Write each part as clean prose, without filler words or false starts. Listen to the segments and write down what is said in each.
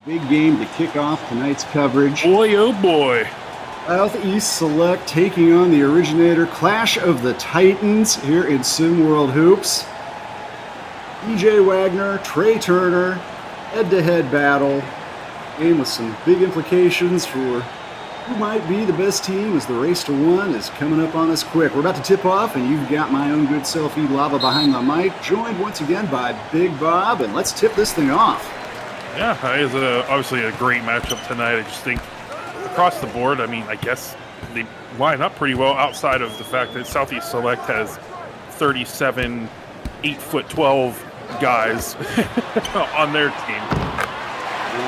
Big game to kick off tonight's coverage. Boy, oh boy. Southeast Select taking on the Originator Clash of the Titans here in SimWorld Hoops. DJ Wagner, Trey Turner, head-to-head battle. Game with some big implications for who might be the best team as the race to one is coming up on us quick. We're about to tip off, and you've got my own good self, E Lava, behind the mic, joined once again by Big Bob, and let's tip this thing off. Yeah, it is obviously a great matchup tonight. I just think across the board, I guess they line up pretty well outside of the fact that Southeast Select has 37 8'12" guys on their team.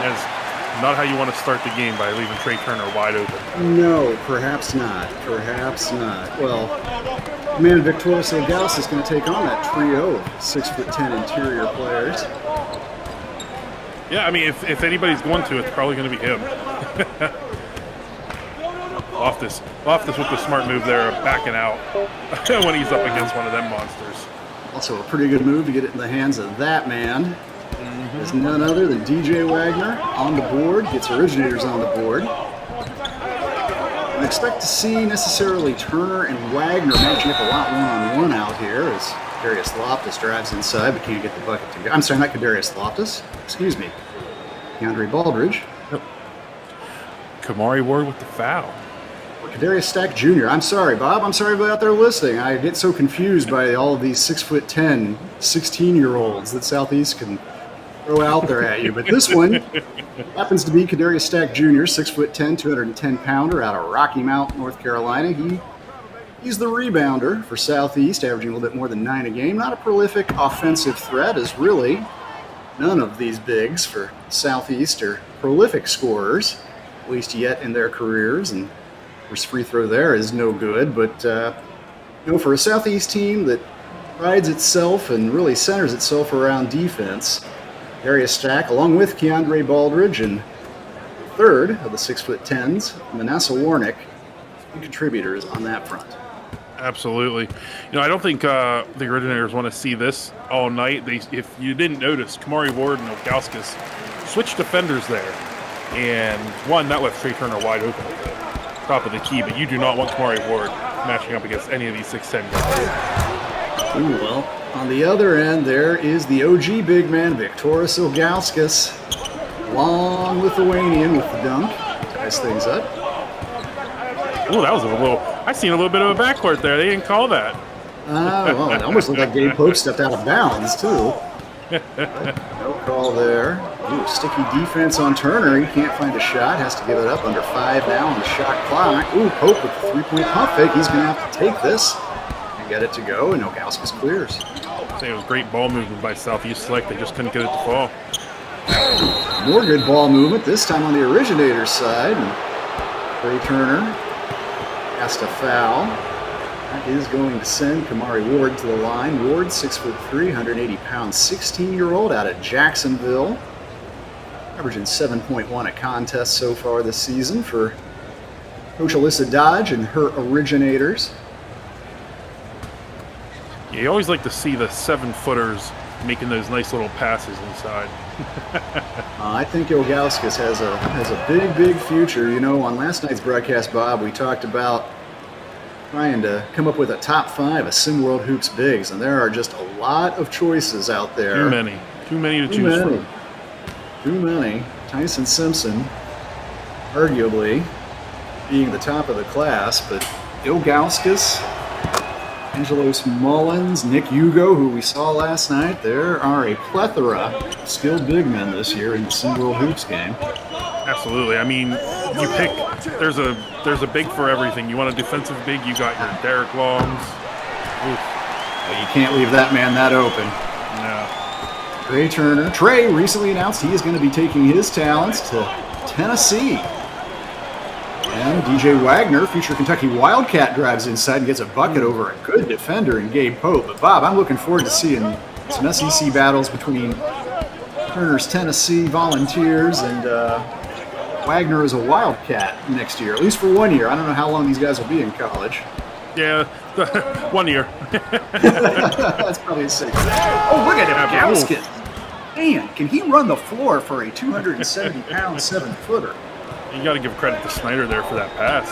That's not how you want to start the game, by leaving Trey Turner wide open. No, perhaps not. Perhaps not. Well, man, Victoria Gauss is going to take on that trio of 6'10" interior players. Yeah, if anybody's going to, it's probably going to be him. Loftus with the smart move there, backing out when he's up against one of them monsters. Also a pretty good move to get it in the hands of that man. Is none other than DJ Wagner on the board, gets Originators on the board. I expect to see necessarily Turner and Wagner matching up a lot one-on-one out here as Kadarius Loftus drives inside but can't get the bucket to go. I'm sorry, not Kadarius Loftus. Excuse me. Keandre Baldridge. Yep. Kamari Ward with the foul. Kadarius Stack Jr. I'm sorry, Bob. I'm sorry about out there listening. I get so confused by all of these 6'10", 16-year-olds that Southeast can throw out there at you. But this one happens to be Kadarius Stack Jr., 6'10", 210-pounder out of Rocky Mount, North Carolina. He's the rebounder for Southeast, averaging a little bit more than 9 a game. Not a prolific offensive threat, as really none of these bigs for Southeast are prolific scorers, at least yet in their careers. And his free throw there is no good. But for a Southeast team that prides itself and really centers itself around defense, Darius Stack, along with Keandre Baldridge, and third of the 6'10s, Manasseh Warnick, big contributors on that front. Absolutely. I don't think the Originators want to see this all night. If you didn't notice, Kamari Ward and Ogauskas switched defenders there. And one, that left Trey Turner wide open at the top of the key, but you do not want Kamari Ward matching up against any of these 6'10 guys. Ooh, well, on the other end, there is the OG big man, Victoras Ilgauskas, long Lithuanian with the dunk. Ties things up. Ooh, that was I seen a little bit of a backcourt there. They didn't call that. Well, it almost looked like Gabe Pope stepped out of bounds, too. No call there. Ooh, sticky defense on Turner. He can't find a shot. Has to give it up. Under 5 now on the shot clock. Ooh, Pope with the three-point pump fake. He's going to have to take this and get it to go, and Ilgauskas clears. I think it was great ball movement by Southeast Select. They just couldn't get it to fall. More good ball movement, this time on the Originators side. And Trey Turner has to foul. That is going to send Kamari Ward to the line. Ward, 6'3", 180-pound, 16-year-old out of Jacksonville. Averaging 7.1 a contest so far this season for Coach Alyssa Dodge and her Originators. Yeah, you always like to see the 7-footers making those nice little passes inside. I think Ilgauskas has a big future. On last night's broadcast, Bob, we talked about trying to come up with a top 5 of SimWorld Hoops bigs, and there are just a lot of choices out there. Too many to choose from. Too many. Tyson Simpson, arguably, being the top of the class, but Ilgauskas, Angelos Mullins, Nick Hugo, who we saw last night. There are a plethora of skilled big men this year in the SimWorld Hoops game. Absolutely. You pick. There's a big for everything. You want a defensive big, you got your Derek Longs. Oof. Well, you can't leave that man that open. No. Trey Turner. Trey recently announced he is going to be taking his talents to Tennessee. And DJ Wagner, future Kentucky Wildcat, drives inside and gets a bucket over a good defender in Gabe Pope. But Bob, I'm looking forward to seeing some SEC battles between Turner's Tennessee Volunteers and Wagner as a Wildcat next year, at least for 1 year. I don't know how long these guys will be in college. Yeah, 1 year. That's probably 6. Oh, look at him, Gauskas. Man, can he run the floor for a 270-pound 7-footer? You got to give credit to Snyder there for that pass.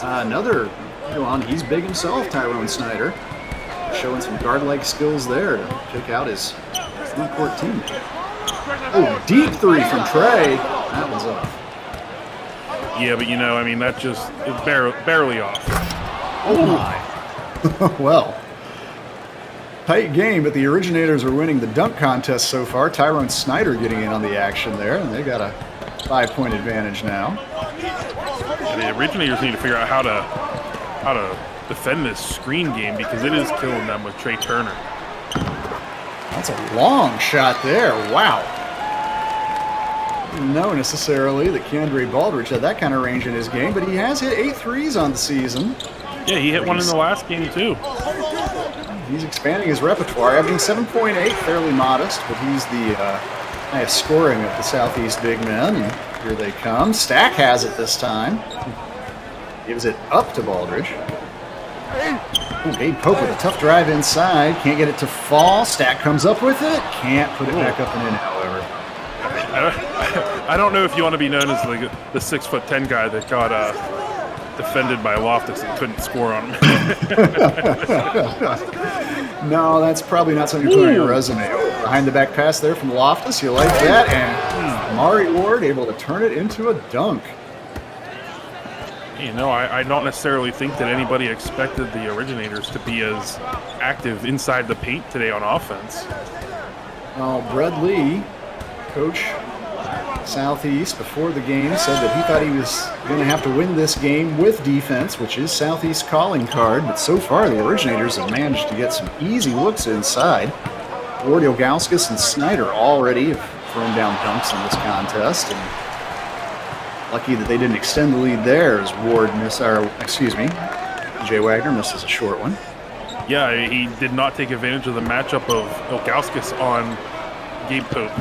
Another, he's big himself, Tyrone Snyder. Showing some guard-like skills there to pick out his front-court teammate. Oh, deep three from Trey. That one's off. Yeah, but that just is barely off. Oh my. Well, tight game, but the Originators are winning the dunk contest so far. Tyrone Snyder getting in on the action there, and they got a 5-point advantage now. And the Originators need to figure out how to defend this screen game because it is killing them with Trey Turner. That's a long shot there. Wow. Didn't know necessarily that Keandre Baldridge had that kind of range in his game, but he has hit 8 threes on the season. Yeah, he hit one in the last game too. He's expanding his repertoire, averaging 7.8, fairly modest, but he's the highest scoring of the Southeast big men. And here they come. Stack has it this time. Gives it up to Baldridge. Ooh, Gabe Pope with a tough drive inside. Can't get it to fall. Stack comes up with it. Can't put it back up and in, however. I don't know if you want to be known as the 6'10" guy that got defended by Loftus and couldn't score on him. No, that's probably not something you put on your resume. Behind the back pass there from Loftus. You like that? And Mari Ward able to turn it into a dunk. I don't necessarily think that anybody expected the Originators to be as active inside the paint today on offense. Well, Brad Lee, coach Southeast, before the game said that he thought he was going to have to win this game with defense, which is Southeast's calling card. But so far, the Originators have managed to get some easy looks inside. Ward, Ilgauskas, and Snyder already have thrown down dunks in this contest. And lucky that they didn't extend the lead there as Jay Wagner misses a short one. Yeah, he did not take advantage of the matchup of Ilgauskas on Gabe Pope.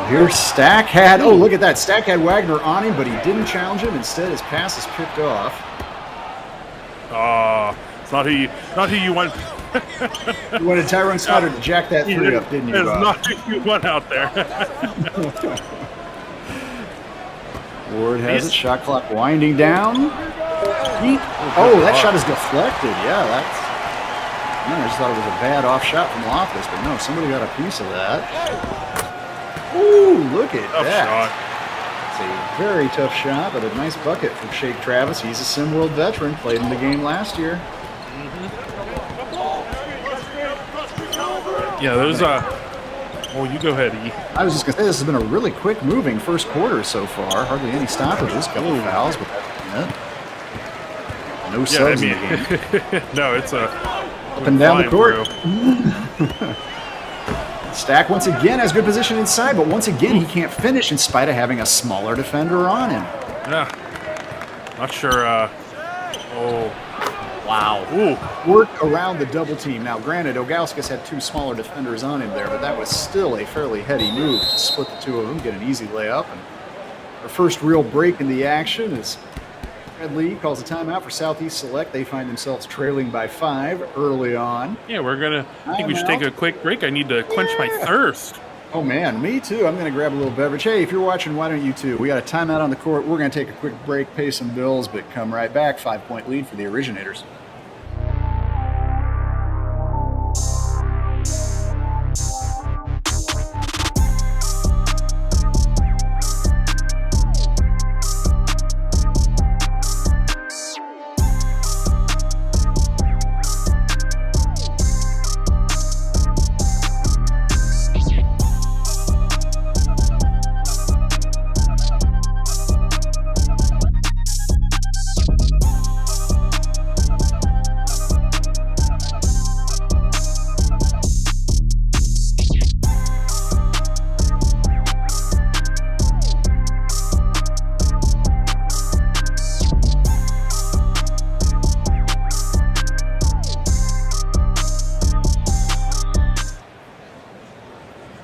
Here's Stack had, oh, look at that. Stack had Wagner on him, but he didn't challenge him. Instead, his pass is picked off. It's not who you want. You wanted Tyrone Snyder to jack that three up, didn't you? It's not who you want out there. Ward has it. Shot clock winding down. Oh, that shot is deflected. Yeah, I just thought it was a bad off shot from Loftus, but no, somebody got a piece of that. Ooh, look at that. It's a very tough shot, but a nice bucket from Shake Travis. He's a SimWorld veteran, played in the game last year. Yeah, those well, you go ahead, E. I was just going to say, this has been a really quick moving first quarter so far. Hardly any stoppages, couple of fouls, but that's it. No subs in the game. No, it's up and down the court. Stack once again has good position inside, but once again he can't finish in spite of having a smaller defender on him. Yeah. Not sure. Wow. Ooh. Work around the double team. Now, granted, Ilgauskas had 2 smaller defenders on him there, but that was still a fairly heady move to split the 2 of them, get an easy layup. And our first real break in the action is Brad Lee calls a timeout for Southeast Select. They find themselves trailing by 5 early on. Yeah, I think we should take a quick break. I need to quench my thirst. Oh, man, me too. I'm going to grab a little beverage. Hey, if you're watching, why don't you too? We got a timeout on the court. We're going to take a quick break, pay some bills, but come right back. 5-point lead for the Originators.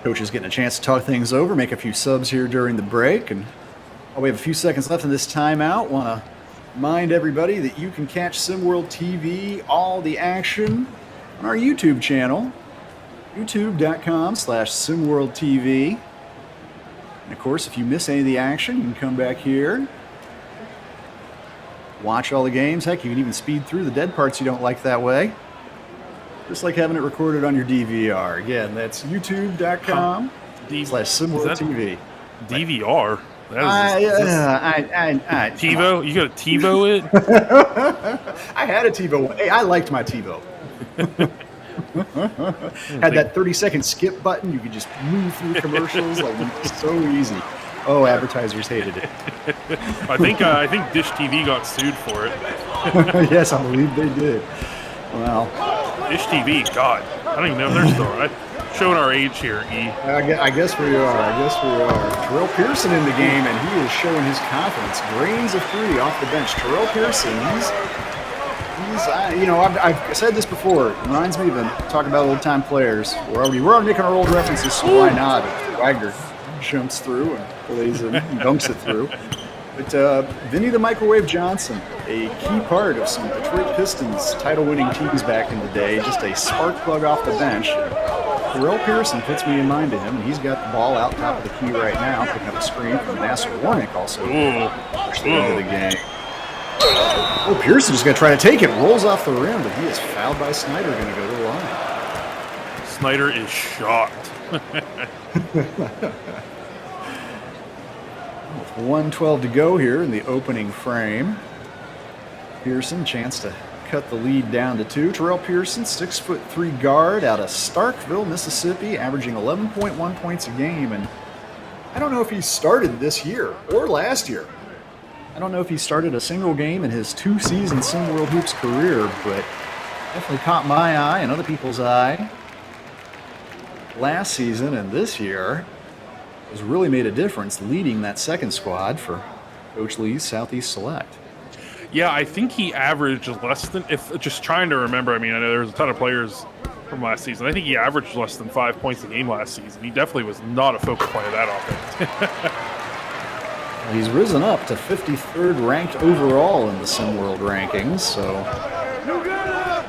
Coach is getting a chance to talk things over, make a few subs here during the break. And while we have a few seconds left in this timeout, want to remind everybody that you can catch SimWorld TV, all the action, on our YouTube channel. youtube.com/SimWorldTV. And of course, if you miss any of the action, you can come back here, watch all the games. Heck, you can even speed through the dead parts you don't like that way. Just like having it recorded on your DVR. Again, that's youtube.com/SimWorldTV. DVR? TiVo? You got to TiVo it? I had a TiVo. Hey, I liked my TiVo. Had that 30-second skip button. You could just move through commercials like so easy. Oh, advertisers hated it. I think Dish TV got sued for it. Yes, I believe they did. Well, Dish TV, God, I don't even know their story. Showing our age here, E. I guess we are. Terrell Pearson in the game, and he is showing his confidence. Grains of 3 off the bench. Terrell Pearson, I've said this before. It reminds me of talking about old-time players. We're already making our old references, so why not? Wagner jumps through and plays it and dunks it through. But Vinny the Microwave Johnson, a key part of some Detroit Pistons title-winning teams back in the day, just a spark plug off the bench. Terrell Pearson puts me in mind to him, and he's got the ball out top of the key right now, picking up a screen from Nasser Warnick also pushed into the game. Oh, Pearson's going to try to take it, rolls off the rim, but he is fouled by Snyder, going to go to the line. Snyder is shocked. With 1:12 to go here in the opening frame. Pearson, chance to cut the lead down to 2. Terrell Pearson, 6'3" guard out of Starkville, Mississippi, averaging 11.1 points a game. And I don't know if he started this year or last year. I don't know if he started a single game in his 2-season Sim World Hoops career, but definitely caught my eye and other people's eye last season, and this year has really made a difference leading that second squad for Coach Lee's Southeast Select. Yeah, I think he averaged less than, just trying to remember, I know there was a ton of players from last season. I think he averaged less than 5 points a game last season. He definitely was not a focal point of that offense. He's risen up to 53rd ranked overall in the SimWorld rankings, so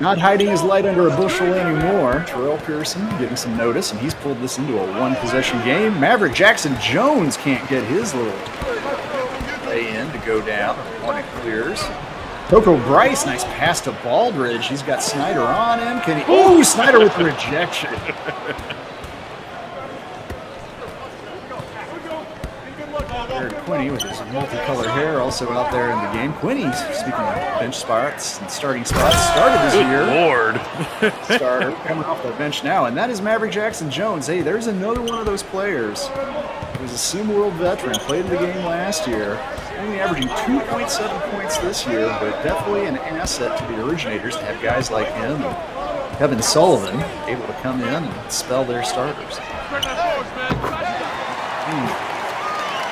not hiding his light under a bushel anymore. Terrell Pearson getting some notice, and he's pulled this into a one-possession game. Maverick Jackson Jones can't get his little lay in to go down when it clears. Coco Bryce, nice pass to Baldridge. He's got Snyder on him. Can he? Oh, Snyder with the rejection. Jared Quinney with his multicolored hair also out there in the game. Quinney, speaking of bench spots and starting spots, started this year. Lord. Starter coming off the bench now, and that is Maverick Jackson Jones. Hey, there's another one of those players. He was a SimWorld veteran, played in the game last year, only averaging 2.7 points this year, but definitely an asset to the Originators to have guys like him and Kevin Sullivan able to come in and spell their starters.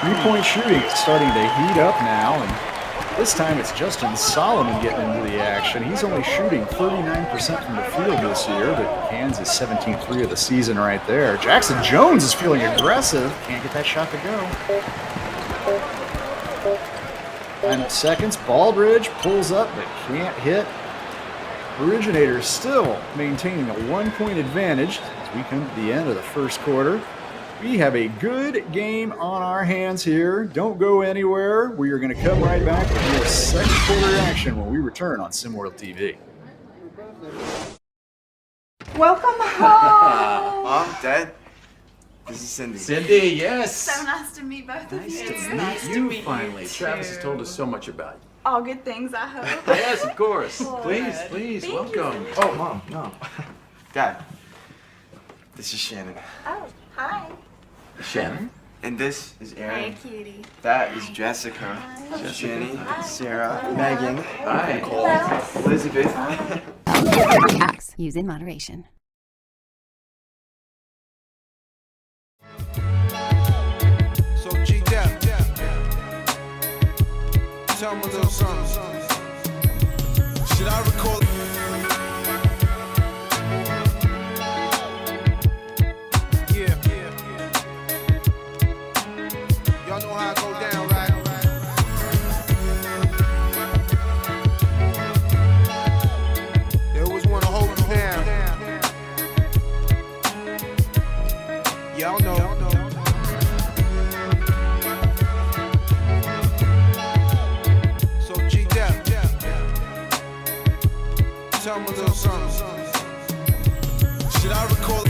Three-point shooting is starting to heat up now, and this time it's Justin Solomon getting into the action. He's only shooting 39% from the field this year, but Kansas 17-3 of the season right there. Jackson Jones is feeling aggressive. Can't get that shot to go. Final seconds. Baldridge pulls up but can't hit. Originators still maintaining a 1-point advantage as we come to the end of the first quarter. We have a good game on our hands here. Don't go anywhere. We are going to come right back with more second quarter action when we return on SimWorld TV. Welcome home. Mom, Dad, this is Cindy. Cindy, yes. So nice to meet both of you. Nice to meet you finally. Travis has told us so much about you. All good things, I hope. Yes, of course. Good. Please, Thank welcome. you. Oh, Mom, no. Dad, this is Shannon. Oh, hi. Shannon? And this is Aaron. Hey, cutie. That is Jessica. Jenny, Sarah, Megan, Hi. Nicole, Elizabeth. Acts. Use in moderation. So G-Dep, tell me a little something. Should I record? Yeah. Y'all know how I go down, right? They always want to hold you down. little something. Should I recall?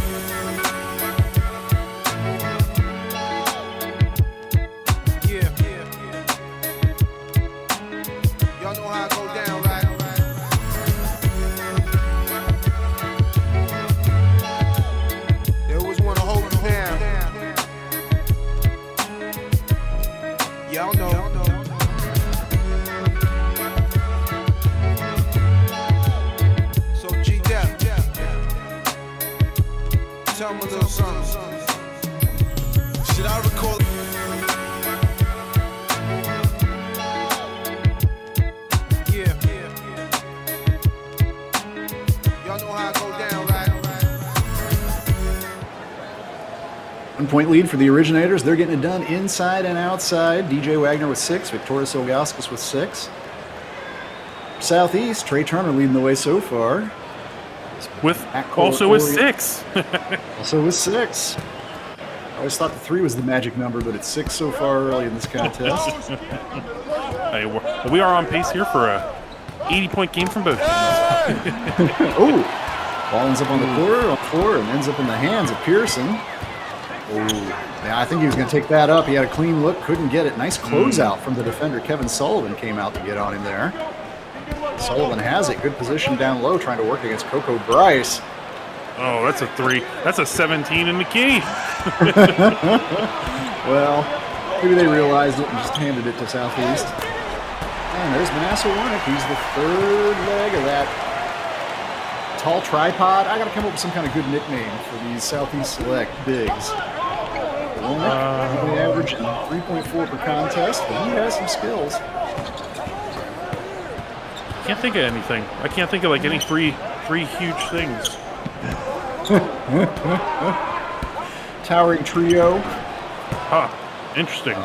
Yeah. Y'all know how I go down, right? They always want to hold you down. Y'all know. So G-Dep, tell me a little something. Should I recall? Yeah. Y'all know how I go down, right? 1-point lead for the Originators. They're getting it done inside and outside. DJ Wagner with 6, Victorious Ilgauskas with 6. Southeast, Trey Turner leading the way so far. With Backcourt also with Orient- 6. Also with 6. I always thought the 3 was the magic number, but it's 6 so far early in this contest. Hey, we are on pace here for a 80-point game from both teams. Oh! Ball ends up on the floor and ends up in the hands of Pearson. Oh, yeah, I think he was going to take that up. He had a clean look, couldn't get it. Nice closeout from the defender. Kevin Sullivan came out to get on him there. Sullivan has it. Good position down low, trying to work against Coco Bryce. Oh, that's a 3. That's a 17 in the key. Well, maybe they realized it and just handed it to Southeast. And there's Manasseh Warnick. He's the third leg of that tall tripod. I got to come up with some kind of good nickname for these Southeast Select bigs. Warnick, only averaging 3.4 per contest, but he has some skills. Can't think of anything. I can't think of like any three huge things. Towering trio. Huh. Interesting.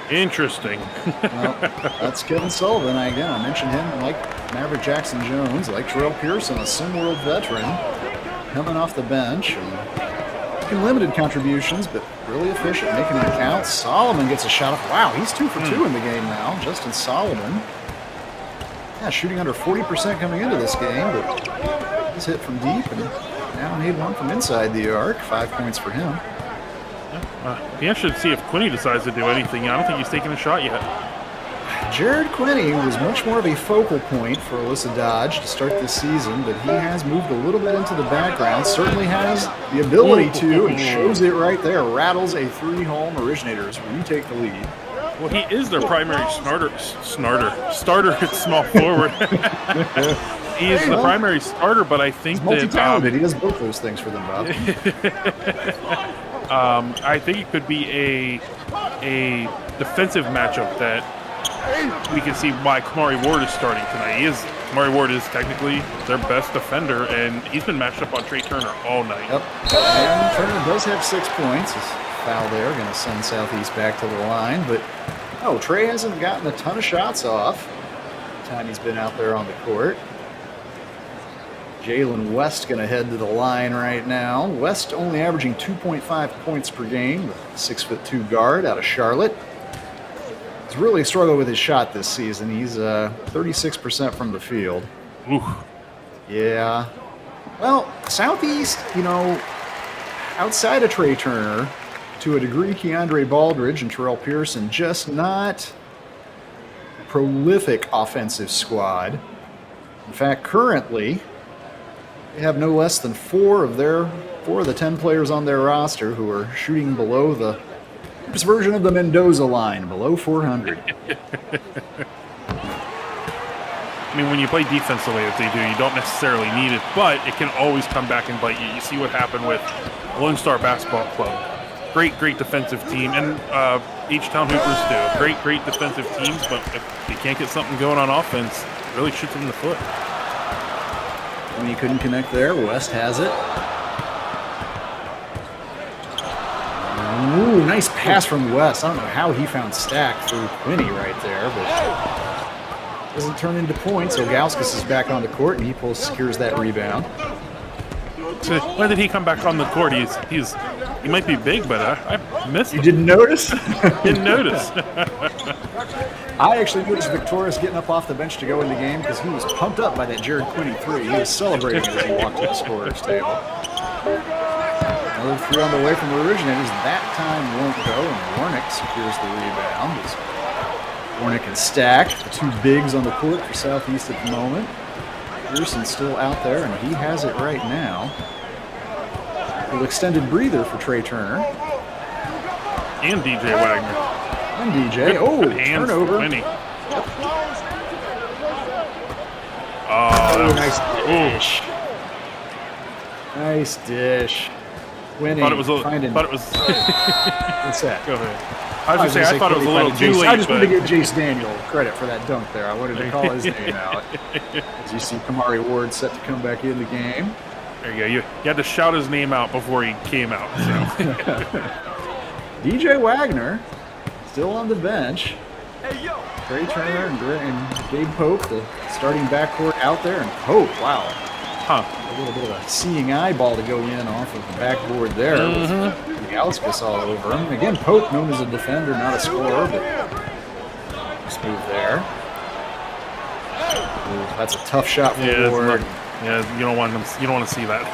Interesting. Well, that's Kevin Sullivan. I mentioned him like Maverick Jackson Jones, like Terrell Pearson, a SimWorld veteran, coming off the bench and making limited contributions, but really efficient, making it count. Solomon gets a shot off. Wow, he's 2 for 2 in the game now. Justin Solomon. Yeah, shooting under 40% coming into this game, but he's hit from deep and now need one from inside the arc. 5 points for him. Be interested to see if Quinny decides to do anything. I don't think he's taken a shot yet. Jared Quinney was much more of a focal point for Alyssa Dodge to start this season, but he has moved a little bit into the background. Certainly has the ability to, and shows it right there. Rattles a 3-home. Originators retake the lead. Well, he is their primary starter at small forward. He is the primary starter, but I think He's multi-talented. He does both those things for them, Bob. I think it could be a defensive matchup that we can see why Kamari Ward is starting tonight. Kamari Ward is technically their best defender, and he's been matched up on Trey Turner all night. Yep. And Turner does have 6 points. His foul there, going to send Southeast back to the line. But, Trey hasn't gotten a ton of shots off the time he's been out there on the court. Jalen West going to head to the line right now. West only averaging 2.5 points per game, the 6'2" guard out of Charlotte. He's really struggled with his shot this season. He's 36% from the field. Ooh. Yeah. Well, Southeast, outside of Trey Turner, to a degree, Keandre Baldridge and Terrell Pearson, just not a prolific offensive squad. In fact, currently, they have no less than 4 of the 10 players on their roster who are shooting below this version of the Mendoza line, below 400. I mean, when you play defense the way that they do, you don't necessarily need it, but it can always come back and bite you. You see what happened with Lone Star Basketball Club. Great defensive team, and H-Town Hoopers do. Great defensive teams, but if they can't get something going on offense, it really shoots them in the foot. When he couldn't connect there, West has it. Ooh, nice pass from West. I don't know how he found Stack through Quinney right there, but doesn't turn into points. So Ilgauskas is back on the court, and he secures that rebound. when did he come back on the court? He might be big, but I missed You him. didn't notice? Didn't notice. I actually noticed Victorious getting up off the bench to go in the game because he was pumped up by that Jared Quinney 3. He was celebrating as he walked to the scorer's table. Another 3 on the way from the Originators. That time won't go, and Warnick secures the rebound. As Warnick and Stack, the 2 bigs on the court for Southeast at the moment. Pearson's still out there, and he has it right now. A little extended breather for Trey Turner. And DJ Wagner. And DJ. Oh, Good hands for turnover. Winnie. Oh, that was Nice ooh. dish. Nice dish. Winnie. Thought it was a, finding, thought it was. what's that? Go ahead. I was gonna say I thought it was a little too Jace. late. I just wanted to but give Jace Daniel credit for that dunk there. I wanted to call his name out. As you see Kamari Ward set to come back in the game. there you go. You had to shout his name out before he came out. So. DJ Wagner still on the bench. Trey Turner and Gabe Pope, the starting backcourt out there. And Pope, wow. Huh. A little bit of a seeing eye ball to go in off of the backboard there. With Gauskas all over him. Again, Pope, known as a defender, not a scorer, but smooth there. Ooh, that's a tough shot for Yeah, Ward. you don't want them. You don't want to see that.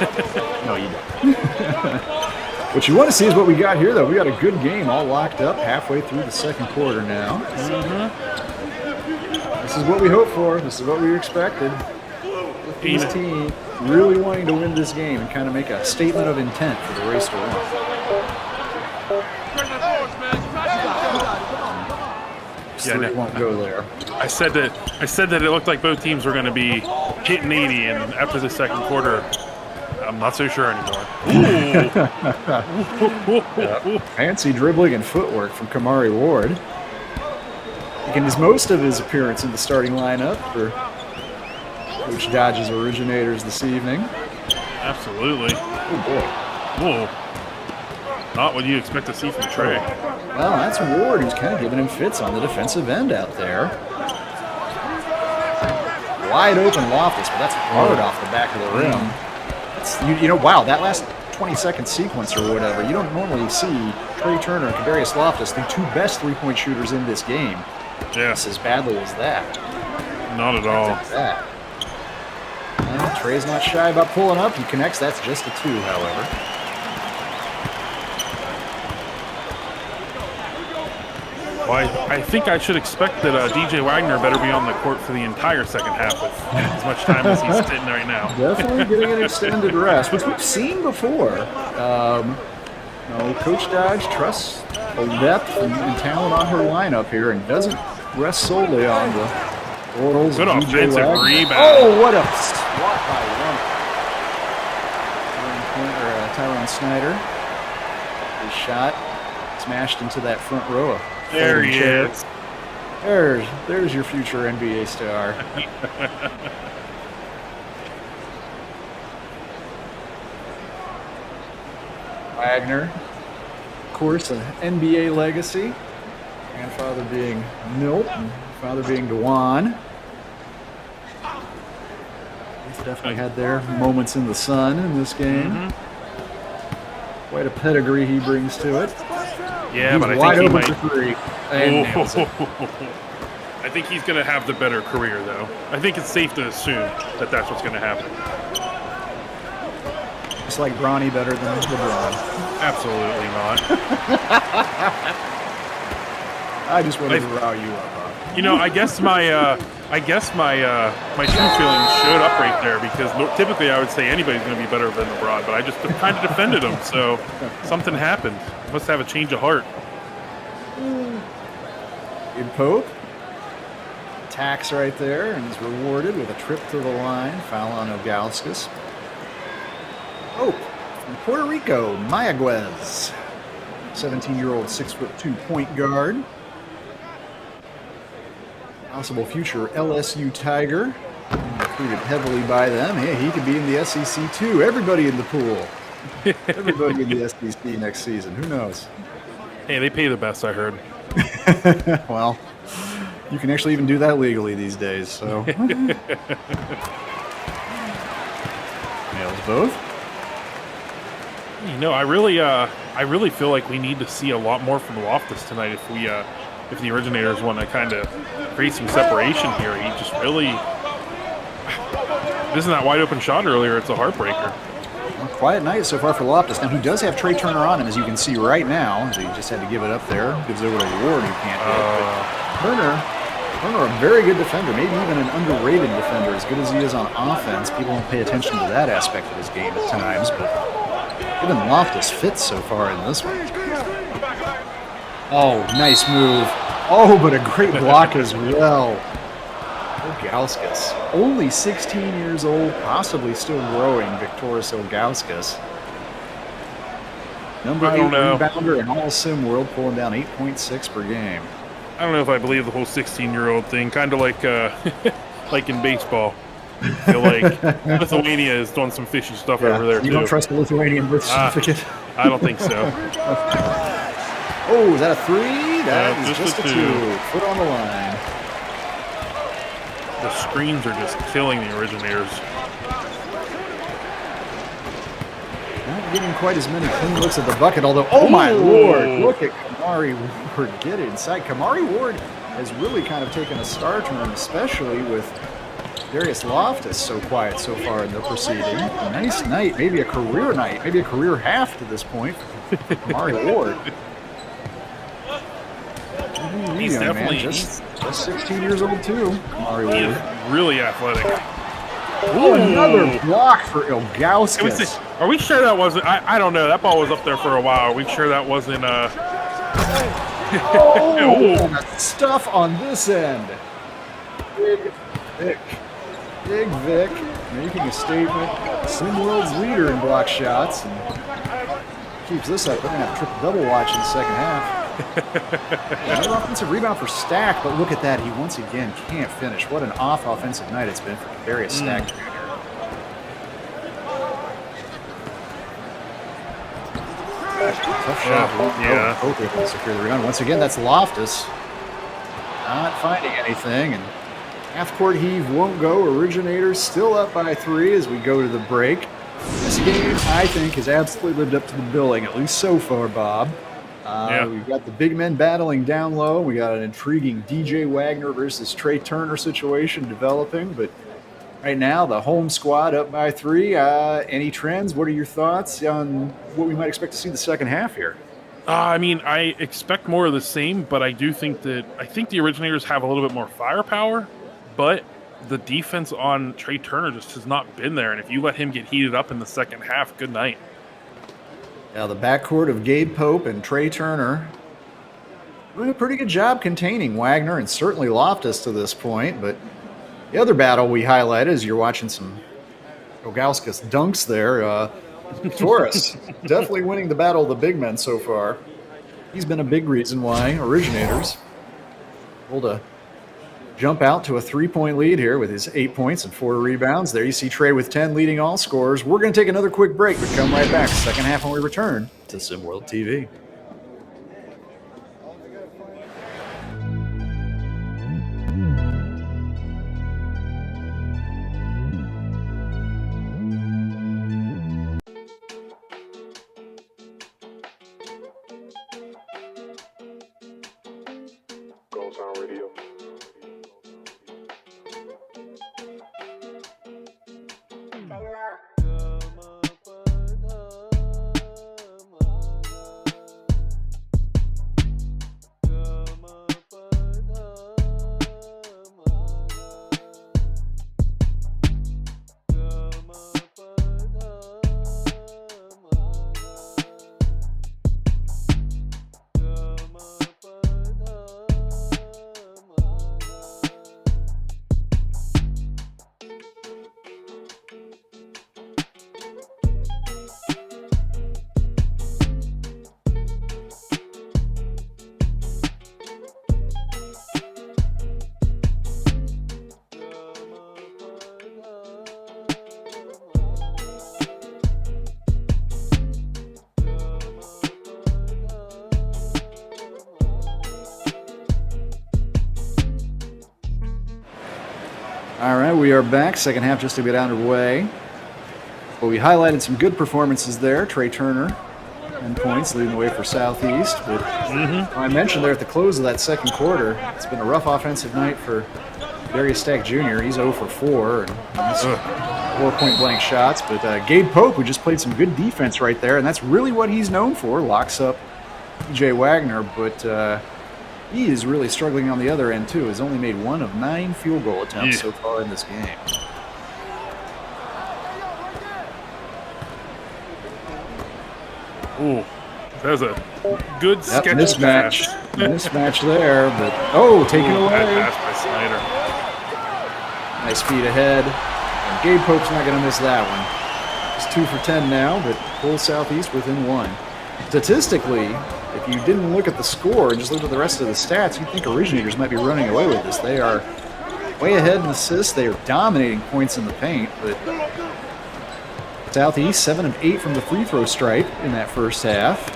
No, you don't. What you want to see is what we got here, though. We got a good game all locked up halfway through the second quarter now. This is what we hoped for. This is what we expected. This team really wanting to win this game and kind of make a statement of intent for the race to win. Yeah, no. Won't go there. I said that it looked like both teams were going to be hitting 80, and after the second quarter, I'm not so sure anymore. Ooh. Fancy dribbling and footwork from Kamari Ward. Making his most of his appearance in the starting lineup for Coach Dodge's Originators this evening. Absolutely. Oh boy. Whoa. Not what you expect to see from Trey. Well, that's Ward who's kind of giving him fits on the defensive end out there. Wide open Loftus, but that's hard off the back of the rim. That's, you know, wow, that last 20-second sequence or whatever, you don't normally see Trey Turner and Kadarius Loftus, the 2 best three-point shooters in this game. Yeah. It's as badly as that. Not at all. That. Well, Trey's not shy about pulling up. He connects. That's just a 2, however. Well, I think I should expect that DJ Wagner better be on the court for the entire second half with as much time as he's sitting right now. Definitely getting an extended rest, which we've seen before. Coach Dodge trusts the depth and talent on her lineup here and doesn't rest solely on the orals. Good of DJ offensive Wagner. rebound. Oh, what a swat by Tyrone Snyder. His shot smashed into that front row. There he chair. is. There's your future NBA star. Wagner, of course, an NBA legacy. Grandfather being Milt, and father being Dewan. Both definitely had their moments in the sun in this game. Quite a pedigree he brings to it. Yeah, He's but I wide think he open might. for 3. And nails it. I think he's going to have the better career, though. I think it's safe to assume that that's what's going to happen. Just like Bronny better than LeBron. Absolutely not. I just wanted to rile you up, Bob. You know, I guess my true feelings showed up right there because typically I would say anybody's going to be better than LeBron, but I just kind of defended him. So something happened. Must have a change of heart. In Pope. Attacks right there and is rewarded with a trip to the line. Foul on Ogauskas. Pope from Puerto Rico, Mayaguez. 17-year-old 6'2" point guard. Possible future LSU Tiger. Recruited heavily by them. Hey, he could be in the SEC too. Everybody in the pool. Everybody in the SEC next season. Who knows? Hey, they pay the best, I heard. Well, you can actually even do that legally these days, so. Nails both. You know, I really feel like we need to see a lot more from Loftus tonight if the Originators want to kind of create some separation here. He just really, this is that wide open shot earlier. It's a heartbreaker. Well, quiet night so far for Loftus. Now he does have Trey Turner on him, as you can see right now. So he just had to give it up there. Gives over to Ward, who can't hit. But Turner, a very good defender, maybe even an underrated defender. As good as he is on offense, people don't pay attention to that aspect of his game at times. But even Loftus fits so far in this one. Oh, nice move. Oh, but a great block as well. Ilgauskas, only 16 years old, possibly still growing, Victoris Ilgauskas. Number 8 rebounder in all sim world, pulling down 8.6 per game. I don't know if I believe the whole 16-year-old thing. Kind of like like in baseball. I feel like Lithuania is doing some fishy stuff over there, too. You don't trust the Lithuanian birth certificate? I don't think so. Oh, is that a 3? That is just a 2. Foot on the line. The screens are just killing the Originators. Not getting quite as many clean looks at the bucket, although, oh my lord, look at Kamari Ward get inside. Kamari Ward has really kind of taken a star turn, especially with Darius Loftus so quiet so far in the proceeding. A nice night, maybe a career half to this point for Kamari Ward. He's definitely just 16 years old too. Kamari He Ward. is really athletic. Oh, another block for Ilgauskas. Are we sure that wasn't? I don't know. That ball was up there for a while. Are we sure that wasn't? Oh, stuff on this end. Big Vic making a statement. SimWorld's leader in block shots, and keeps this up. They're gonna have triple double watch in the second half. Another offensive rebound for Stack, but look at that. He once again can't finish. What an off offensive night it's been for Darius Stack Jr. Tough shot. Yeah. Both able to secure the rebound. Once again, that's Loftus. Not finding anything, and half-court heave won't go. Originators still up by 3 as we go to the break. This game, I think, has absolutely lived up to the billing, at least so far, Bob. We've got the big men battling down low. We got an intriguing DJ Wagner versus Trey Turner situation developing. But right now, the home squad up by 3. Any trends? What are your thoughts on what we might expect to see the second half here? I mean, I expect more of the same, but I think the Originators have a little bit more firepower, but the defense on Trey Turner just has not been there. And if you let him get heated up in the second half, good night. Now the backcourt of Gabe Pope and Trey Turner doing a pretty good job containing Wagner and certainly Loftus to this point. But the other battle we highlighted as you're watching some Ilgauskas dunks there. Torres definitely winning the battle of the big men so far. He's been a big reason why Originators able to jump out to a 3-point lead here with his 8 points and 4 rebounds. There you see Trey with 10 leading all scorers. We're going to take another quick break, but come right back. Second half when we return to SimWorld TV. All right, we are back. Second half just to get underway. Well, we highlighted some good performances there. Trey Turner, 10 points, leading the way for Southeast. But I mentioned there at the close of that second quarter, it's been a rough offensive night for Darius Stack Jr. He's 0 for 4 and missed 4 point-blank shots. But Gabe Pope, who just played some good defense right there, and that's really what he's known for, locks up TJ Wagner. But he is really struggling on the other end, too. He's only made 1 of 9 field goal attempts so far in this game. Ooh, that was a good sketchy mismatch. pass. Mismatch there, but taken away. Bad pass by Snyder. Nice feed ahead. And Gabe Pope's not going to miss that one. He's 2 for 10 now, but pulls Southeast within 1. Statistically, if you didn't look at the score and just looked at the rest of the stats, you'd think Originators might be running away with this. They are way ahead in assists. They are dominating points in the paint, but Southeast 7 of 8 from the free throw stripe in that first half.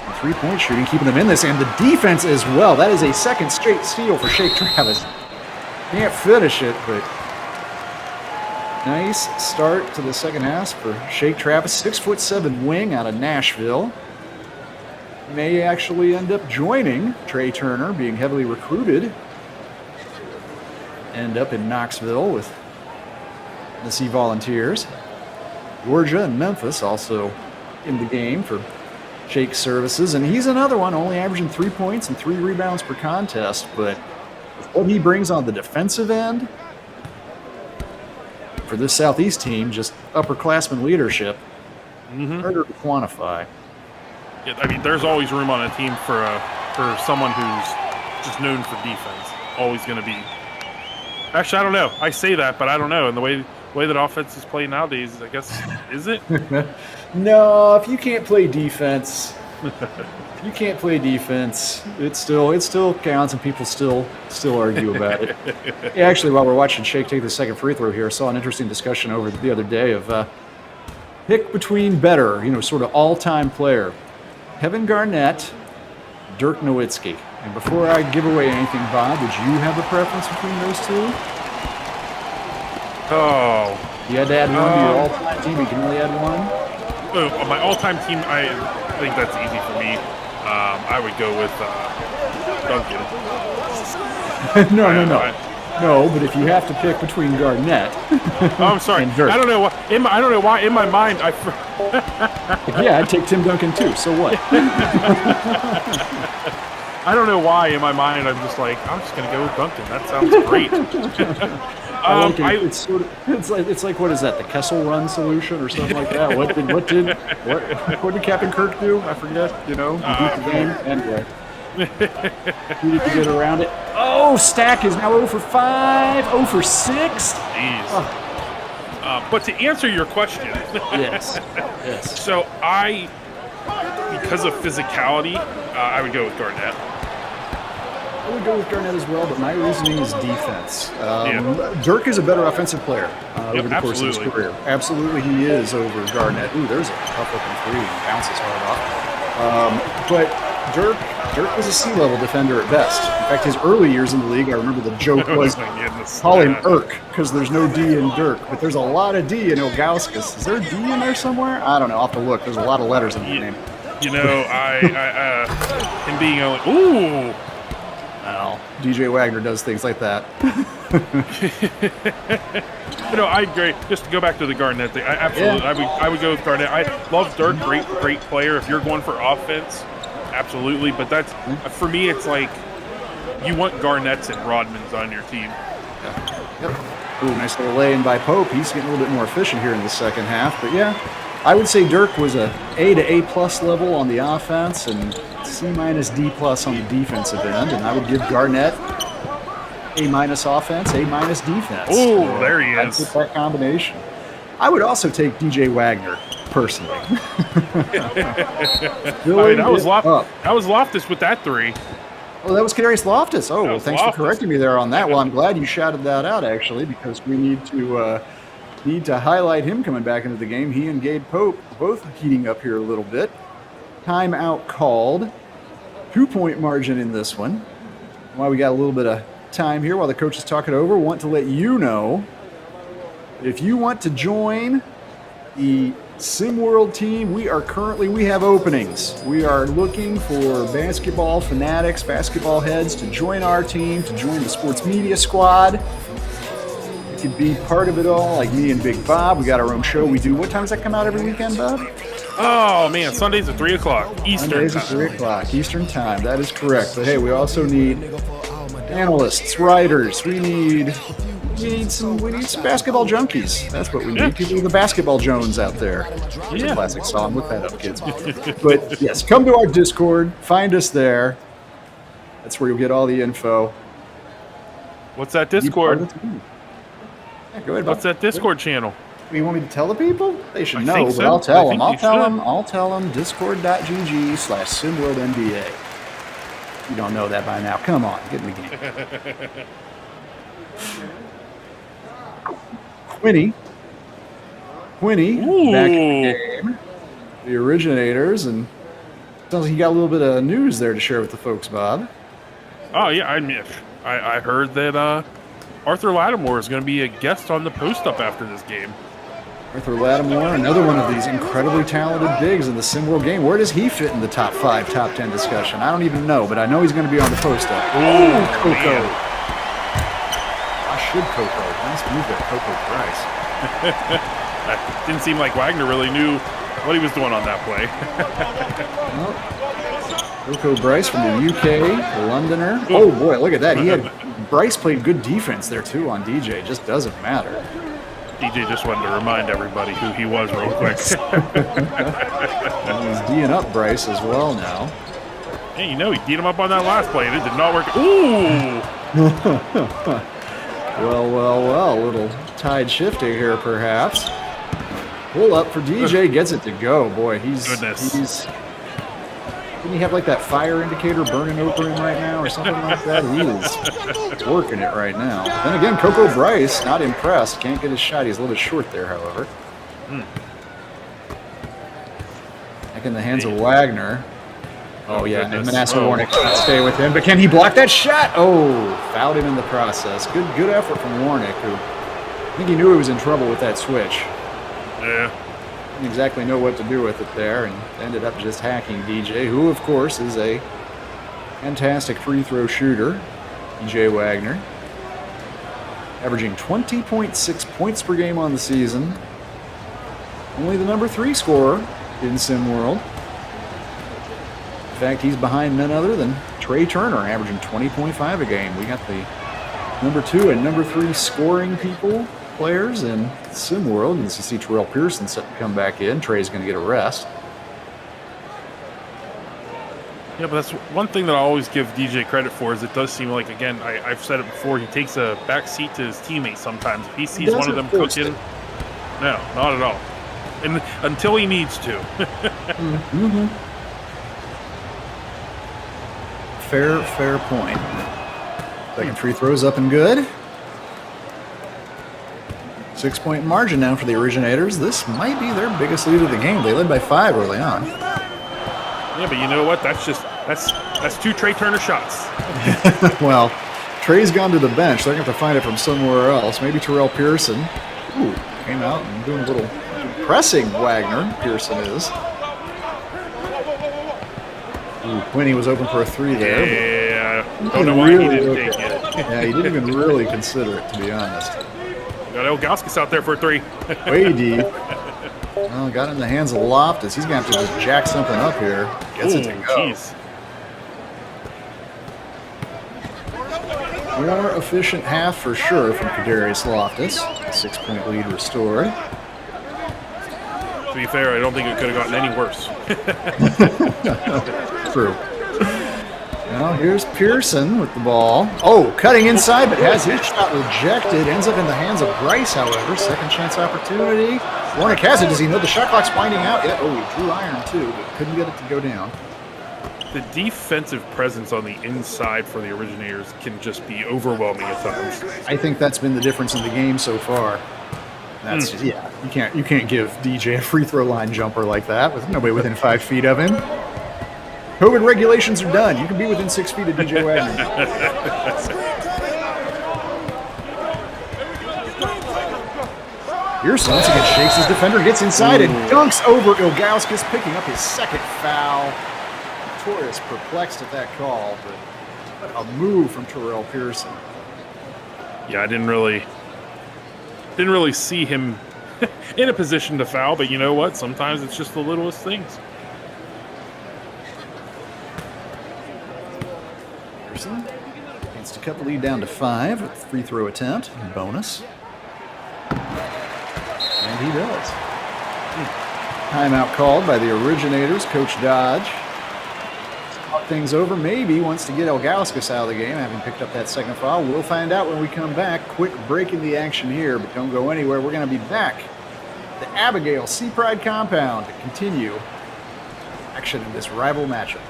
And 3-point shooting, keeping them in this, and the defense as well. That is a second straight steal for Shake Travis. Can't finish it, but nice start to the second half for Shake Travis. 6'7" wing out of Nashville. May actually end up joining Trey Turner, being heavily recruited. End up in Knoxville with the Sea Volunteers. Georgia and Memphis also in the game for Shake's services. And he's another one, only averaging 3 points and 3 rebounds per contest. But with what he brings on the defensive end, for this Southeast team, just upperclassmen leadership, harder to quantify. Yeah, I mean, there's always room on a team for someone who's just known for defense. Always going to be. Actually, I don't know. I say that, but I don't know. And the way that offense is played nowadays, I guess, is it? No, if you can't play defense, it still counts, and people still argue about it. Yeah, actually, while we're watching Shake take the second free throw here, I saw an interesting discussion over the other day of pick between better, sort of all-time player, Kevin Garnett, Dirk Nowitzki. And before I give away anything, Bob, would you have a preference between those two? Oh. You had to add one to your all-time team. You can only add one? On my all-time team, I think that's easy for me. I would go with Duncan. No, but if you have to pick between Garnett I'm sorry. and Dirk. I don't know why. In my mind, Yeah, I'd take Tim Duncan too. So what? I don't know why in my mind I'm just like, I'm just gonna go with Duncan. That sounds great. It's like what is that? The Kessel Run solution or something like that? What did Captain Kirk do? I forget. He beat the game anyway. He needed to get around it. Oh, Stack is now 0 for 5, 0 for 6. Jeez. But to answer your question, yes. So because of physicality, I would go with Garnett. I would go with Garnett as well, but my reasoning is defense. Dirk is a better offensive player over the course of his career. Absolutely, he is over Garnett. Ooh, there's a tough-looking three and bounces hard off. But Dirk was a C-level defender at best. In fact, his early years in the league, I remember the joke was call him Irk because there's no D in Dirk, but there's a lot of D in Ilgauskas. Is there a D in there somewhere? I don't know. I'll have to look. There's a lot of letters in the name. Him being ooh. Well, DJ Wagner does things like that. I agree. Just to go back to the Garnett thing, I would go with Garnett. I love Dirk, great player. If you're going for offense, absolutely. But that's for me. It's like you want Garnett's and Rodman's on your team. Yep. Ooh, nice little lay-in by Pope. He's getting a little bit more efficient here in the second half. But yeah, I would say Dirk was a A to A+ level on the offense and C- D+ on the defensive end, and I would give Garnett A- offense, A- defense. Oh, there he I'd is. pick that combination. I would also take DJ Wagner personally. That was Loftus with that three. Oh, that was Kadarius Loftus. Oh, well, thanks Loftus. for correcting me there on that. Well, I'm glad you shouted that out, actually, because we need to highlight him coming back into the game. He and Gabe Pope both heating up here a little bit. Timeout called. 2-point margin in this one. While we got a little bit of time here while the coaches talk it over, want to let you know if you want to join The SimWorld team, we have openings. We are looking for basketball fanatics, basketball heads to join our team, to join the sports media squad. You could be part of it all, like me and Big Bob. We got our own show we do. What time does that come out every weekend, Bob? Oh, man, Sundays at 3 o'clock Eastern Sundays time. at 3 o'clock Eastern time. That is correct. But hey, we also need analysts, writers. We need some basketball junkies. That's what we need. Yeah. People with the basketball Jones out there. It's Yeah. a classic song. Look that up, kids. But yes, come to our Discord. Find us there. That's where you'll get all the info. What's that Be part Discord? of the team. Yeah, go ahead, Bob. What's that Discord channel? You want me to tell the people? They should I know, think but so. I'll tell I them. think I'll you tell should. them. I'll tell them. Discord.gg/SimWorldNBA. You don't know that by now. Come on, get in the game. Quinny, Ooh. back in the game. The originators, and sounds like you got a little bit of news there to share with the folks, Bob. Oh, yeah, I heard that Arthur Lattimore is going to be a guest on the post-up after this game. Arthur Lattimore, another one of these incredibly talented bigs in the SimWorld game. Where does he fit in the top 5, top 10 discussion? I don't even know, but I know he's going to be on the post-up. Oh, Coco. man. I should Coco. Nice move there, Coco Price. That didn't seem like Wagner really knew what he was doing on that play. Coco Bryce from the UK, the Londoner. Oh boy, look at that. Bryce played good defense there too on DJ. It just doesn't matter. DJ just wanted to remind everybody who he was real quick. And he's D'ing up Bryce as well now. Hey, he D'd him up on that last play, and it did not work. Ooh! Well, little tide shifter here perhaps. Pull up for DJ, gets it to go. Boy, Goodness. Didn't he have like that fire indicator burning over him right now or something like that? He is working it right now. Then again, Coco Bryce, not impressed. Can't get his shot. He's a little bit short there, however. Back in the hands of Wagner. Oh, yeah, and goodness. Manasseh Oh. Warnick can't stay with him. But can he block that shot? Oh, fouled him in the process. Good effort from Warnick, who I think he knew he was in trouble with that switch. Yeah. Didn't exactly know what to do with it there, and ended up just hacking DJ, who, of course, is a fantastic free throw shooter. DJ Wagner, averaging 20.6 points per game on the season. Only the number 3 scorer in SimWorld. In fact, he's behind none other than Trey Turner, averaging 20.5 a game. We got the number 2 and number 3 scoring players in SimWorld. And you see Terrell Pearson set to come back in. Trey's going to get a rest. Yeah, but that's one thing that I always give DJ credit for is it does seem like, again, I've said it before, he takes a back seat to his teammates sometimes. If he sees one of them cooking, no, not at all. And until he needs to. Mm-hmm. Fair point. Second free throws up and good. 6-point margin now for the Originators. This might be their biggest lead of the game. They led by 5 early on. Yeah, but you know what? That's 2 Trey Turner shots. Well, Trey's gone to the bench. They're going to have to find it from somewhere else. Maybe Terrell Pearson. Ooh, came out and doing a little pressing Wagner. Pearson is. Ooh, Quinny was open for a 3 there. Yeah, I don't know why he didn't take it. Yeah, he didn't even really consider it, to be honest. Got Ilgauskas out there for a 3. Way deep. Well, got in the hands of Loftus. He's going to have to just jack something up here. Gets it to go. Jeez. More efficient half for sure from Kadarius Loftus. 6-point lead restored. To be fair, I don't think it could have gotten any worse. True. Now here's Pearson with the ball. Oh, cutting inside, but has his shot rejected. Ends up in the hands of Bryce, however. Second chance opportunity. Warnick has it. Does he know the shot clock's winding out yet? Oh, he drew iron too, but couldn't get it to go down. The defensive presence on the inside for the Originators can just be overwhelming at times. I think that's been the difference in the game so far. That's yeah. You can't give DJ a free throw line jumper like that with nobody within 5 feet of him. COVID regulations are done. You can be within 6 feet of DJ Wagner. Pearson once again shakes his defender, gets inside, and dunks over Ilgauskas, picking up his second foul. Torres perplexed at that call, but what a move from Terrell Pearson. Yeah, I didn't really see him in a position to foul, but you know what? Sometimes it's just the littlest things. Pearson needs to cut the lead down to 5 with free throw attempt and bonus. And he does. Timeout called by the Originators, Coach Dodge. Talk things over, maybe wants to get Ilgauskas out of the game, having picked up that second foul. We'll find out when we come back. Quick break in the action here, but don't go anywhere. We're going to be back at the Abigail Sea Pride compound to continue action in this rival matchup.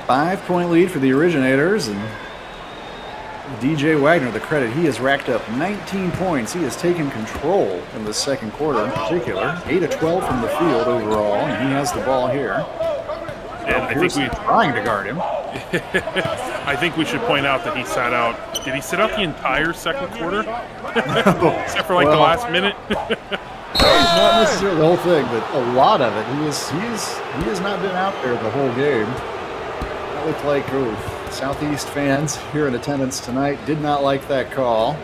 Five-point lead for the Originators, and DJ Wagner, the credit, he has racked up 19 points. He has taken control in the second quarter in particular. 8 of 12 from the field overall, and he has the ball here. And I think we're trying to guard him. I think we should point out that he sat out. Did he sit out the entire second quarter? Except for like the last minute? Not necessarily the whole thing, but a lot of it. He has not been out there the whole game. That looked like Southeast fans here in attendance tonight did not like that call.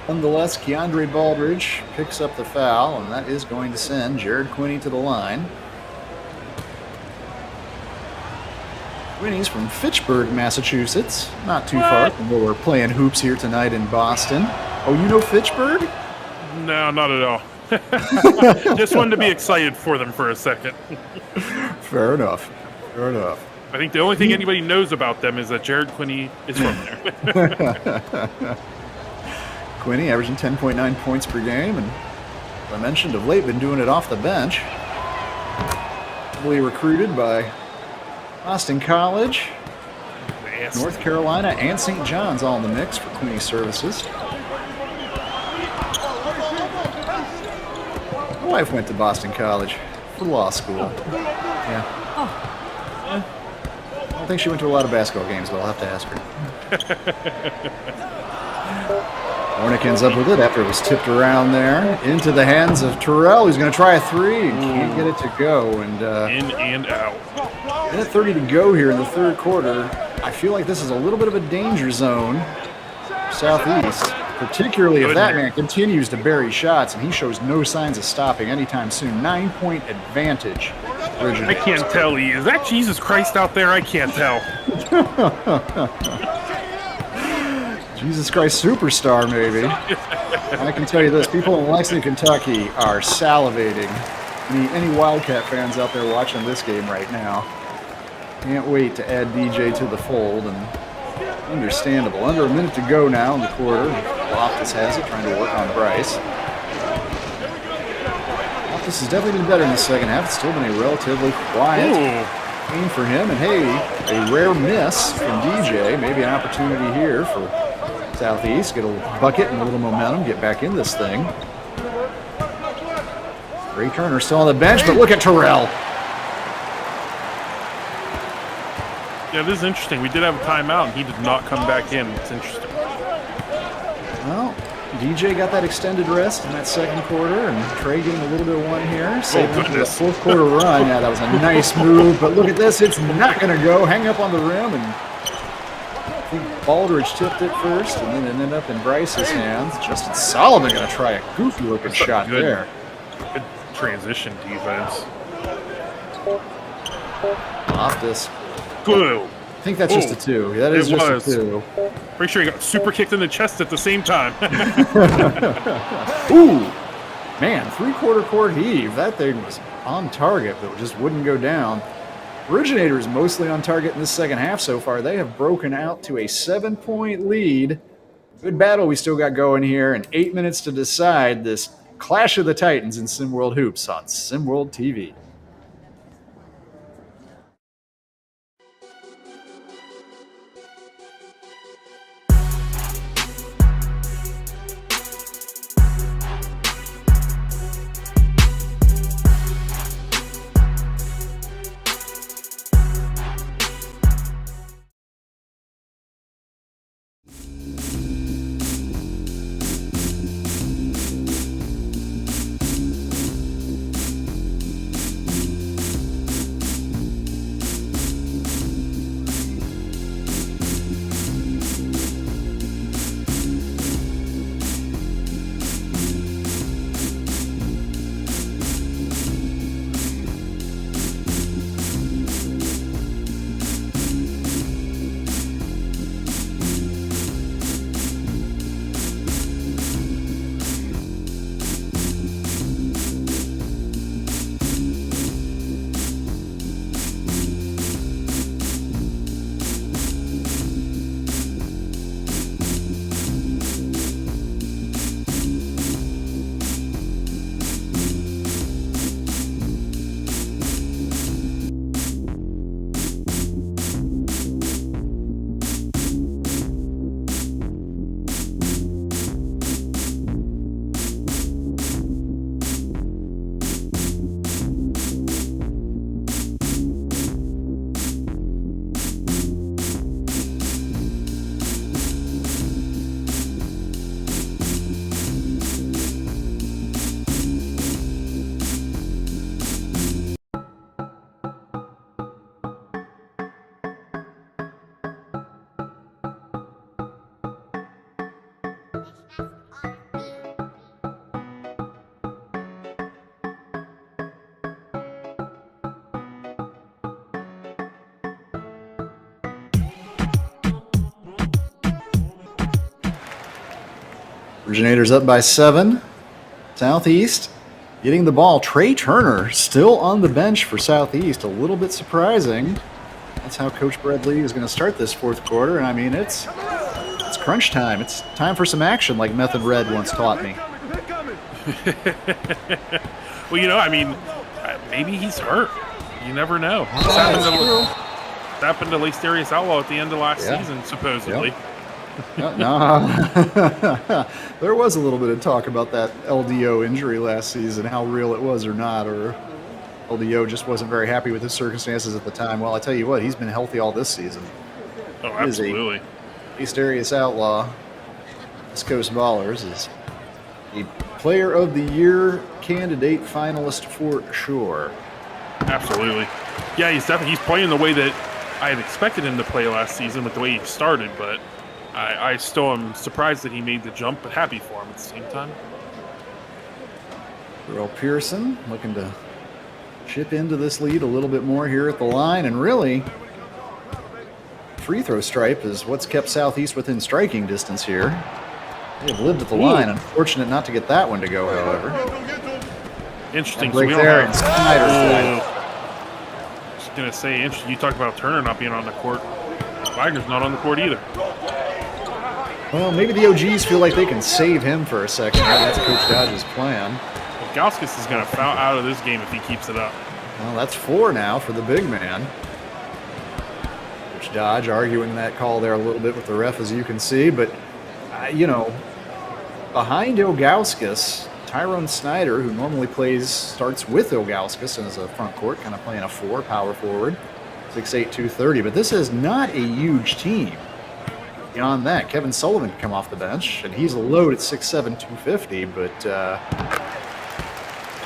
Nonetheless, Keandre Baldridge picks up the foul, and that is going to send Jared Quinney to the line. Quinney's from Fitchburg, Massachusetts. Not too far from where we're playing hoops here tonight in Boston. Oh, you know Fitchburg? No, not at all. Just wanted to be excited for them for a second. Fair enough. Fair enough. I think the only thing anybody knows about them is that Jared Quinney is from there. Quinney averaging 10.9 points per game, and as I mentioned, of late been doing it off the bench. Heavily recruited by Boston College, North Carolina, and St. John's all in the mix for Quinney's services. My wife went to Boston College for law school. Yeah. I don't think she went to a lot of basketball games, but I'll have to ask her. Warnick ends up with it after it was tipped around there. Into the hands of Terrell, who's going to try a three and can't get it to go. And in and out. Minute 30 to go here in the third quarter. I feel like this is a little bit of a danger zone for Southeast, particularly if that man continues to bury shots and he shows no signs of stopping anytime soon. 9-point advantage. I can't tell. Is that Jesus Christ out there? I can't tell. Jesus Christ Superstar, maybe. I can tell you this, people in Lexington, Kentucky are salivating. Any Wildcat fans out there watching this game right now, can't wait to add DJ to the fold, and understandable. Under a minute to go now in the quarter. Loftus has it, trying to work on Bryce. Loftus has definitely been better in the second half. It's still been a relatively quiet Aim for him, and hey, a rare miss from DJ. Maybe an opportunity here for Southeast. Get a bucket and a little momentum, get back in this thing. Ray Turner still on the bench, but look at Terrell. Yeah, this is interesting. We did have a timeout, and he did not come back in. It's interesting. Well, DJ got that extended rest in that second quarter, and Trey getting a little bit of one here. Saving for the goodness. fourth quarter run. Yeah, that was a nice move, but look at this. It's not going to go. Hang up on the rim, and I think Baldridge tipped it first, and then it ended up in Bryce's hands. Justin Solomon going to try a goofy-looking shot good. there. Good transition defense. Off this. Good. I think that's just a two. That is It just was. a two. Pretty sure he got super kicked in the chest at the same time. Ooh, man, three-quarter court heave. That thing was on target, but just wouldn't go down. Originators mostly on target in this second half so far. They have broken out to a 7-point lead. Good battle we still got going here, and 8 minutes to decide this Clash of the Titans in SimWorld Hoops on SimWorld TV. Originators up by 7. Southeast getting the ball. Trey Turner still on the bench for Southeast. A little bit surprising. That's how Coach Brad Lee is going to start this fourth quarter. And I mean, it's crunch time. It's time for some action, like Method Red once taught me. Well, you know, I mean, maybe he's hurt. You never know. This happened to Lake Darius Outlaw at the end of last season, supposedly. No. There was a little bit of talk about that LDO injury last season, how real it was or not, or LDO just wasn't very happy with his circumstances at the time. Well, I tell you what, he's been healthy all this season. Oh, absolutely. East Darius Outlaw, West Coast Ballers, is a Player of the Year candidate finalist for sure. Absolutely. Yeah, he's playing the way that I had expected him to play last season with the way he started, but I still am surprised that he made the jump, but happy for him at the same time. Earl Pearson looking to chip into this lead a little bit more here at the line, and really, free throw stripe is what's kept Southeast within striking distance here. They have lived at the line. Unfortunate not to get that one to go, however. Interesting. Break So there, and Snyder's just going to say, interesting. You talked about Turner not being on the court. Wagner's not on the court either. Well, maybe the OGs feel like they can save him for a second. That's Coach Dodge's plan. Well, Gauskas is going to foul out of this game if he keeps it up. Well, that's 4 now for the big man. Dodge arguing that call there a little bit with the ref, as you can see. But, behind Ilgauskas, Tyrone Snyder, who normally starts with Ilgauskas as a front court, kind of playing a 4, power forward, 6'8", 230. But this is not a huge team. Beyond that, Kevin Sullivan can come off the bench, and he's a load at 6'7", 250. But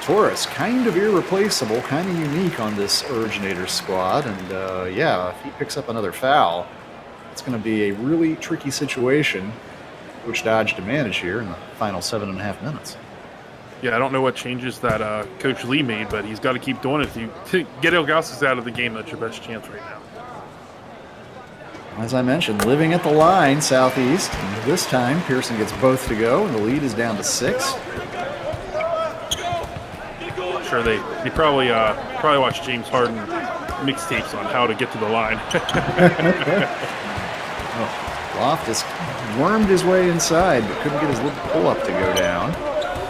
Torres, kind of irreplaceable, kind of unique on this Originators squad. And if he picks up another foul, it's going to be a really tricky situation Coach Dodge to manage here in the final 7.5 minutes. Yeah, I don't know what changes that Coach Lee made, but he's got to keep doing it. To get Ilgauskas out of the game, that's your best chance right now. As I mentioned, living at the line, Southeast. And this time, Pearson gets both to go, and the lead is down to 6. I'm sure they probably watched James Harden mixtapes on how to get to the line. Loftus wormed his way inside, but couldn't get his little pull-up to go down.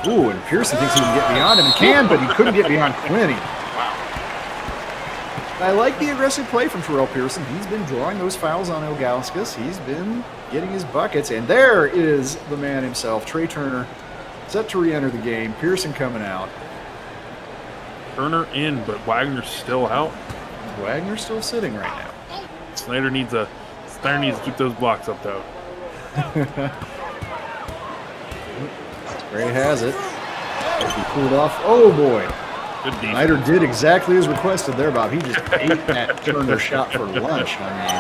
Ooh, and Pearson thinks he can get beyond him. He can, but he couldn't get beyond Quinney. I like the aggressive play from Terrell Pearson. He's been drawing those fouls on Ilgauskas. He's been getting his buckets. And there is the man himself, Trey Turner, set to re-enter the game. Pearson coming out. Turner in, but Wagner's still out. Wagner's still sitting right now. Snyder needs to keep those blocks up, though. Gray has it. If he pulled off. Oh, boy. Good defense. Snyder did exactly as requested there, Bob. He just ate that Turner shot for lunch. I mean,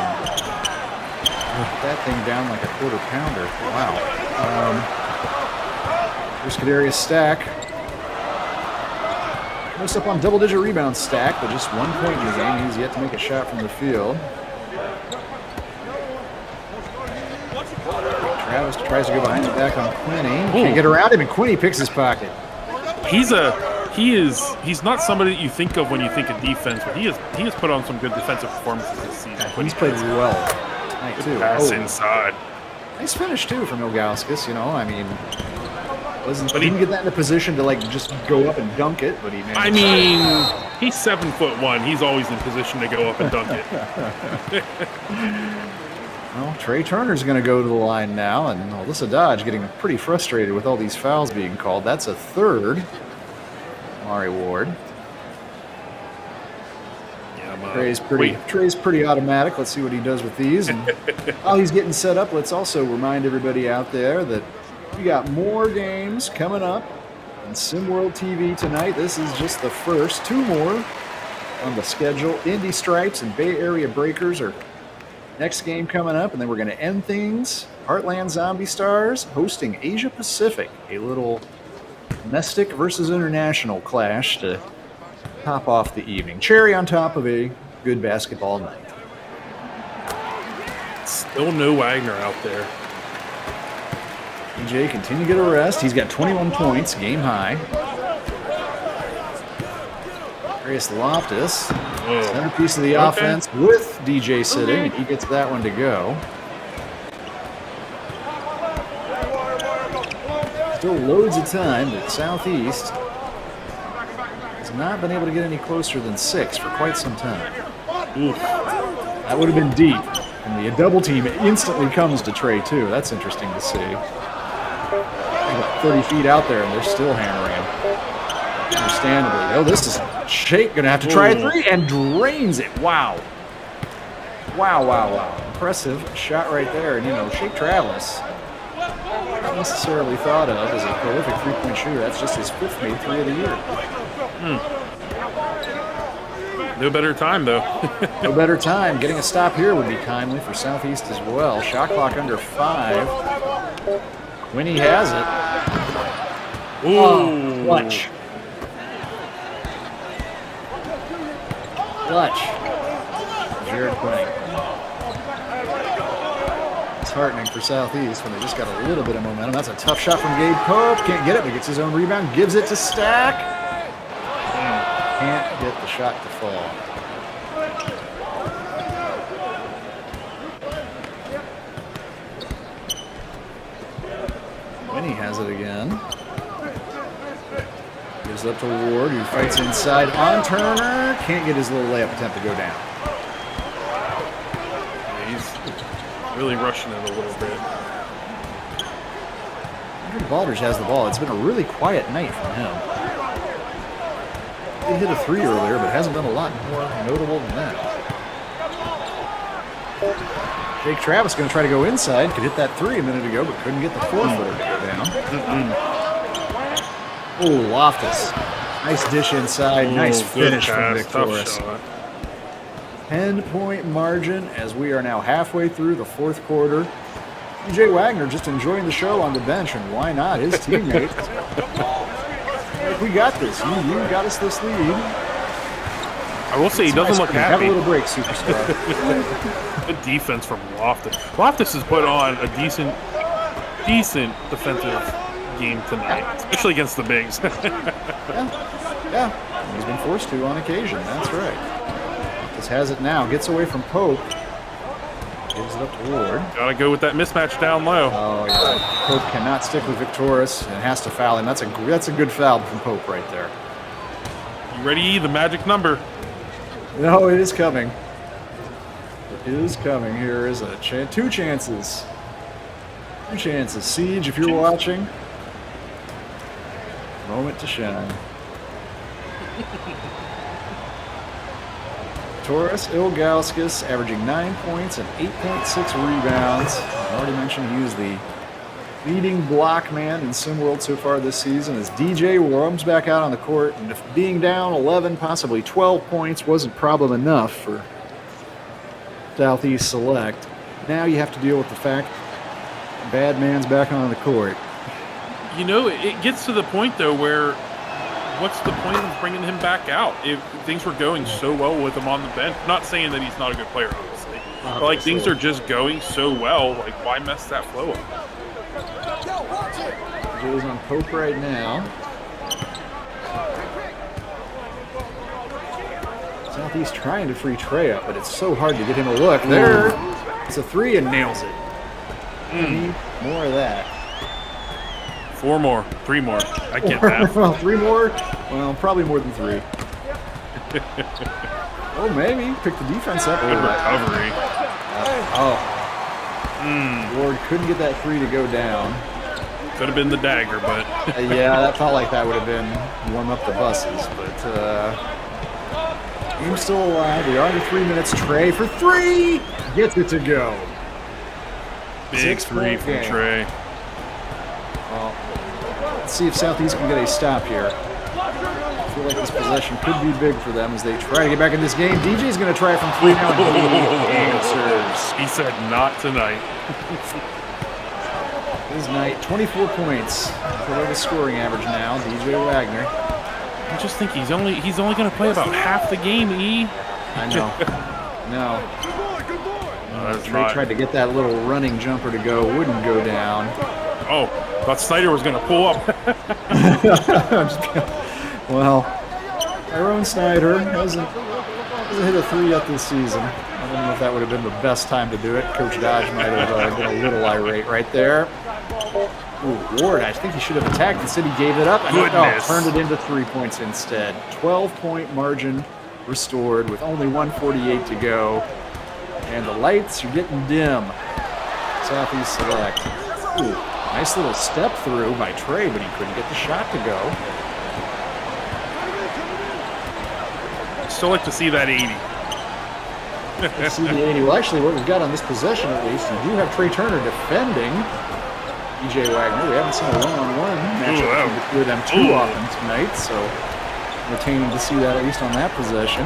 that thing down like a quarter pounder. Wow. Here's Kadarius Stack. Most up on double-digit rebound Stack, but just 1 point in the game. He's yet to make a shot from the field. Travis tries to go behind the back on Quinney. Can't get around him, and Quinney picks his pocket. He's not somebody that you think of when you think of defense, but he has put on some good defensive performances this season. Yeah, he's played well tonight, too. Pass inside. Nice finish, too, from Ilgauskas. I mean, didn't get that in a position to, just go up and dunk it, but he managed. I mean, he's 7'1". He's always in position to go up and dunk it. Well, Trey Turner's going to go to the line now, and Alyssa Dodge getting pretty frustrated with all these fouls being called. That's a third. Mari Ward. Yeah, Trey's pretty automatic. Let's see what he does with these. And while he's getting set up, let's also remind everybody out there that we got more games coming up on SimWorld TV tonight. This is just the first. 2 more on the schedule. Indy Stripes and Bay Area Breakers are next game coming up, and then we're going to end things. Heartland Zombie Stars hosting Asia Pacific, a little domestic versus international clash to top off the evening. Cherry on top of a good basketball night. Still no Wagner out there. DJ continue to get a rest. He's got 21 points, game high. Darius Loftus, centerpiece of the offense with DJ sitting, and he gets that one to go. Still loads of time, but Southeast has not been able to get any closer than 6 for quite some time. Oof. That would have been deep. And the double team instantly comes to Trey, too. That's interesting to see. 30 feet out there, and they're still hammering him. Understandably. Oh, this is Shake going to have to try a 3 and drains it. Wow. Wow. Impressive shot right there. And, Shake Travis, not necessarily thought of as a prolific three-point shooter. That's just his 5th made 3 of the year. No better time, though. No better time. Getting a stop here would be timely for Southeast as well. Shot clock under 5. Quinney has it. Ooh. Clutch. Jared Quinney. It's heartening for Southeast when they just got a little bit of momentum. That's a tough shot from Gabe Pope. Can't get it, but gets his own rebound. Gives it to Stack. Can't get the shot to fall. Quinney has it again. Gives up to Ward, who fights inside on Turner. Can't get his little layup attempt to go down. Really rushing it a little bit. Andrew Baldridge has the ball. It's been a really quiet night from him. He hit a 3 earlier, but hasn't done a lot more notable than that. Jake Travis going to try to go inside. Could hit that 3 a minute ago, but couldn't get the 4-footer to go down. Oh, Loftus. Nice dish inside. Nice finish from Victoris. 10-point margin as we are now halfway through the fourth quarter. DJ Wagner just enjoying the show on the bench, and why not? His teammates. Like, we got this. You got us this lead. I will say he doesn't look happy. Have a little break, superstar. Good defense from Loftus. Loftus has put on a decent defensive game tonight, especially against the bigs. Yeah. He's been forced to on occasion. That's right. Just has it now. Gets away from Pope. Gives it up to Ward. Gotta go with that mismatch down low. Oh, yeah. Pope cannot stick with Victoris and has to foul him. That's a good foul from Pope right there. You ready? The magic number. No, it is coming. It is coming. Here is a two chances. Two chances. Siege, if you're watching. Moment to shine. Taurus Ilgauskas averaging 9 points and 8.6 rebounds. I already mentioned he was the leading block man in SimWorld so far this season as DJ roams back out on the court, and if being down 11, possibly 12 points wasn't problem enough for Southeast Select, now you have to deal with the fact bad man's back on the court. You know, it gets to the point, though, where what's the point of bringing him back out if things were going so well with him on the bench? Not saying that he's not a good player, obviously. But, like, things are just going so well. Like, why mess that flow up? Joe's on Pope right now. Southeast trying to free Trey up, but it's so hard to get him a look. There, it's a 3 and nails it. Need more of that. 4 more, 3 more. I get that. Well, 3 more? Well, probably more than 3. Oh, maybe. Pick the defense up. Good recovery. Ward couldn't get that 3 to go down. Could have been the dagger, but... Yeah, that felt like that would have been warm up the buses. But game's still alive. We are under 3 minutes. Trey for 3! Gets it to go. Big 3 from game. Trey. Well, let's see if Southeast can get a stop here. I feel like this possession could be big for them as they try to get back in this game. DJ's going to try from 3 now. He said not tonight. His night, 24 points. Below the scoring average now. DJ Wagner. I just think he's only going to play about half the game, E. I know. No. Trey tried to get that little running jumper to go. Wouldn't go down. Oh, thought Snyder was going to pull up. Well, Tyrone Snyder hasn't hit a 3 yet this season. I don't know if that would have been the best time to do it. Coach Dodge might have been a little irate right there. Ooh, Ward, I think he should have attacked. Instead, he gave it up and turned it into 3 points instead. 12-point margin restored with only 1:48 to go. And the lights are getting dim. Southeast Select. Ooh, nice little step through by Trey, but he couldn't get the shot to go. Still like to see that 80. Let's see the 80. Well, actually, what we've got on this possession, at least, we do have Trey Turner defending DJ Wagner. We haven't seen a one-on-one matchup with them too often tonight, so entertaining to see that at least on that possession.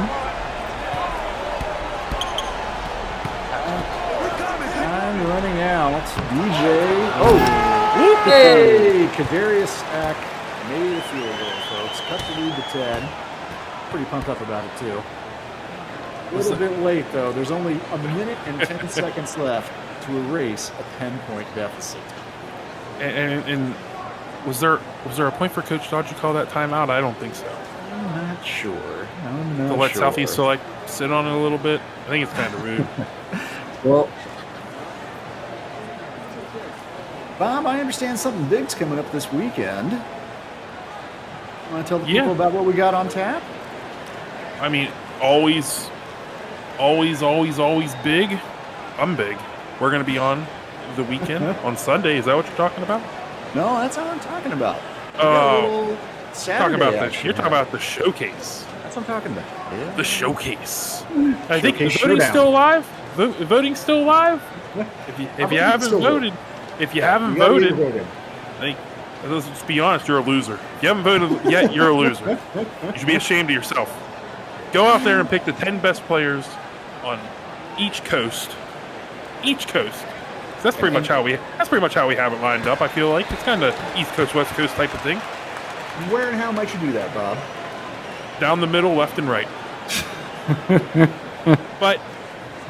Time running out. DJ. Oh! Hey! Kadarius Stack made a field goal, folks. Cut the lead to 10. Pretty pumped up about it, too. A little bit late, though. There's only a minute and 10 seconds left to erase a 10-point deficit. And was there a point for Coach Dodge to call that timeout? I don't think so. I'm not sure. I'm not to let sure. Southeast Select sit on it a little bit? I think it's kind of rude. Well, Bob, I understand something big's coming up this weekend. You want to tell the people about what we got on tap? I mean, always big. I'm big. we're going to be on the weekend on Sunday. Is that what you're talking about? No, that's not what I'm talking about. Oh, Saturday, you're talking about the showcase. That's what I'm talking about. Yeah. The showcase. I think Showcase voting's showdown. still alive. Voting's still alive. If you haven't voted, I think, let's just be honest, you're a loser. If you haven't voted yet, you're a loser. You should be ashamed of yourself. Go out there and pick the 10 best players on each coast. Each coast. That's pretty much how we have it lined up. I feel like it's kind of East Coast, West Coast type of thing. Where and how might you do that, Bob? Down the middle, left and right. But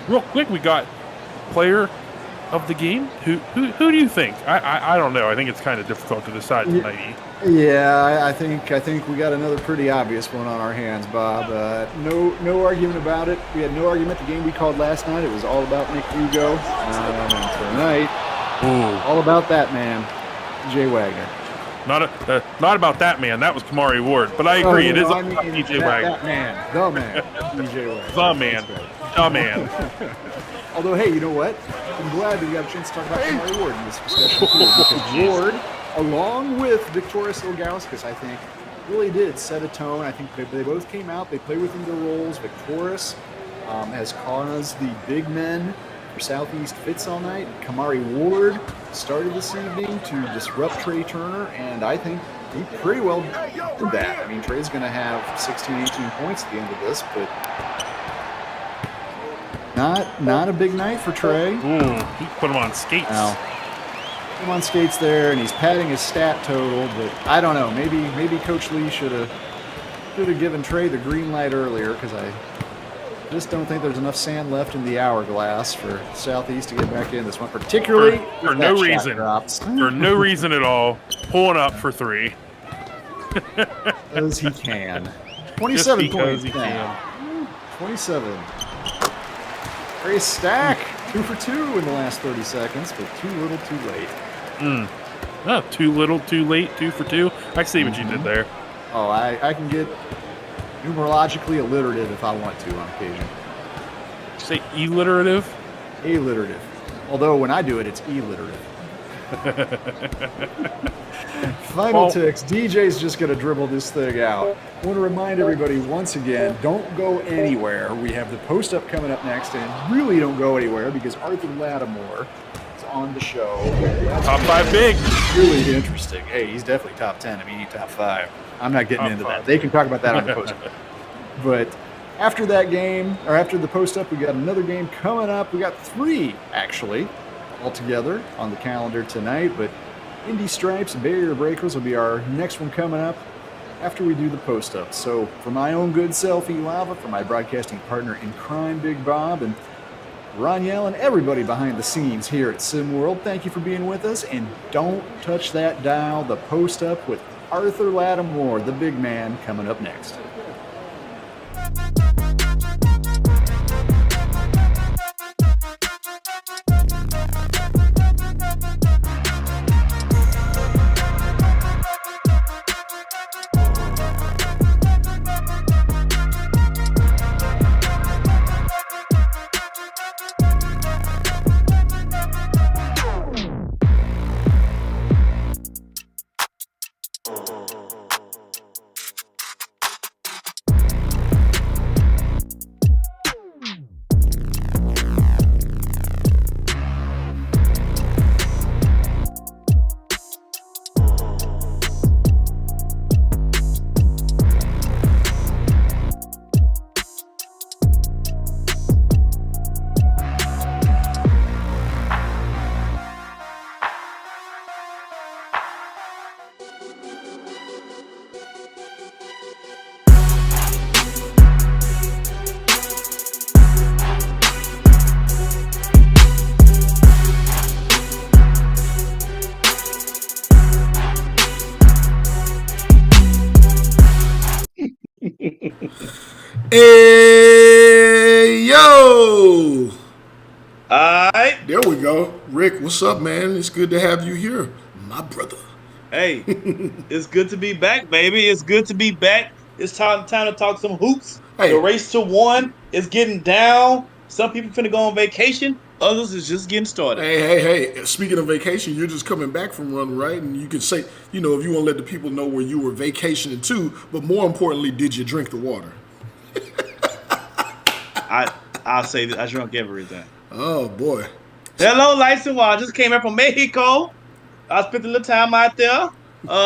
real quick, we got player of the game. Who do you think? I don't know. I think it's kind of difficult to decide tonight. Yeah, I think we got another pretty obvious one on our hands, Bob. No argument about it. We had no argument. The game we called last night, it was all about Nick Hugo. And tonight, all about that man, Jay Wagner. Not about that man. That was Kamari Ward. But I agree. It is about DJ Wagner. That man, the man, DJ Wagner. The man. The man. Although, hey, you know what? I'm glad that we got a chance to talk about Kamari Ward in this discussion too, because Ward, along with Victorious Ilgauskas, I think, really did set a tone. I think they both came out. They played within their roles. Victorious has caused the big men for Southeast fits all night. Kamari Ward started this evening to disrupt Trey Turner, and I think he pretty well did that. I mean, Trey's going to have 16, 18 points at the end of this, but not a big night for Trey. Ooh, he put him on skates. Now, him on skates there, and he's padding his stat total, but I don't know. Maybe Coach Lee should have given Trey the green light earlier, because I just don't think there's enough sand left in the hourglass for Southeast to get back in this one, particularly for no reason. For no reason at all. Pulling up for 3. Because he can. 27 points. He can. 27. Trey Stack, 2 for 2 in the last 30 seconds, but too little, too late. Too little, too late, 2 for 2. I see what you did there. Oh, I can get numerologically alliterative if I want to on occasion. Say alliterative? Alliterative. Although when I do it, it's alliterative. Final ticks. DJ's just going to dribble this thing out. I want to remind everybody once again, don't go anywhere. We have the post-up coming up next, and really don't go anywhere because Arthur Lattimore is on the show. Top 5 big. Really interesting. Hey, he's definitely top 10. I mean, he's top 5. I'm not getting into that. They can talk about that on the post-up. But after that game, or after the post-up, we got another game coming up. We got 3, actually, altogether on the calendar tonight. But Indy Stripes and Barrier Breakers will be our next one coming up after we do the post-up. So for my own good self, E-Lava, for my broadcasting partner in crime, Big Bob, and Roniel and everybody behind the scenes here at SimWorld, thank you for being with us. And don't touch that dial. The post-up with Arthur Lattimore, the big man, coming up next. Hey, yo! Alright. There we go. Rick, what's up, man? It's good to have you here, my brother. Hey, it's good to be back, baby. It's good to be back. It's time to talk some hoops. Hey. The race to 1 is getting down. Some people finna go on vacation. Others is just getting started. Hey. Speaking of vacation, you're just coming back from run, right? And you can say, you know, if you want to let the people know where you were vacationing to, but more importantly, did you drink the water? I'll say that I drank everything. Oh, boy. Hello, Lights and Water. Just came back from Mexico. I spent a little time out there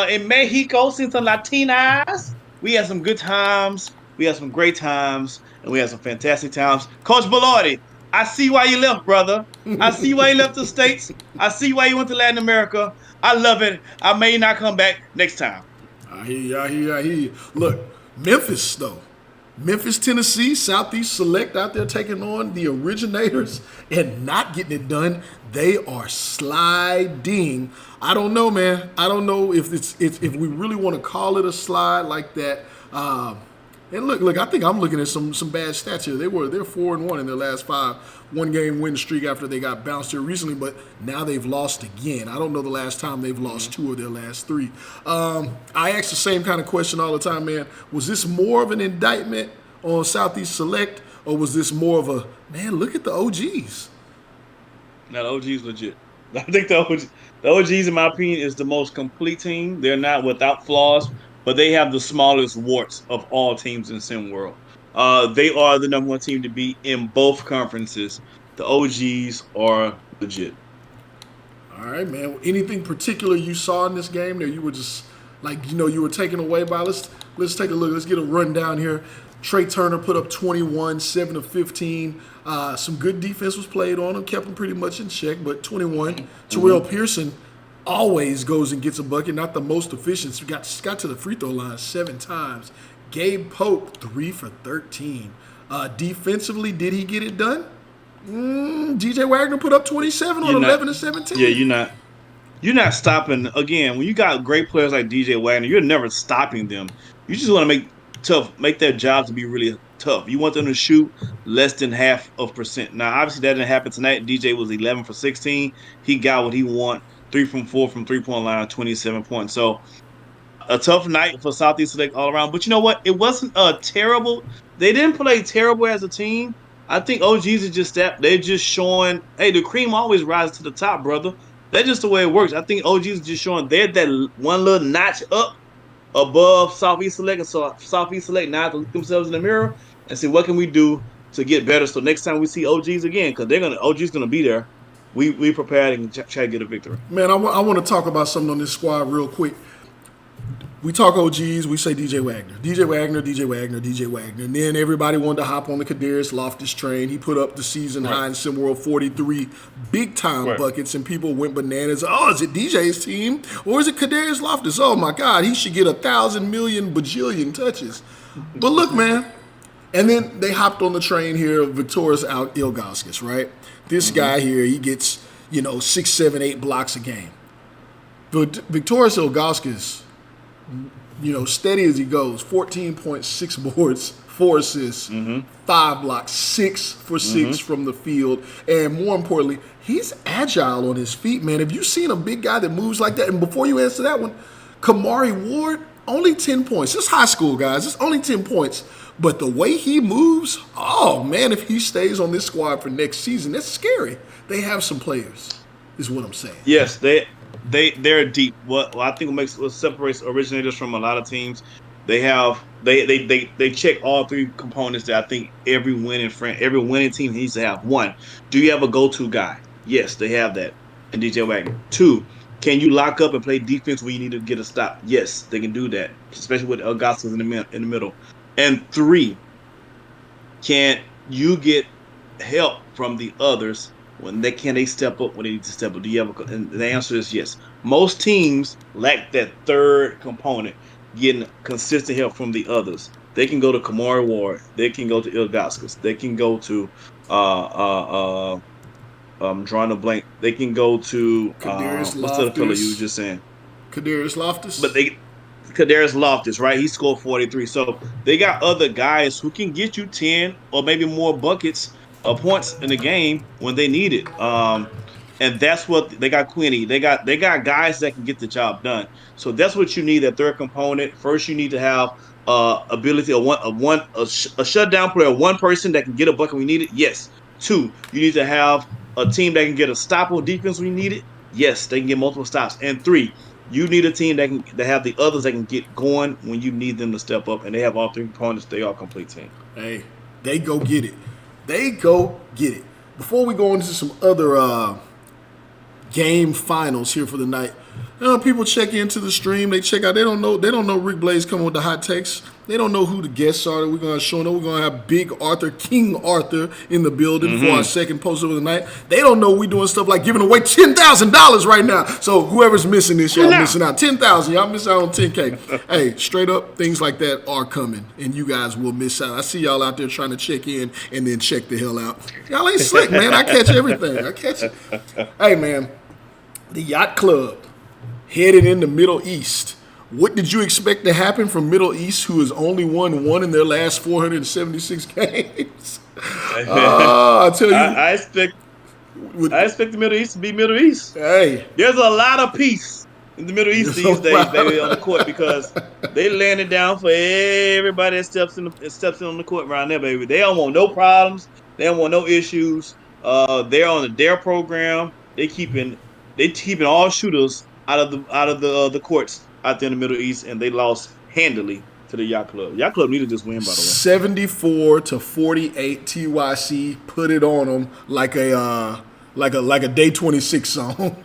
in Mexico, seeing some Latinas. We had some good times. We had some great times. And we had some fantastic times. Coach Bellardi, I see why you left, brother. I see why you left the States. I see why you went to Latin America. I love it. I may not come back next time. I hear you. Look, Memphis, though. Memphis, Tennessee, Southeast Select out there taking on the Originators and not getting it done. They are sliding. I don't know, man. I don't know if if we really want to call it a slide like that. And look, I think I'm looking at some bad stats here. They're 4-1 in their last 5, 1-game win streak after they got bounced here recently, but now they've lost again. I don't know the last time they've lost 2 of their last 3. I ask the same kind of question all the time, man. Was this more of an indictment on Southeast Select, or was this more of a, man, look at the OGs? Now, the OGs legit. I think the OGs, in my opinion, is the most complete team. They're not without flaws, but they have the smallest warts of all teams in Sim World. They are the number 1 team to beat in both conferences. The OGs are legit. All right, man. Anything particular you saw in this game that you were just like, you know, you were taken away by? Let's take a look. Let's get a rundown here. Trey Turner put up 21, 7 of 15. Some good defense was played on him, kept him pretty much in check, but 21. Terrell Pearson always goes and gets a bucket, not the most efficient. Got to the free throw line 7 times. Gabe Pope, 3 for 13. Defensively, did he get it done? DJ Wagner put up 27 on 11 of 17. Yeah, you're not stopping. Again, when you got great players like DJ Wagner, you're never stopping them. You just want to make their jobs to be really tough. You want them to shoot less than 0.5%. Now, obviously, that didn't happen tonight. DJ was 11 for 16. He got what he want. 3 from 4 from three-point line, 27 points. So a tough night for Southeast Select all around. But you know what? It wasn't terrible. They didn't play terrible as a team. I think OGs are just that. They're just showing, hey, the cream always rises to the top, brother. That's just the way it works. I think OGs are just showing they're that one little notch up above Southeast Select. And so Southeast Select now have to look themselves in the mirror and see what can we do to get better. So next time we see OGs again, because OGs going to be there, we prepared and try to get a victory. Man, I want to talk about something on this squad real quick. We talk OGs, we say DJ Wagner. And then everybody wanted to hop on the Kadarius Loftus train. He put up the season high in SimWorld 43 big-time buckets, and people went bananas. Oh, is it DJ's team? Or is it Kadarius Loftus? Oh, my God, he should get 1,000 million bajillion touches. But look, man. And then they hopped on the train here of Victorious Ilgauskas, right? This guy here, he gets, 6, 7, 8 blocks a game. But Victorious Ilgauskas, steady as he goes, 14.6 boards, 4 assists, 5 blocks, 6 for 6 from the field. And more importantly, he's agile on his feet, man. Have you seen a big guy that moves like that? And before you answer that one, Kamari Ward, only 10 points. It's high school, guys. It's only 10 points. But the way he moves, oh, man, if he stays on this squad for next season, that's scary. They have some players, is what I'm saying. Yes, they're deep. What I think what separates Originators from a lot of teams, they check all 3 components that I think every winning team needs to have. 1, do you have a go-to guy? Yes, they have that in DJ Wagner. 2, can you lock up and play defense when you need to get a stop? Yes, they can do that, especially with Ilgauskas in the middle. And 3, can you get help from the others when they step up when they need to step up? Do you have and the answer is yes. Most teams lack that 3rd component, getting consistent help from the others. They can go to Kamari Ward. They can go to Ilgauskas. They can go to drawing a blank. They can go to what's the other fellow you were just saying? Kadarius Loftus. But Kadarius Loftus, right? He scored 43. So they got other guys who can get you 10 or maybe more buckets of points in the game when they need it. And that's what they got. Quinny. They got guys that can get the job done. So that's what you need. That 3rd component. First, you need to have ability a shutdown player, one person that can get a bucket when we need it. Yes. 2, you need to have a team that can get a stop on defense when you need it. Yes, they can get multiple stops. And 3, you need a team that have the others that can get going when you need them to step up. And they have all 3 components. They are a complete team. Hey, they go get it. They go get it. Before we go into some other game finals here for the night, people check into the stream. They check out. They don't know Rick Blaze coming with the hot takes. They don't know who the guests are that we're going to show them. We're going to have Big Arthur, King Arthur in the building for our second post of the night. They don't know we're doing stuff like giving away $10,000 right now. So whoever's missing this, y'all missing out. 10,000, y'all miss out on 10K. Hey, straight up, things like that are coming, and you guys will miss out. I see y'all out there trying to check in and then check the hell out. Y'all ain't slick, man. I catch everything. I catch it. Hey, man, the Yacht Club headed in the Middle East. What did you expect to happen from Middle East, who has only won 1 in their last 476 games? I tell you, I expect the Middle East to be Middle East. Hey, there's a lot of peace in the Middle East these days, baby, on the court, because they laying it down for everybody that steps in on the court around there, baby. They don't want no problems. They don't want no issues. They're on the DARE program. They keeping all shooters out of the courts out there in the Middle East, and they lost handily to the Yacht Club. Yacht Club needed this win, by the way. 74-48, TYC put it on them like a Day 26 song.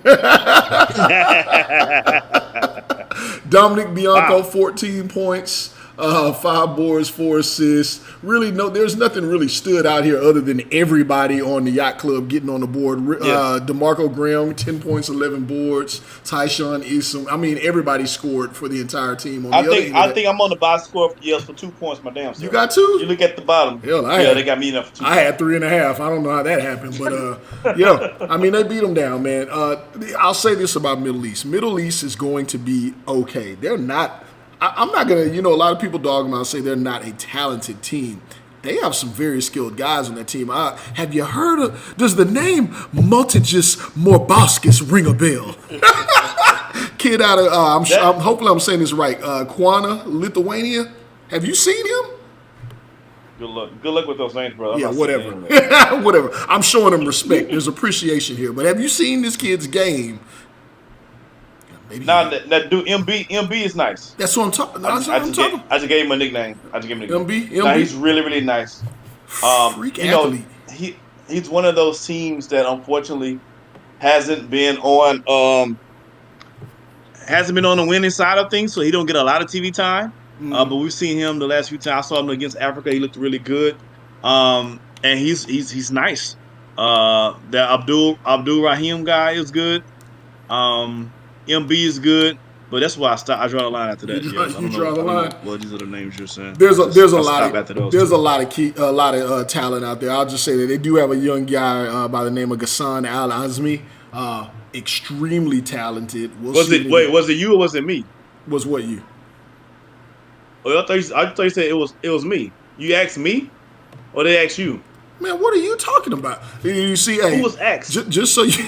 Dominic Bianco, 14 points. 5 boards, 4 assists. Really, there's nothing really stood out here other than everybody on the Yacht Club getting on the board. DeMarco Graham, 10 points, 11 boards. Tyshawn Eason. I mean, everybody scored for the entire team. I think I'm on the box score for 2 points, my damn self. You got 2? You look at the bottom. Hell, they got me enough for 2. I had 3.5. I don't know how that happened, but I mean, they beat them down, man. I'll say this about Middle East. Middle East is going to be okay. They're not. I'm not going to, a lot of people dog them out and say they're not a talented team. They have some very skilled guys on that team. Have you heard of, does the name Multigis Morbauskas ring a bell? Kid out of, hopefully I'm saying this right, Kwana, Lithuania. Have you seen him? Good luck with those names, bro. Whatever. Whatever. I'm showing him respect. There's appreciation here. But have you seen this kid's game? Nah, that dude MB is nice. That's what I'm talking. I just gave him a nickname. MB. Nah, he's really, really nice. Freak athlete. He's one of those teams that unfortunately hasn't been on the winning side of things, so he don't get a lot of TV time. But we've seen him the last few times. I saw him against Africa. He looked really good. And he's nice. The Abdul Rahim guy is good. MB is good, but that's why I draw the line after that. You draw the line. Well, these are the names you're saying. There's a lot of talent out there. I'll just say that they do have a young guy by the name of Ghassan Al Azmi, extremely talented. Was it you or was it me? Was what you? Oh, I thought you said it was me. You asked me, or they asked you? Man, what are you talking about? You see, hey, who was asked? Just so you.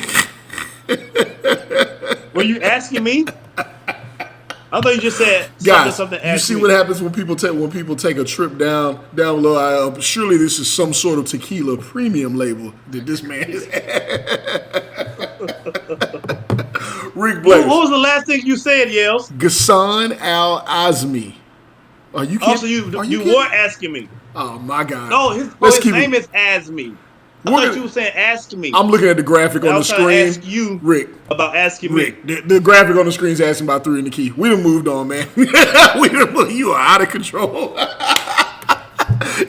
Were you asking me? I thought you just said something. You see what happens when people take a trip down low. Surely this is some sort of tequila premium label that this man is. Rick Blaze. What was the last thing you said, Yels? Ghassan Al Azmi. Are you kidding? Also, you were asking me. Oh my God. No, his name is Azmi. I thought you were saying ask me. I'm looking at the graphic on the screen. I was trying to ask you, Rick, about asking Rick, me. The graphic on the screen is asking about 3 in the key. We done moved on, man. You are out of control.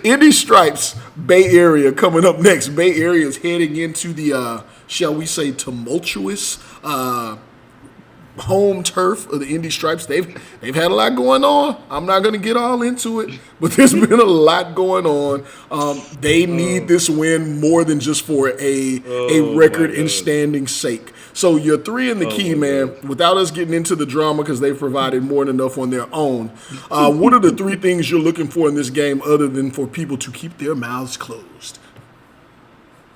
Indy Stripes, Bay Area coming up next. Bay Area is heading into the, shall we say, tumultuous home turf of the Indy Stripes. They've had a lot going on. I'm not going to get all into it, but there's been a lot going on. They need this win more than just for a record and standing sake. So your 3 in the key, man, without us getting into the drama because they've provided more than enough on their own, what are the 3 things you're looking for in this game other than for people to keep their mouths closed?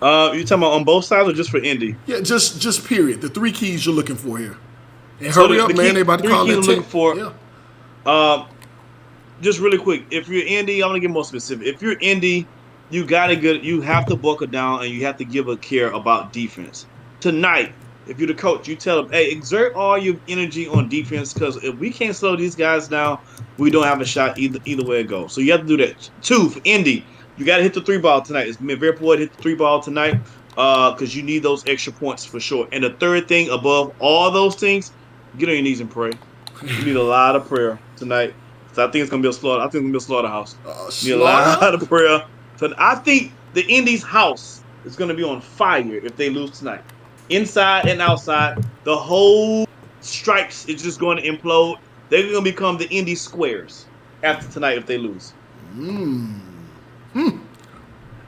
You talking about on both sides or just for Indy? Yeah, just period. The 3 keys you're looking for here. And hurry up, man. They about to call that looking for. Yeah. Just really quick, if you're Indy, I'm gonna get more specific. If you're Indy, you have to buckle down and you have to give a care about defense. Tonight, if you're the coach, you tell them, hey, exert all your energy on defense because if we can't slow these guys down, we don't have a shot either way it goes. So you have to do that. 2, for Indy, you got to hit the 3-ball tonight. It's very important to hit the 3-ball tonight because you need those extra points for sure. And the third thing above all those things, get on your knees and pray. You need a lot of prayer tonight. So I think it's gonna be a slaughter. I think it's gonna be a slaughterhouse. You need a lot of prayer. So I think the Indy's house is gonna be on fire if they lose tonight. Inside and outside, the whole stripes is just going to implode. They're gonna become the Indy squares after tonight if they lose.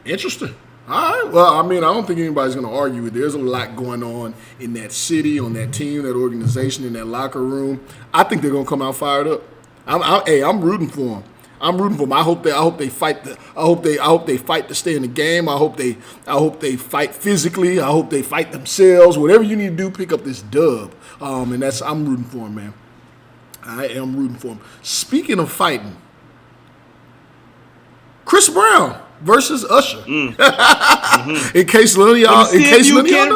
Interesting. All right. Well, I mean, I don't think anybody's going to argue with it. There's a lot going on in that city, on that team, that organization, in that locker room. I think they're going to come out fired up. I'm rooting for them. I'm rooting for them. I hope they fight to stay in the game. I hope they fight physically. I hope they fight themselves. Whatever you need to do, pick up this dub. And I'm rooting for them, man. I am rooting for them. Speaking of fighting, Chris Brown versus Usher. In case none of y'all,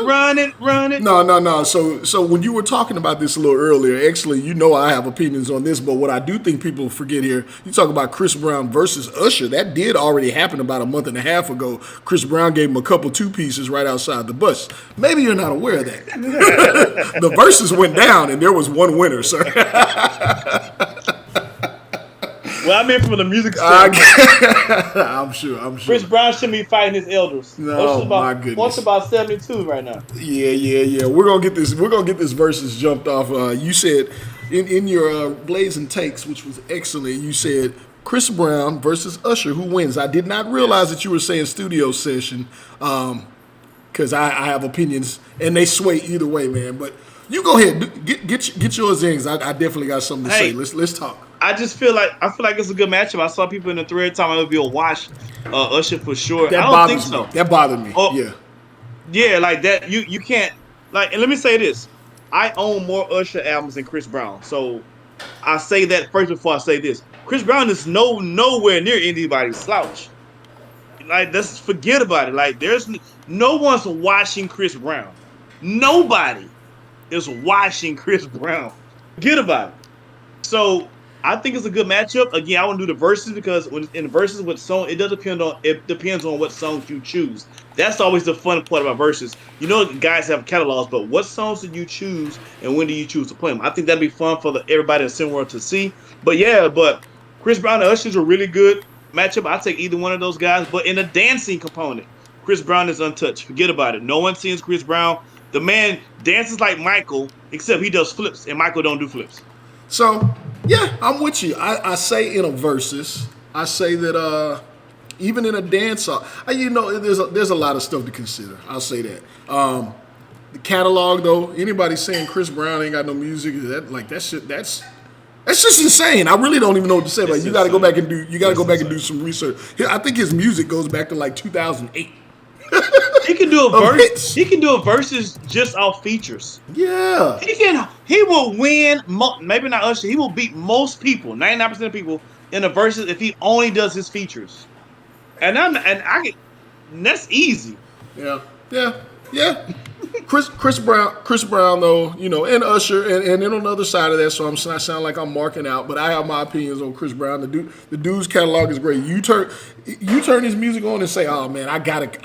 run it. No. So when you were talking about this a little earlier, actually, you know I have opinions on this, but what I do think people forget here, you talk about Chris Brown versus Usher. That did already happen about a month and a half ago. Chris Brown gave him a couple 2-pieces right outside the bus. Maybe you're not aware of that. The verses went down, and there was one winner, sir. Well, I mean, from the music standpoint, I'm sure. Chris Brown shouldn't be fighting his elders. No, my goodness. What's about 72 right now? Yeah. We're gonna get this versus jumped off. You said in your blazing takes, which was excellent. You said Chris Brown versus Usher. Who wins? I did not realize that you were saying studio session, because I have opinions and they sway either way, man. But you go ahead, get yours in. 'Cause I definitely got something to say. Let's talk. I feel like it's a good matchup. I saw people in the thread talking it would be a wash, Usher for sure. I don't think so. That bothered me. Yeah, like that. You can't like. And let me say this: I own more Usher albums than Chris Brown, so I say that first before I say this. Chris Brown is nowhere near anybody's slouch. Like, let's forget about it. Like, there's no one's watching Chris Brown. Nobody is watching Chris Brown. Forget about it. So I think it's a good matchup. Again, I want to do the verses because in the verses with song, it depends on what songs you choose. That's always the fun part about verses. You know, guys have catalogs, but what songs did you choose and when do you choose to play them? I think that'd be fun for everybody in Cineworld to see. But Chris Brown and Usher's a really good matchup. I take either one of those guys. But in the dancing component, Chris Brown is untouched. Forget about it. No one sees Chris Brown. The man dances like Michael, except he does flips, and Michael don't do flips. So, yeah, I'm with you. I say in a versus, I say that even in a dance off, there's a lot of stuff to consider. I'll say that. The catalog, though, anybody saying Chris Brown ain't got no music, that's just insane. I really don't even know what to say. But you got to go back and do some research. I think his music goes back to like 2008. He can do a verse. He can do a verses just off features. Yeah, He will win. Maybe not Usher. He will beat most people, 99% of people, in the verses if he only does his features. And that's easy. Yeah. Chris Brown though, and Usher, and then on the other side of that, so I sound like I'm marking out, but I have my opinions on Chris Brown. The dude's catalog is great. You turn his music on and say, "Oh man, I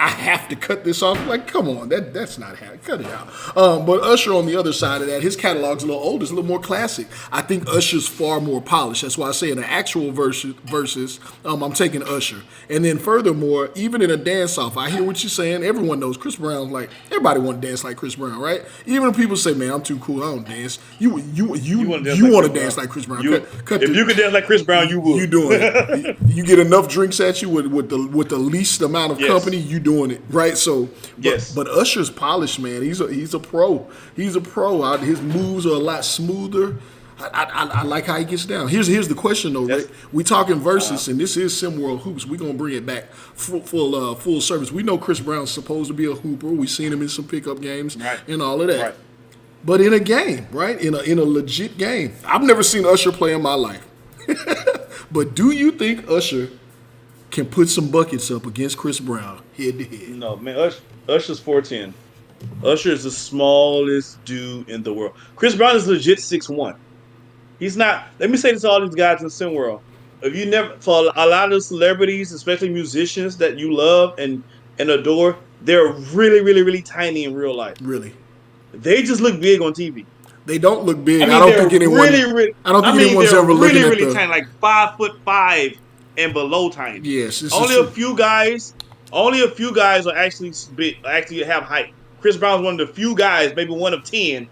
have to cut this off." Like, come on, that's not happening. Cut it out. But Usher on the other side of that, his catalog's a little older, it's a little more classic. I think Usher's far more polished. That's why I say in an actual versus, I'm taking Usher. And then furthermore, even in a dance off, I hear what you're saying. Everyone knows Chris Brown's like everybody want to dance like Chris Brown, right? Even if people say, "Man, I'm too cool, I don't dance." You want to dance like Chris Brown. You could dance like Chris Brown, you would. You doing it? You get enough drinks at you with the least amount of company, you doing it, right? So, but Usher's polished, man. He's a pro. He's a pro. His moves are a lot smoother. I like how he gets down. Here's the question though, right? We talking versus, and this is Simworld Hoops. We're gonna bring it back full service. We know Chris Brown's supposed to be a hooper. We've seen him in some pickup games and all of that. Right. But in a game, right? In a legit game, I've never seen Usher play in my life. But do you think Usher can put some buckets up against Chris Brown head to head. No, man, Usher's 4'10". Usher is the smallest dude in the world. Chris Brown is legit 6'1". He's not. Let me say this to all these guys in the sim world. If you never, for a lot of celebrities, especially musicians that you love and adore, they're really, really, really tiny in real life. Really, they just look big on TV. They don't look big. I mean, I don't think anyone. Really, I don't think anyone's ever looking at really tiny, like 5'5" and below tiny. Yes, only a few guys. Only a few guys are actually big, actually have height. Chris Brown's one of the few guys, maybe one of 10,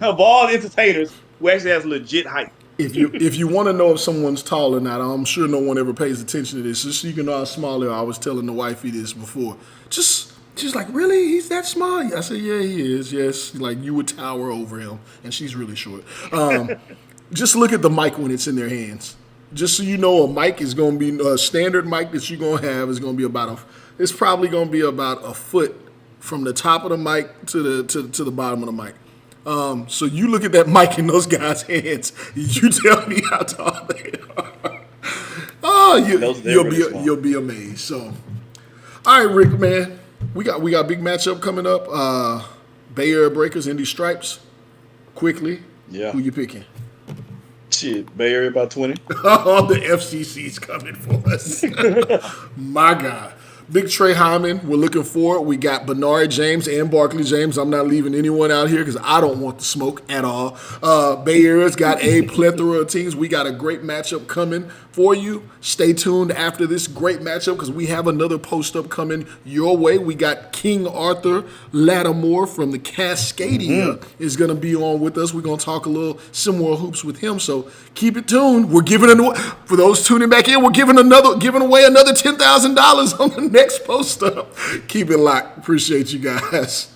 of all entertainers who actually has legit height. If you want to know if someone's tall or not, I'm sure no one ever pays attention to this. Just so you can know how small they are. I was telling the wifey this before. She's like, really? He's that small? I said, yeah, he is. Yes, like you would tower over him, and she's really short. Just look at the mic when it's in their hands. Just so you know, a mic is going to be a standard mic that you're going to have is going to be it's probably going to be about a foot from the top of the mic to the bottom of the mic. So you look at that mic in those guys' hands. You tell me how tall they are. Oh, you'll be amazed. So, all right, Rick, man, we got a big matchup coming up. Bay Area Breakers, Indy Stripes. Quickly, yeah. Who you picking? Shit, Bay Area about 20. Oh, the FCC's coming for us. My God. Big Trey Hyman, we're looking for it. We got Bernard James and Barkley James. I'm not leaving anyone out here because I don't want the smoke at all. Bay Area's got a plethora of teams. We got a great matchup coming for you. Stay tuned after this great matchup because we have another post-up coming your way. We got King Arthur Lattimore from the Cascadia is going to be on with us. We're going to talk a little similar hoops with him, so keep it tuned. We're for those tuning back in, we're giving away another $10,000 on the next post-up. Keep it locked. Appreciate you guys.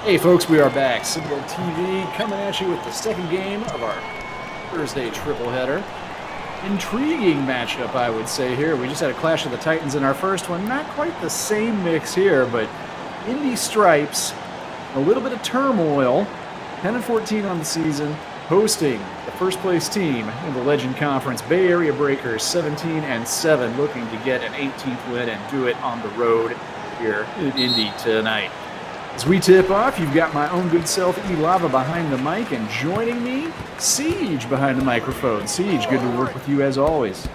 Hey folks, we are back. Citadel TV coming at you with the second game of our Thursday triple header. Intriguing matchup, I would say here. We just had a Clash of the Titans in our first one. Not quite the same mix here, but Indy Stripes, a little bit of turmoil. 10-14 on the season, hosting the first place team in the Legend Conference, Bay Area Breakers, 17-7, looking to get an 18th win and do it on the road here in Indy tonight. As we tip off, you've got my own good self, E-Lava, behind the mic, and joining me, Siege behind the microphone. Siege, good to work with you as always.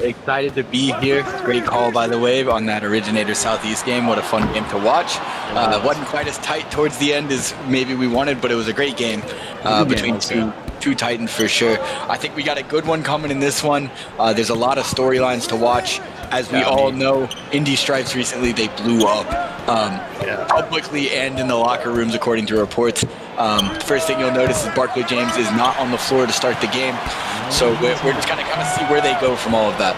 Excited to be here. Great call, by the way, on that Originator Southeast game. What a fun game to watch. Wasn't quite as tight towards the end as maybe we wanted, but it was a great game between two Titans for sure. I think we got a good one coming in this one. There's a lot of storylines to watch. As we all know, Indy Stripes recently, they blew up publicly and in the locker rooms, according to reports. First thing you'll notice is Barkley James is not on the floor to start the game. So we're just going to kind of see where they go from all of that.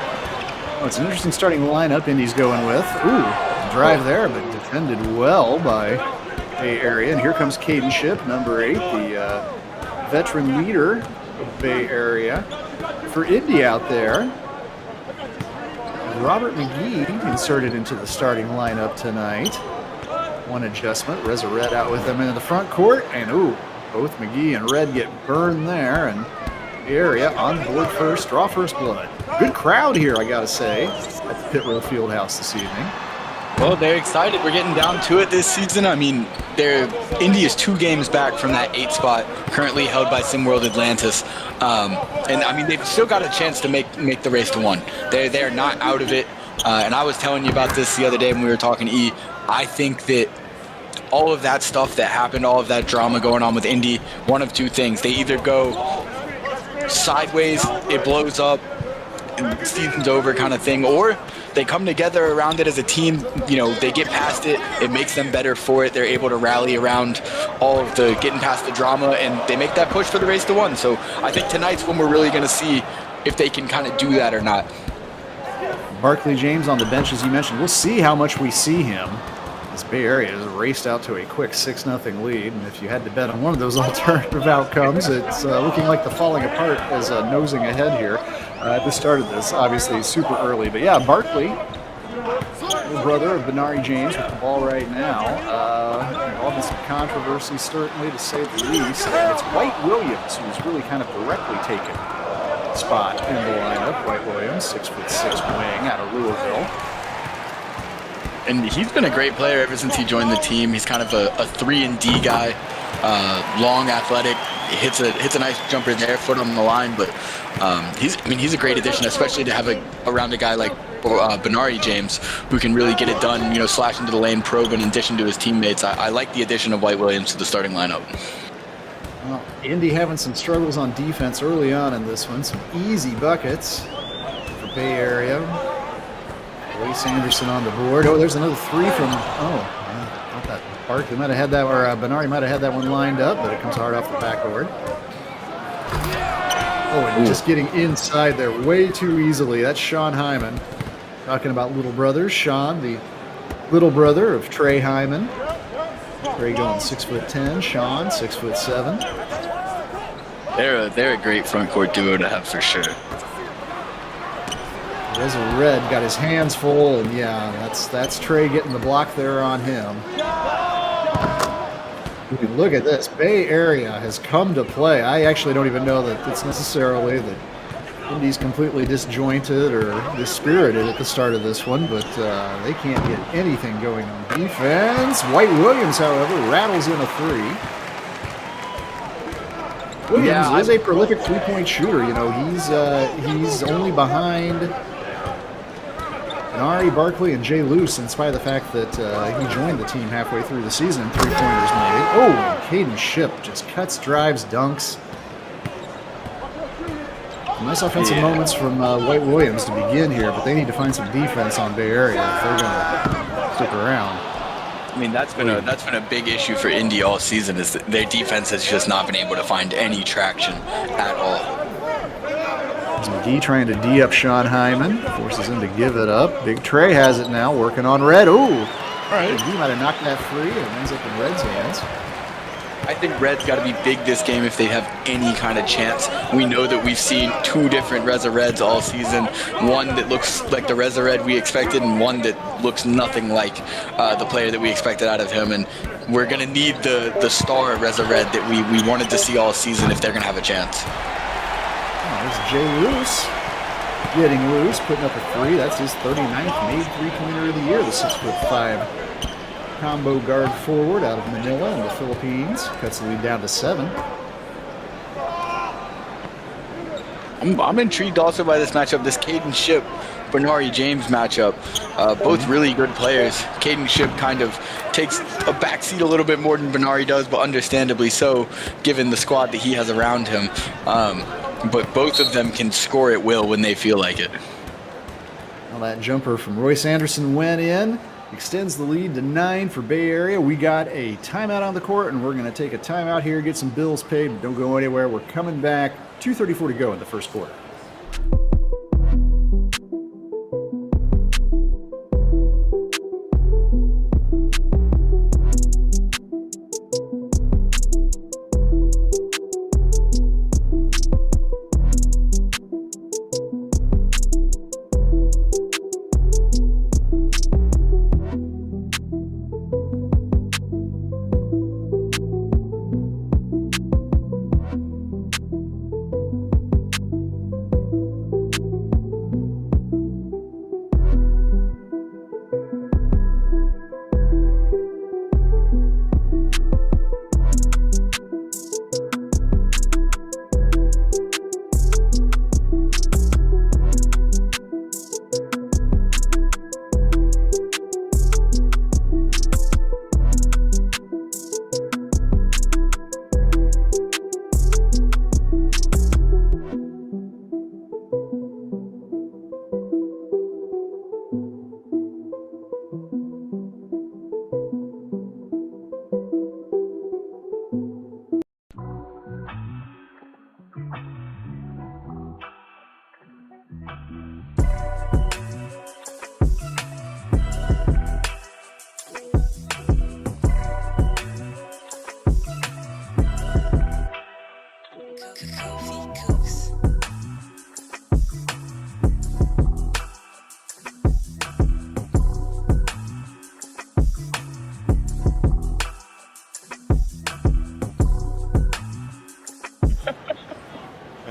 Oh, it's an interesting starting lineup Indy's going with. Ooh, drive there, but defended well by Bay Area. And here comes Caden Ship, number 8, the veteran leader of Bay Area. For Indy out there, Robert McGee inserted into the starting lineup tonight. One adjustment, Reza Red out with them into the front court, and both McGee and Red get burned there, and the area on board first, draw first blood. Good crowd here, I gotta say, at the Pit Row Fieldhouse this evening. Well, they're excited. We're getting down to it this season. I mean, Indy is 2 games back from that 8th spot, currently held by SimWorld Atlantis. And I mean, they've still got a chance to make the race to 1. They're not out of it. And I was telling you about this the other day when we were talking E. I think that all of that stuff that happened, all of that drama going on with Indy, one of 2 things. They either go sideways, it blows up, and season's over kind of thing, or they come together around it as a team. You know, they get past it, it makes them better for it. They're able to rally around all of the getting past the drama, and they make that push for the race to 1. So I think tonight's when we're really going to see if they can kind of do that or not. Barkley James on the bench, as you mentioned. We'll see how much we see him. This Bay Area has raced out to a quick 6-0 lead, and if you had to bet on one of those alternative outcomes, it's looking like the falling apart is nosing ahead here at the start of this. Obviously, super early, but yeah, Barkley, the brother of Benari James, with the ball right now. Involved in some controversy, certainly, to say the least. And it's White Williams who's really kind of directly taken spot in the lineup. White Williams, 6'6" wing out of Louisville. And he's been a great player ever since he joined the team. He's kind of a 3-and-D guy, long, athletic, hits a nice jumper there, foot on the line. But he's a great addition, especially to have around a guy like Benari James, who can really get it done. You know, slash into the lane, probe in addition to his teammates. I like the addition of White Williams to the starting lineup. Well, Indy having some struggles on defense early on in this one. Some easy buckets for Bay Area. Wace Anderson on the board. Oh, there's another 3 from, not that Barkley might have had that, or Benari might have had that one lined up, but it comes hard off the backboard. Oh, and just getting inside there way too easily. That's Sean Hyman. Talking about little brothers. Sean, the little brother of Trey Hyman. Trey going 6'10", Sean 6'7". They're a great front court duo to have for sure. There's a Red, got his hands full, and yeah, that's Trey getting the block there on him. Look at this. Bay Area has come to play. I actually don't even know that it's necessarily that Indy's completely disjointed or dispirited at the start of this one, but they can't get anything going on defense. White Williams, however, rattles in a 3. Williams is a prolific 3-point shooter. You know, he's only behind Benari, Barkley, and Jay Luce, in spite of the fact that he joined the team halfway through the season. 3-pointers made. Oh, and Caden Ship just cuts, drives, dunks. Nice offensive moments from White Williams to begin here, but they need to find some defense on Bay Area if they're going to stick around. I mean, that's been a big issue for Indy all season, is that their defense has just not been able to find any traction at all. McGee trying to D up Sean Hyman, forces him to give it up. Big Trey has it now, working on Red. Ooh, all right. McGee might have knocked that free, and it ends up in Red's hands. I think Red's got to be big this game if they have any kind of chance. We know that we've seen 2 different Reza Reds all season. One that looks like the Reza Red we expected, and one that looks nothing like the player that we expected out of him. And we're going to need the star Reza Red that we wanted to see all season if they're going to have a chance. Oh, there's Jay Lewis getting loose, putting up a 3. That's his 39th made three-pointer of the year, the 6'5" combo guard forward out of Manila in the Philippines. Cuts the lead down to 7. I'm intrigued also by this matchup, this Caden Shipp, Bernari James matchup. Both really good players. Caden Shipp kind of takes a backseat a little bit more than Bernari does, but understandably so, given the squad that he has around him. But both of them can score at will when they feel like it. Well, that jumper from Royce Anderson went in. Extends the lead to 9 for Bay Area. We got a timeout on the court, and we're going to take a timeout here, get some bills paid. But don't go anywhere. We're coming back. 2:34 to go in the first quarter.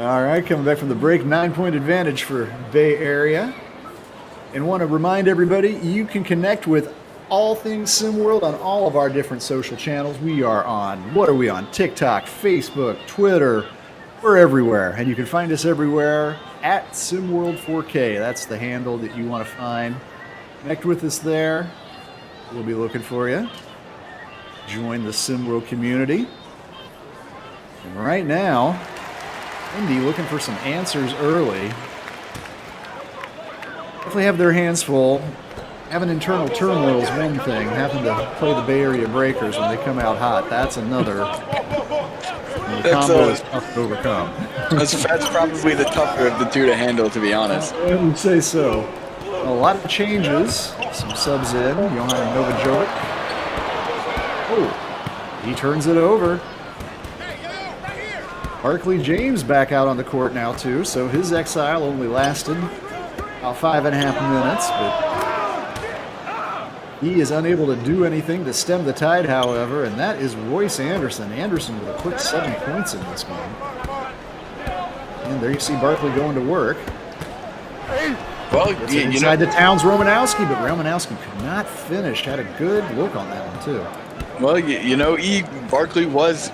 All right, coming back from the break, 9-point advantage for Bay Area. And want to remind everybody, you can connect with all things SimWorld on all of our different social channels. We are on, what are we on? TikTok, Facebook, Twitter, we're everywhere. And you can find us everywhere at SimWorld4K. That's the handle that you want to find. Connect with us there. We'll be looking for you. Join the SimWorld community. And right now, Indy looking for some answers early. Definitely have their hands full. Having internal turmoil is one thing. Having to play the Bay Area Breakers when they come out hot, that's another. And the combo is tough to overcome. That's probably the tougher of the two to handle, to be honest. I would say so. A lot of changes. Some subs in. Johan Novajovic. Oh, he turns it over. Barkley James back out on the court now, too, so his exile only lasted about 5.5 minutes, but he is unable to do anything to stem the tide, however, and that is Royce Anderson. Anderson with a quick 7 points in this game. And there you see Barkley going to work. Well, inside to Towns Romanowski, but Romanowski could not finish. Had a good look on that one, too. Well, Barkley was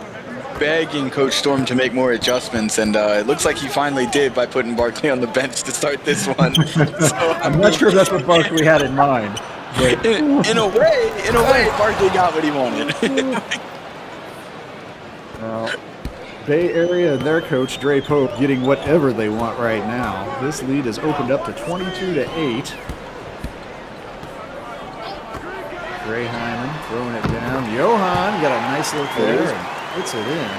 begging Coach Storm to make more adjustments, and it looks like he finally did by putting Barkley on the bench to start this one. I'm not sure if that's what Barkley had in mind. But in a way, Barkley got what he wanted. Well, Bay Area and their coach, Dre Pope, getting whatever they want right now. This lead has opened up to 22-8. Ray Hyman throwing it down. Johan got a nice look there and puts it in.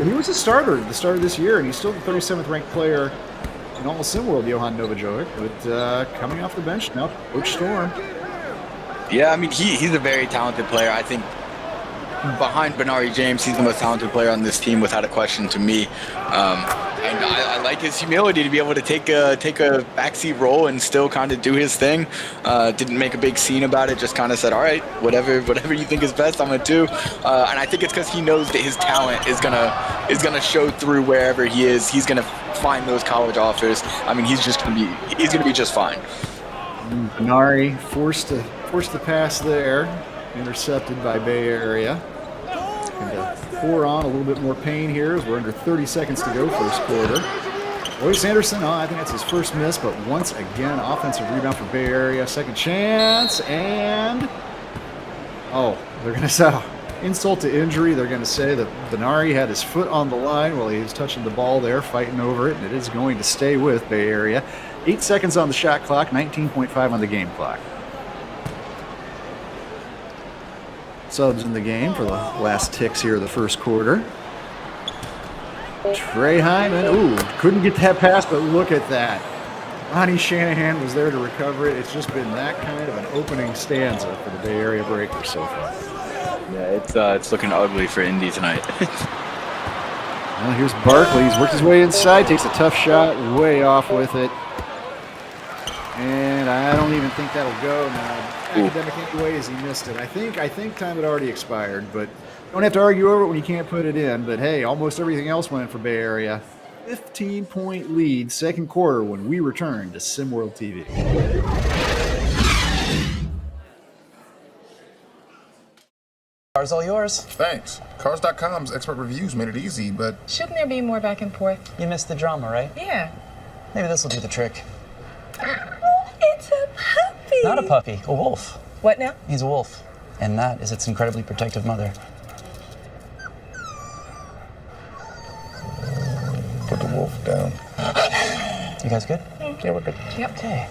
He was a starter at the start of this year, and he's still the 37th ranked player in all of SimWorld, Johan Novajovic, but coming off the bench now, Coach Storm. Yeah, I mean, he's a very talented player. I think behind Benari James, he's the most talented player on this team without a question to me. And I like his humility to be able to take a backseat role and still kind of do his thing. Didn't make a big scene about it, just kind of said, all right, whatever you think is best, I'm going to do. And I think it's because he knows that his talent is gonna show through wherever he is. He's going to find those college offers. I mean, he's going to be just fine. Benari forced the pass there, intercepted by Bay Area. And pour on a little bit more pain here as we're under 30 seconds to go first quarter. Royce Anderson, I think that's his first miss, but once again, offensive rebound for Bay Area. Second chance, and they're going to say insult to injury. They're going to say that Benari had his foot on the line while he was touching the ball there, fighting over it, and it is going to stay with Bay Area. 8 seconds on the shot clock, 19.5 on the game clock. Subs in the game for the last ticks here of the first quarter. Trey Hyman, couldn't get that pass, but look at that. Ronnie Shanahan was there to recover it. It's just been that kind of an opening stanza for the Bay Area Breakers so far. Yeah, it's looking ugly for Indy tonight. Well, here's Barkley. He's worked his way inside, takes a tough shot, way off with it. And I don't even think that'll go now. Academic anyways, he missed it. I think time had already expired, but don't have to argue over it when you can't put it in. But hey, almost everything else went for Bay Area. 15-point lead, second quarter, when we return to SimWorld TV. Car's all yours. Thanks. Cars.com's expert reviews made it easy, but... Shouldn't there be more back and forth? You missed the drama, right? Yeah. Maybe this will do the trick. It's a puppy. Not a puppy, a wolf. What now? He's a wolf, and that is its incredibly protective mother. Put the wolf down. You guys good? Yeah, we're good. Yep. Okay.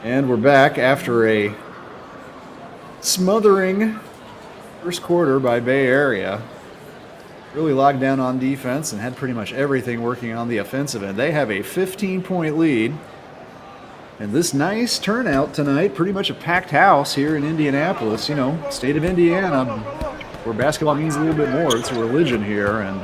And we're back after a smothering first quarter by Bay Area. Really locked down on defense and had pretty much everything working on the offensive end. They have a 15-point lead. And this nice turnout tonight, pretty much a packed house here in Indianapolis, state of Indiana, where basketball means a little bit more. It's a religion here, and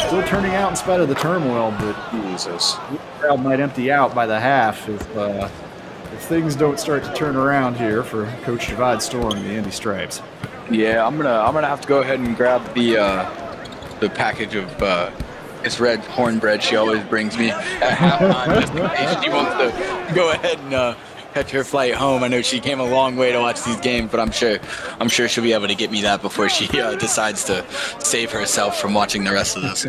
still turning out in spite of the turmoil, but Jesus, the crowd might empty out by the half if things don't start to turn around here for Coach Javad Storm and the Indy Stripes. Yeah, I'm gonna have to go ahead and grab the package of this red cornbread she always brings me at halftime, just in case she wants to go ahead and catch her flight home. I know she came a long way to watch these games, but I'm sure she'll be able to get me that before she decides to save herself from watching the rest of this.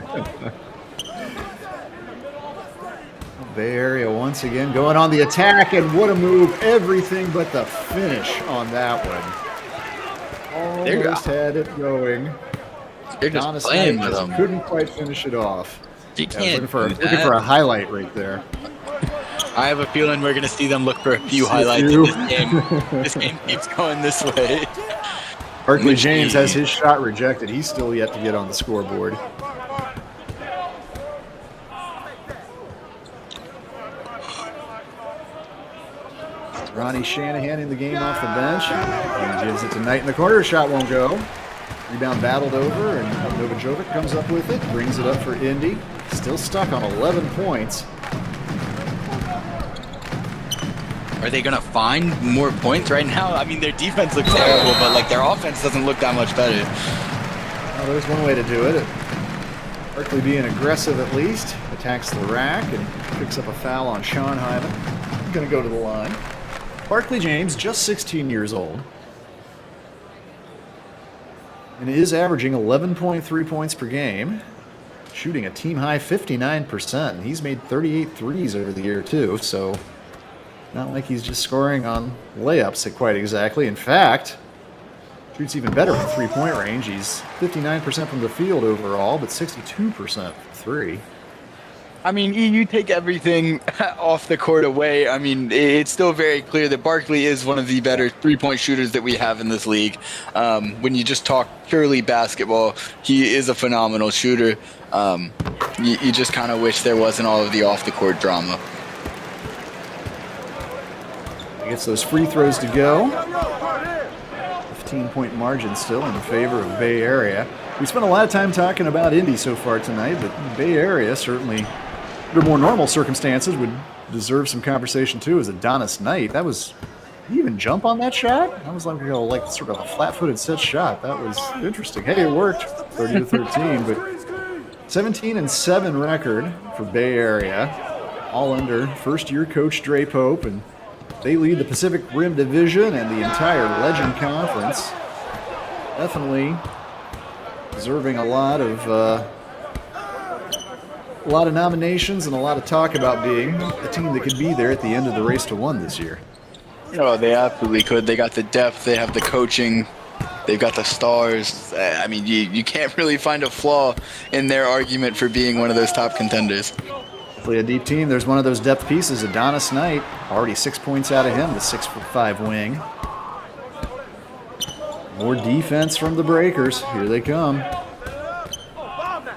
Bay Area once again going on the attack, and what a move. Everything but the finish on that one. Almost had it going. They're just playing with them. Couldn't quite finish it off. You can't looking for a highlight right there. I have a feeling we're going to see them look for a few highlights in this game. This game keeps going this way. Barkley James has his shot rejected. He's still yet to get on the scoreboard. Ronnie Shanahan in the game off the bench. He gives it to Knight in the corner. Shot won't go. Rebound battled over, and Novajovic comes up with it. Brings it up for Indy. Still stuck on 11 points. are they going to find more points right now? I mean, their defense looks terrible, but like their offense doesn't look that much better. Well, there's one way to do it. Barkley being aggressive at least, attacks the rack and picks up a foul on Sean Hyman. He's going to go to the line. Barkley James, just 16 years old, and is averaging 11.3 points per game, shooting a team-high 59%, and he's made 38 threes over the year, too, so not like he's just scoring on layups quite exactly. In fact, shoots even better from three-point range. He's 59% from the field overall, but 62% from three. I mean, you take everything off the court away. I mean, it's still very clear that Barkley is one of the better three-point shooters that we have in this league. When you just talk purely basketball, he is a phenomenal shooter. You just kind of wish there wasn't all of the off-the-court drama. He gets those free throws to go. 15-point margin still in favor of Bay Area. We spent a lot of time talking about Indy so far tonight, but Bay Area certainly, under more normal circumstances, would deserve some conversation too. As Adonis Knight, that was, did he even jump on that shot? That was like sort of a flat-footed set shot. That was interesting. Hey, it worked, 30-13, but 17-7 record for Bay Area, all under first-year coach Dre Pope, and they lead the Pacific Rim Division and the entire Legend Conference. Definitely deserving a lot of nominations and a lot of talk about being a team that could be there at the end of the race to one this year. Oh, they absolutely could. They got the depth, they have the coaching, they've got the stars. I mean, you can't really find a flaw in their argument for being one of those top contenders. Definitely a deep team. There's one of those depth pieces, Adonis Knight. Already 6 points out of him, the 6'5" wing. More defense from the Breakers. Here they come.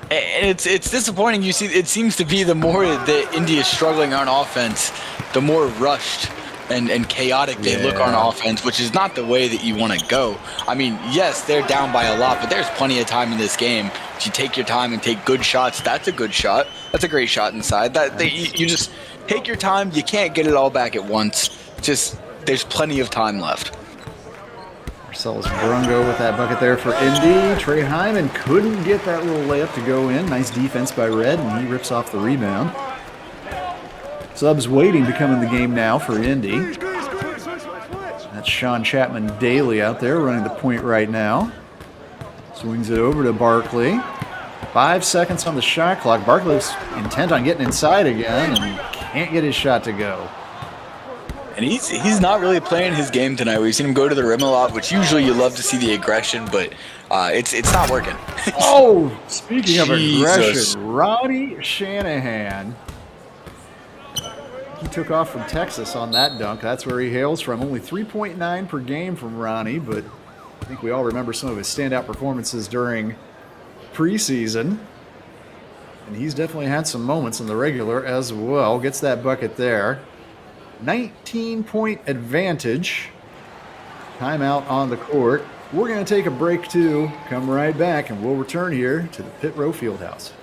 And it's disappointing. You see, it seems to be the more that Indy is struggling on offense, the more rushed and chaotic they look on offense, which is not the way that you want to go. I mean, yes, they're down by a lot, but there's plenty of time in this game. If you take your time and take good shots, that's a good shot. That's a great shot inside. You just take your time. You can't get it all back at once. Just there's plenty of time left. Marcellus Brungo with that bucket there for Indy. Trey Hyman couldn't get that little layup to go in. Nice defense by Red, and he rips off the rebound. Subs waiting to come in the game now for Indy. That's Sean Chapman Daly out there running the point right now. Swings it over to Barkley. 5 seconds on the shot clock. Barkley's intent on getting inside again and can't get his shot to go. And he's not really playing his game tonight. We've seen him go to the rim a lot, which usually you love to see the aggression, but it's not working. Oh, speaking of aggression, Ronnie Shanahan. He took off from Texas on that dunk. That's where he hails from. Only 3.9 per game from Ronnie, but I think we all remember some of his standout performances during preseason. And he's definitely had some moments in the regular as well. Gets that bucket there. 19-point advantage. Timeout on the court. We're going to take a break too. Come right back and we'll return here to the Pit Row Fieldhouse.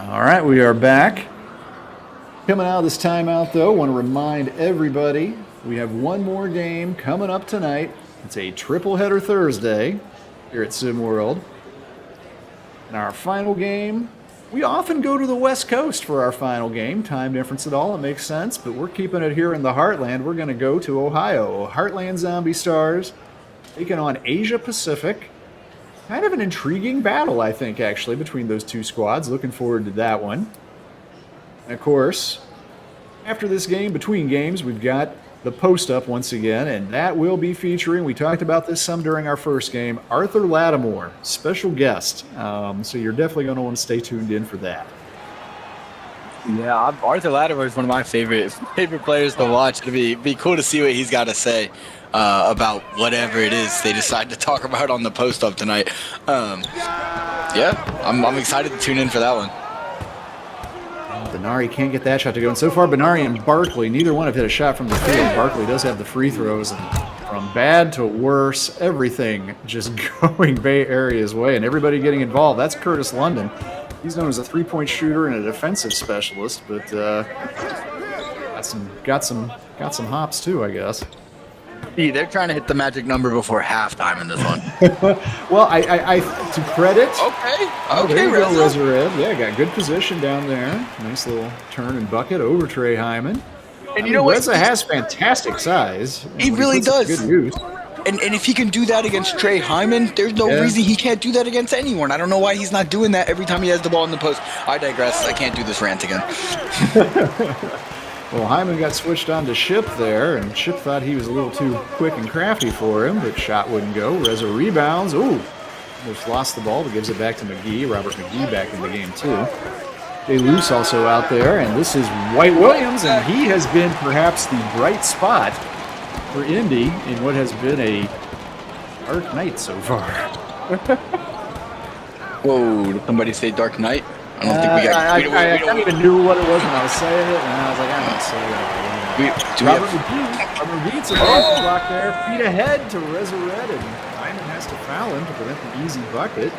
All right, we are back. Coming out of this timeout, though, want to remind everybody we have one more game coming up tonight. It's a triple-header Thursday here at SimWorld. And our final game, we often go to the West Coast for our final game. Time difference at all, it makes sense, but we're keeping it here in the Heartland. We're going to go to Ohio. Heartland Zombie Stars taking on Asia Pacific. Kind of an intriguing battle, I think, actually, between those two squads. Looking forward to that one. And of course, after this game, between games, we've got the post-up once again, and that will be featuring, we talked about this some during our first game, Arthur Lattimore, special guest. So you're definitely going to want to stay tuned in for that. Yeah, Arthur Lattimore is one of my favorite players to watch. It'll be cool to see what he's got to say about whatever it is they decide to talk about on the post-up tonight. Yeah, I'm excited to tune in for that one. Benari can't get that shot to go. And so far, Benari and Barkley, neither one have hit a shot from the field. Barkley does have the free throws. And from bad to worse, everything just going Bay Area's way and everybody getting involved. That's Curtis London. He's known as a three-point shooter and a defensive specialist, but got some hops too, I guess. See, they're trying to hit the magic number before halftime in this one. Well, I to credit. Okay, there you go, Reza. Red. Yeah, got good position down there. Nice little turn and bucket over Trey Hyman. And you know what? Reza has fantastic size. He really does. Good use. And if he can do that against Trey Hyman, there's no reason he can't do that against anyone. I don't know why he's not doing that every time he has the ball in the post. I digress. I can't do this rant again. Well, Hyman got switched on to Ship there, and Ship thought he was a little too quick and crafty for him, but shot wouldn't go. Reza rebounds. Ooh, almost lost the ball, but gives it back to McGee. Robert McGee back in the game, too. Jay Luce also out there, and this is White Williams, and he has been perhaps the bright spot for Indy in what has been a dark night so far. Whoa, did somebody say Dark Knight? I don't think we got... I kind of even knew what it was when I was saying it, and I was like, I'm going to say that. Robert McGee, some off block there, feet ahead to Reza Red, and Hyman has to foul him to prevent the easy bucket.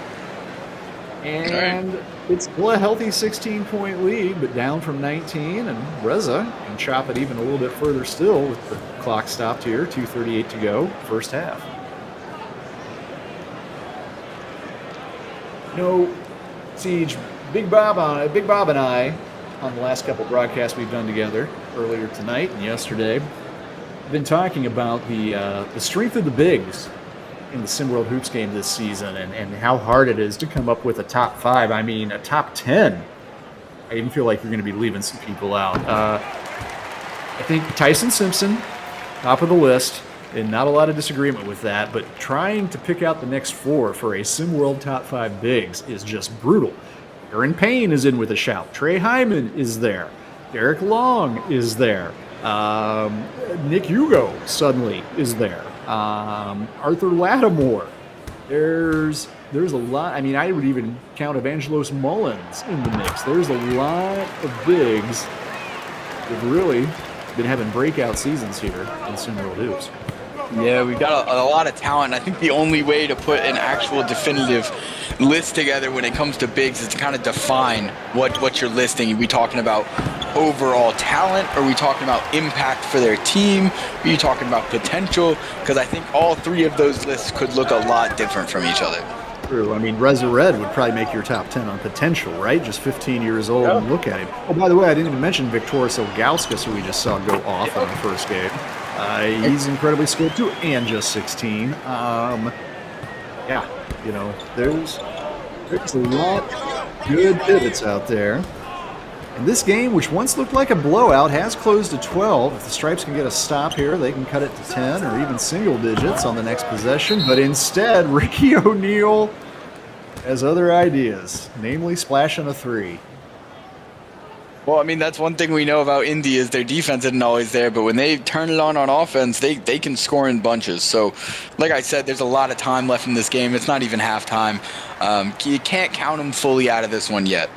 And it's still a healthy 16-point lead, but down from 19, and Reza can chop it even a little bit further still with the clock stopped here, 2:38 to go, first half. No, Siege, Big Bob and I, on the last couple broadcasts we've done together, earlier tonight and yesterday, have been talking about the strength of the bigs in the SimWorld Hoops game this season and how hard it is to come up with a top 5. I mean, a top 10. I even feel like you're going to be leaving some people out. I think Tyson Simpson, top of the list, and not a lot of disagreement with that, but trying to pick out the next 4 for a SimWorld top 5 bigs is just brutal. Aaron Payne is in with a shout. Trey Hyman is there. Derek Long is there. Nick Hugo suddenly is there. Arthur Lattimore. There's a lot. I mean, I would even count Evangelos Mullins in the mix. There's a lot of bigs that have really been having breakout seasons here in SimWorld Hoops. Yeah, we've got a lot of talent. I think the only way to put an actual definitive list together when it comes to bigs is to kind of define what you're listing. Are we talking about overall talent? Are we talking about impact for their team? Are you talking about potential? Because I think all 3 of those lists could look a lot different from each other. True. I mean, Reza Red would probably make your top 10 on potential, right? Just 15 years old, and look at him. Oh, by the way, I didn't even mention Viktoras Ilgauskas, who we just saw go off on the first game. He's incredibly skilled too, and just 16. Yeah, you know, there's a lot of good pivots out there. And this game, which once looked like a blowout, has closed to 12. If the Stripes can get a stop here, they can cut it to 10 or even single digits on the next possession. But instead, Ricky O'Neal has other ideas, namely splashing a 3. Well, I mean, that's one thing we know about Indy is their defense isn't always there, but when they turn it on offense, they can score in bunches. So, like I said, there's a lot of time left in this game. It's not even halftime. You can't count them fully out of this one yet.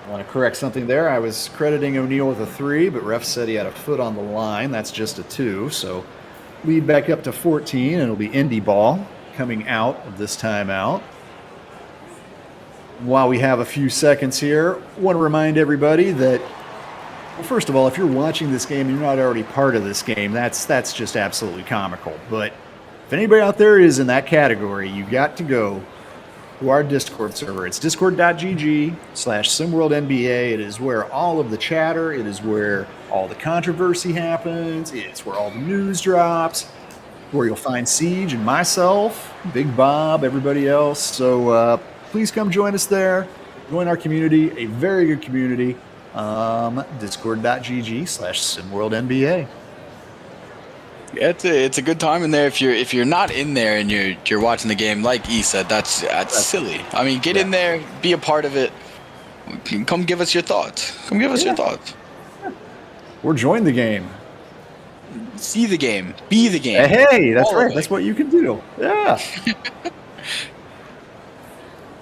I want to correct something there. I was crediting O'Neal with a 3, but ref said he had a foot on the line. That's just a 2. So lead back up to 14, and it'll be Indy ball coming out of this timeout. While we have a few seconds here, I want to remind everybody that, well, first of all, if you're watching this game and you're not already part of this game, that's just absolutely comical. But if anybody out there is in that category, you got to go to our Discord server. It's discord.gg/SimWorldNBA. It is where all of the chatter, it is where all the controversy happens, it's where all the news drops, where you'll find Siege and myself, Big Bob, everybody else. So please come join us there. Join our community, a very good community. Discord.gg/SimWorldNBA. It's a good time in there. If you're not in there and you're watching the game, like E said, that's silly. I mean, get in there, be a part of it. Come give us your thoughts. Come give us your thoughts. Or join the game. See the game. Be the game. Hey, that's right. That's what you can do. Yeah.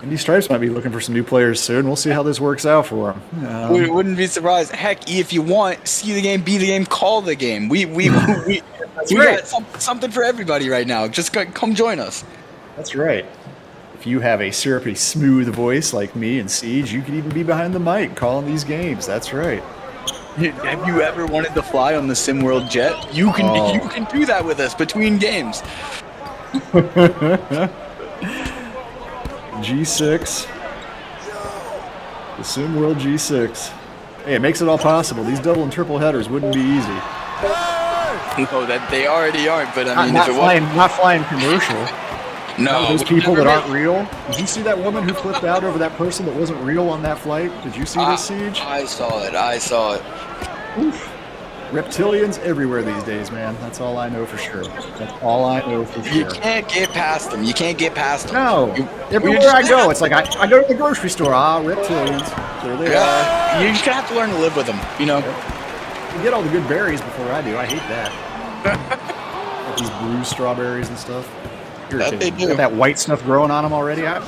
Indy Stripes might be looking for some new players soon. We'll see how this works out for them. We wouldn't be surprised. Heck, E, if you want, see the game, be the game, call the game. We got something for everybody right now. Just come join us. That's right. If you have a syrupy, smooth voice like me and Siege, you could even be behind the mic calling these games. That's right. Have you ever wanted to fly on the SimWorld jet? You can do that with us between games. G6. The SimWorld G6. Hey, it makes it all possible. These double and triple headers wouldn't be easy. No, that they already aren't. But I mean, not flying commercial. No, those people that aren't real. Did you see that woman who flipped out over that person that wasn't real on that flight? Did you see this, Siege? I saw it. Oof. Reptilians everywhere these days, man. That's all I know for sure. That's all I know for sure. You can't get past them. No. Everywhere I go, it's like I go to the grocery store. Reptilians. There they are. You just have to learn to live with them, you know? You get all the good berries before I do. I hate that. Like these blue strawberries and stuff. That they do. Got that white stuff growing on them already. Anyway,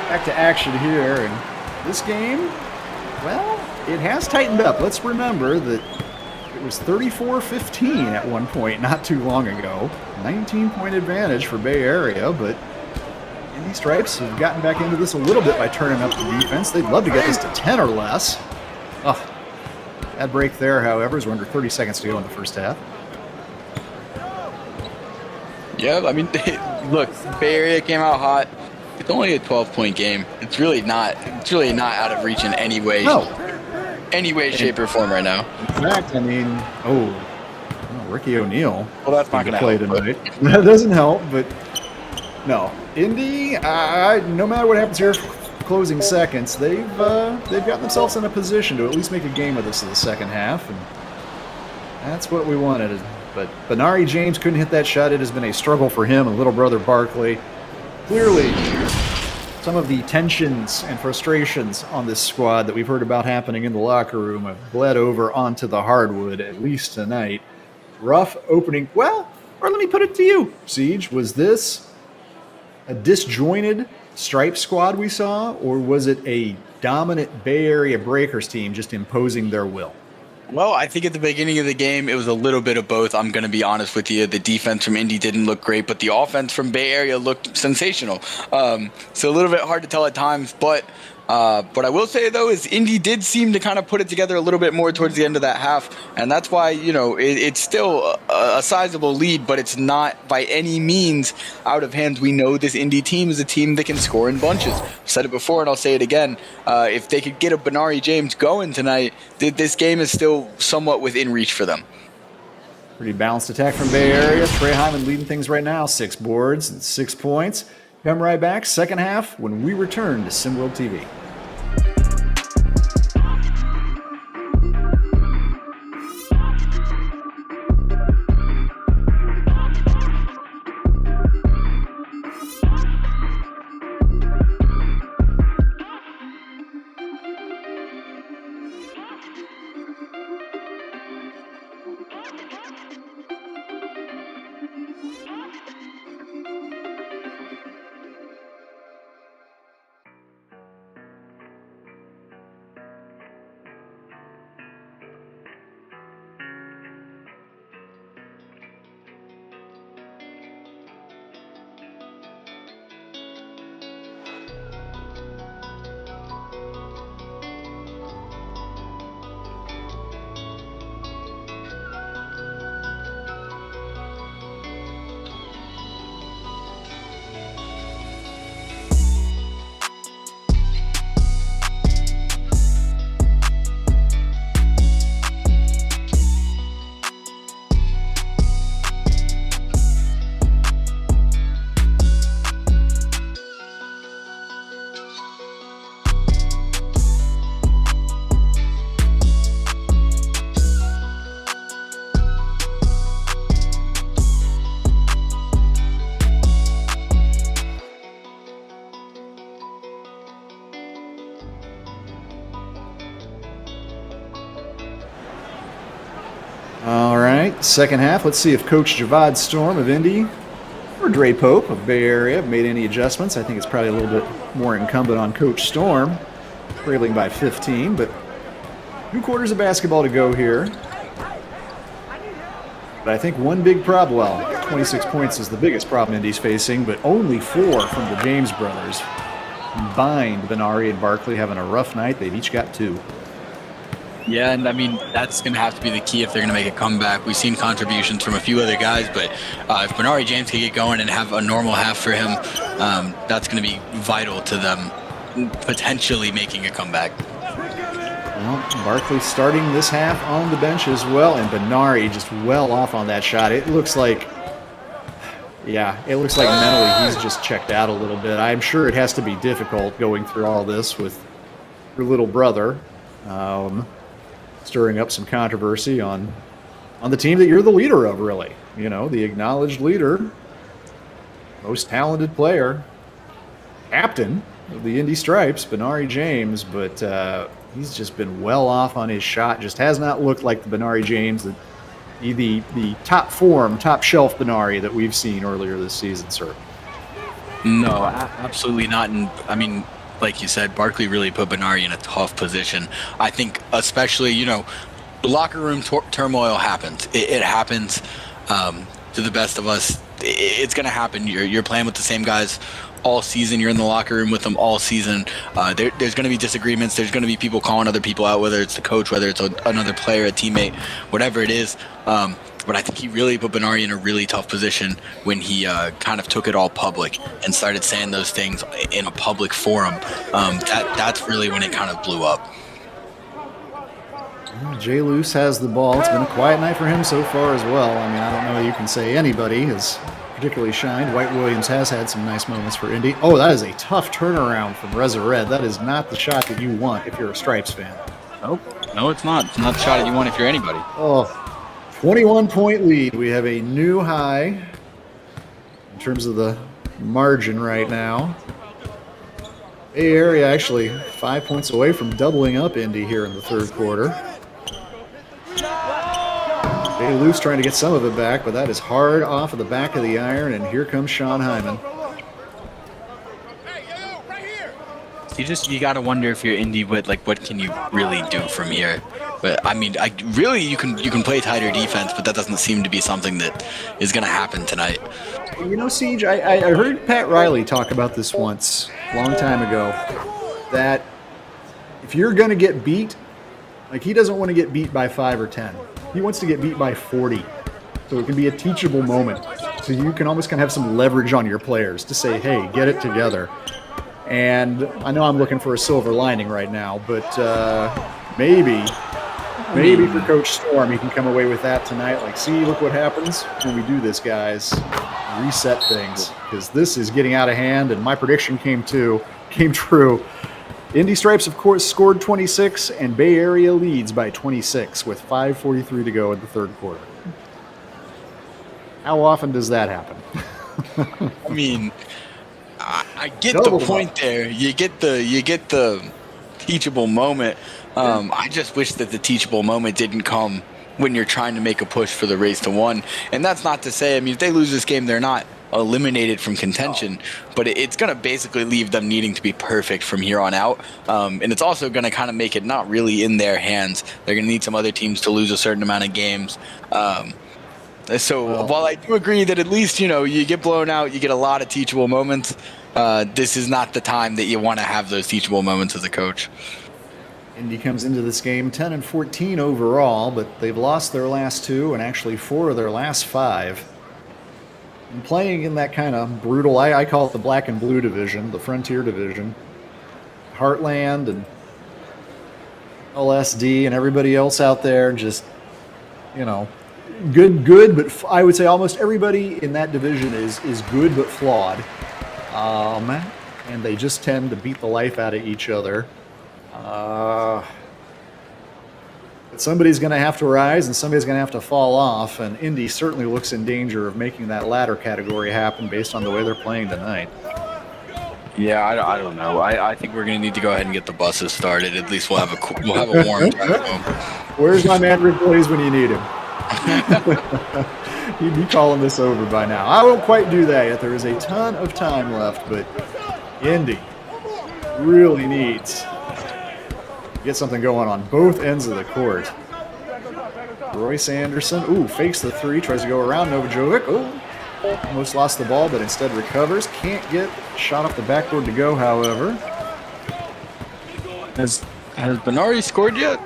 back to action here. And this game, well, it has tightened up. Let's remember that it was 34-15 at one point not too long ago. 19-point advantage for Bay Area, but Indy Stripes have gotten back into this a little bit by turning up the defense. They'd love to get this to 10 or less. Oh, that break there, however, is under 30 seconds to go in the first half. Yeah, I mean, look, Bay Area came out hot. It's only a 12-point game. It's really not out of reach in any way. No. Any way, shape, or form right now. In fact, I mean, Ricky O'Neal. Well, that's not going to play help, tonight. That doesn't help, but no. Indy, no matter what happens here, closing seconds, they've got themselves in a position to at least make a game of this in the second half, and that's what we wanted. But Benari James couldn't hit that shot. It has been a struggle for him and little brother Barkley. Clearly, some of the tensions and frustrations on this squad that we've heard about happening in the locker room have bled over onto the hardwood, at least tonight. Rough opening. Well, or let me put it to you, Siege. Was this a disjointed Stripe squad we saw, or was it a dominant Bay Area Breakers team just imposing their will? Well, I think at the beginning of the game, it was a little bit of both. I'm going to be honest with you. The defense from Indy didn't look great, but the offense from Bay Area looked sensational. So a little bit hard to tell at times, but what I will say, though, is Indy did seem to kind of put it together a little bit more towards the end of that half, and that's why, it's still a sizable lead, but it's not by any means out of hands. We know this Indy team is a team that can score in bunches. I've said it before, and I'll say it again. If they could get a Benari James going tonight, this game is still somewhat within reach for them. Pretty balanced attack from Bay Area. Trey Hyman leading things right now. 6 boards and 6 points. Come right back, second half, when we return to SimWorld TV. All right, second half. Let's see if Coach Javad Storm of Indy or Dre Pope of Bay Area have made any adjustments. I think it's probably a little bit more incumbent on Coach Storm, trailing by 15, but 2 quarters of basketball to go here. But I think one big problem, well, 26 points is the biggest problem Indy's facing, but only 4 from the James brothers. Combined, Benari and Barkley having a rough night. They've each got 2. Yeah, and I mean, that's going to have to be the key if they're going to make a comeback. We've seen contributions from a few other guys, but if Benari James can get going and have a normal half for him, that's going to be vital to them potentially making a comeback. Well, Barkley starting this half on the bench as well, and Benari just well off on that shot. It looks like, mentally he's just checked out a little bit. I'm sure it has to be difficult going through all this with your little brother, stirring up some controversy on the team that you're the leader of, really. You know, the acknowledged leader, most talented player, captain of the Indy Stripes, Benari James, but he's just been well off on his shot. Just has not looked like the Benari James, the top form, top shelf Benari that we've seen earlier this season, sir. No, absolutely not. And I mean, like you said, Barkley really put Benari in a tough position. I think especially, you know, the locker room turmoil happens. It happens to the best of us. It's going to happen. You're playing with the same guys all season. You're in the locker room with them all season. There's going to be disagreements. There's going to be people calling other people out, whether it's the coach, whether it's another player, a teammate, whatever it is. But I think he really put Benari in a really tough position when he kind of took it all public and started saying those things in a public forum. That's really when it kind of blew up. Jay Luce has the ball. It's been a quiet night for him so far as well. I mean, I don't know you can say anybody has particularly shined. White Williams has had some nice moments for Indy. Oh, that is a tough turnaround from Reza Red. That is not the shot that you want if you're a Stripes fan. Nope. No, it's not. It's not the shot that you want if you're anybody. Oh, 21-point lead. We have a new high in terms of the margin right now. Bay Area actually 5 points away from doubling up Indy here in the third quarter. Jay Luce trying to get some of it back, but that is hard off of the back of the iron, and here comes Sean Hyman. You got to wonder if you're Indy, what can you really do from here? But I mean, you can play tighter defense, but that doesn't seem to be something that is going to happen tonight. You know, Siege, I heard Pat Riley talk about this once, a long time ago, that if you're going to get beat, like he doesn't want to get beat by 5 or 10. He wants to get beat by 40. So it can be a teachable moment. So you can almost kind of have some leverage on your players to say, hey, get it together. And I know I'm looking for a silver lining right now, but maybe for Coach Storm, he can come away with that tonight. Like, see, look what happens when we do this, guys. Reset things, because this is getting out of hand, and my prediction came true. Indy Stripes, of course, scored 26, and Bay Area leads by 26 with 5:43 to go in the third quarter. How often does that happen? I mean, I get the point there. You get the teachable moment. I just wish that the teachable moment didn't come when you're trying to make a push for the race to 1. And that's not to say, I mean, if they lose this game, they're not eliminated from contention, but it's going to basically leave them needing to be perfect from here on out. And it's also going to kind of make it not really in their hands. They're going to need some other teams to lose a certain amount of games. So while I do agree that at least, you know, you get blown out, you get a lot of teachable moments, this is not the time that you want to have those teachable moments as a coach. Indy comes into this game 10-14 overall, but they've lost their last 2 and actually 4 of their last 5. And playing in that kind of brutal, I call it the black and blue division, the frontier division. Heartland and LSD and everybody else out there, just, you know, good, but I would say almost everybody in that division is good but flawed. And they just tend to beat the life out of each other. But somebody's going to have to rise and somebody's going to have to fall off, and Indy certainly looks in danger of making that latter category happen based on the way they're playing tonight. Yeah, I don't know. I think we're going to need to go ahead and get the buses started. At least we'll have a warm drive home. Where's my man Rick Blaze when you need him? He'd be calling this over by now. I won't quite do that yet. There is a ton of time left, but Indy really needs to get something going on both ends of the court. Royce Anderson, fakes the three, tries to go around Novajovic. Almost lost the ball, but instead recovers. Can't get shot off the backboard to go, however. Has Benari scored yet?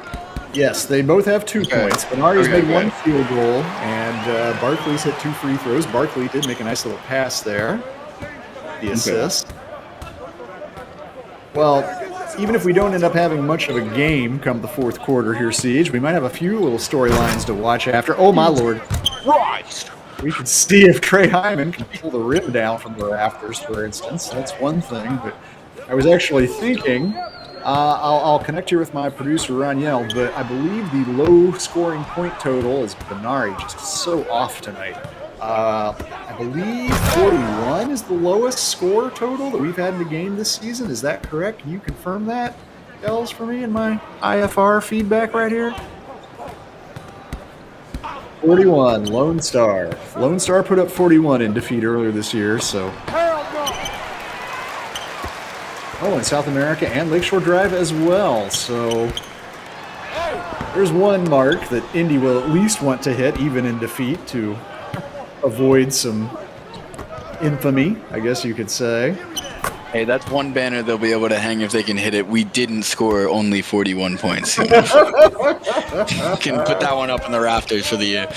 Yes, they both have 2 points. Benari's made 1 field goal, and Barkley's hit 2 free throws. Barkley did make a nice little pass there. The assist. Well, even if we don't end up having much of a game come the fourth quarter here, Siege, we might have a few little storylines to watch after. Oh, my Lord. Christ! We can see if Trey Hyman can pull the rim down from the rafters, for instance. That's one thing, but I was actually thinking... I'll connect here with my producer, Raniel, but I believe the low-scoring point total is Benari just so off tonight. I believe 41 is the lowest score total that we've had in the game this season. Is that correct? Can you confirm that, Dels, for me in my IFR feedback right here? 41, Lone Star. Lone Star put up 41 in defeat earlier this year, so... Oh, in South America and Lakeshore Drive as well. So there's one mark that Indy will at least want to hit, even in defeat, to avoid some infamy, I guess you could say. Hey, that's one banner they'll be able to hang if they can hit it. We didn't score only 41 points. Can put that one up in the rafters for the year.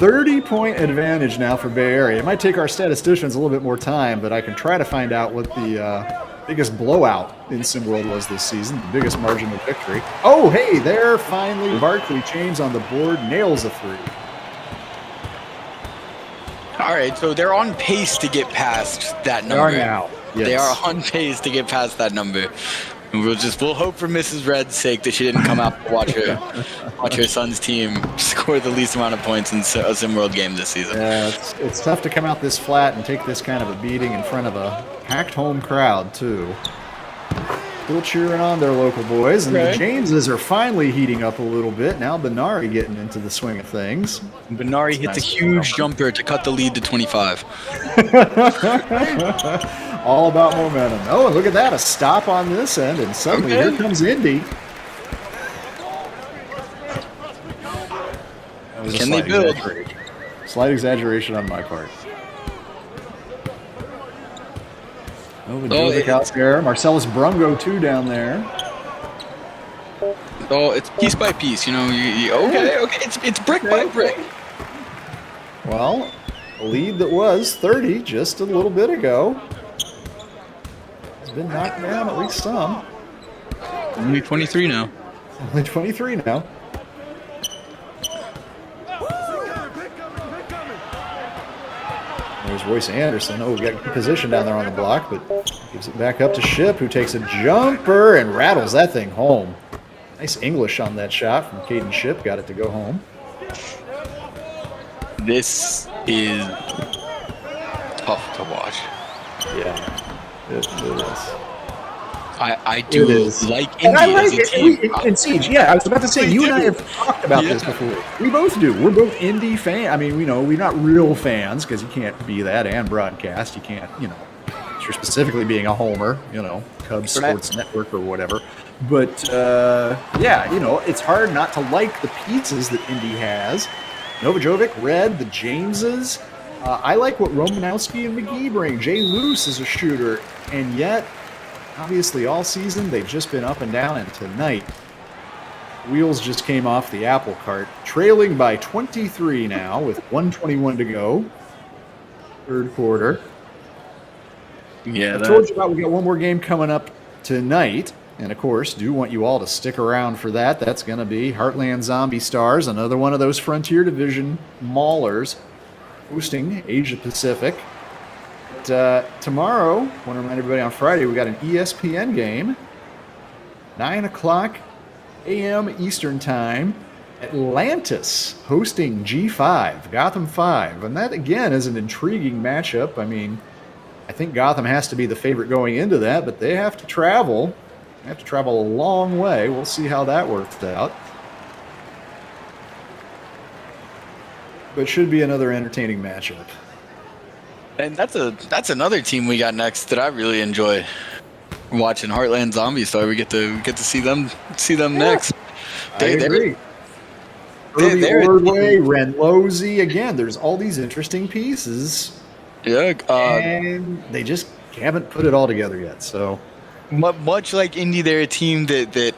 30-point advantage now for Bay Area. It might take our statisticians a little bit more time, but I can try to find out what the biggest blowout in SimWorld was this season, the biggest margin of victory. Oh, hey, there finally Barkley James on the board, nails a three. All right, so they're on pace to get past that number. They are now. Yes. They are on pace to get past that number. We'll hope for Mrs. Red's sake that she didn't come out to watch her son's team score the least amount of points in a SimWorld game this season. Yeah, it's tough to come out this flat and take this kind of a beating in front of a packed home crowd, too. Still cheering on their local boys, and the Jameses are finally heating up a little bit. Now Benari getting into the swing of things. Benari hits a huge jumper to cut the lead to 25. All about momentum. Oh, and look at that, a stop on this end, and suddenly here comes Indy. Can they build? Slight exaggeration on my part. Out there. Marcellus Brungo, too, down there. Oh, it's piece by piece, you know. Okay. It's brick by brick. Well, a lead that was 30 just a little bit ago has been knocked down at least some. Only 23 now. Only 23 now. There's Royce Anderson. Oh, we got good position down there on the block, but gives it back up to Ship, who takes a jumper and rattles that thing home. Nice English on that shot from Caden Ship. Got it to go home. This is tough to watch. Yeah, it is. I do like Indy and I like as a team. In Siege, yeah, I was about to say, you and I have talked about this before. We both do. We're both Indy fans. I mean, we're not real fans because you can't be that and broadcast. You can't, if you're specifically being a homer, Cubs Sports Network or whatever. But, it's hard not to like the pieces that Indy has. Novajovic, Red, the Jameses. I like what Romanowski and McGee bring. Jay Luce is a shooter, and yet... obviously, all season, they've just been up and down, and tonight, wheels just came off the apple cart. Trailing by 23 now with 1:21 to go. Third quarter. Yeah, I told you about we got one more game coming up tonight, and of course, do want you all to stick around for that. That's going to be Heartland Zombie Stars, another one of those Frontier Division maulers, hosting Asia Pacific. Tomorrow, I want to remind everybody on Friday, we got an ESPN game, 9 o'clock a.m. Eastern Time. Atlantis hosting G5, Gotham 5. And that, again, is an intriguing matchup. I mean, I think Gotham has to be the favorite going into that, but they have to travel. They have to travel a long way. We'll see how that works out. but should be another entertaining matchup. And that's another team we got next that I really enjoy watching. Heartland Zombie Star. We get to see them next. I agree. Irby Ordway, Renlosey. Again, there's all these interesting pieces. Yeah. And they just haven't put it all together yet. So much like Indy, they're a team that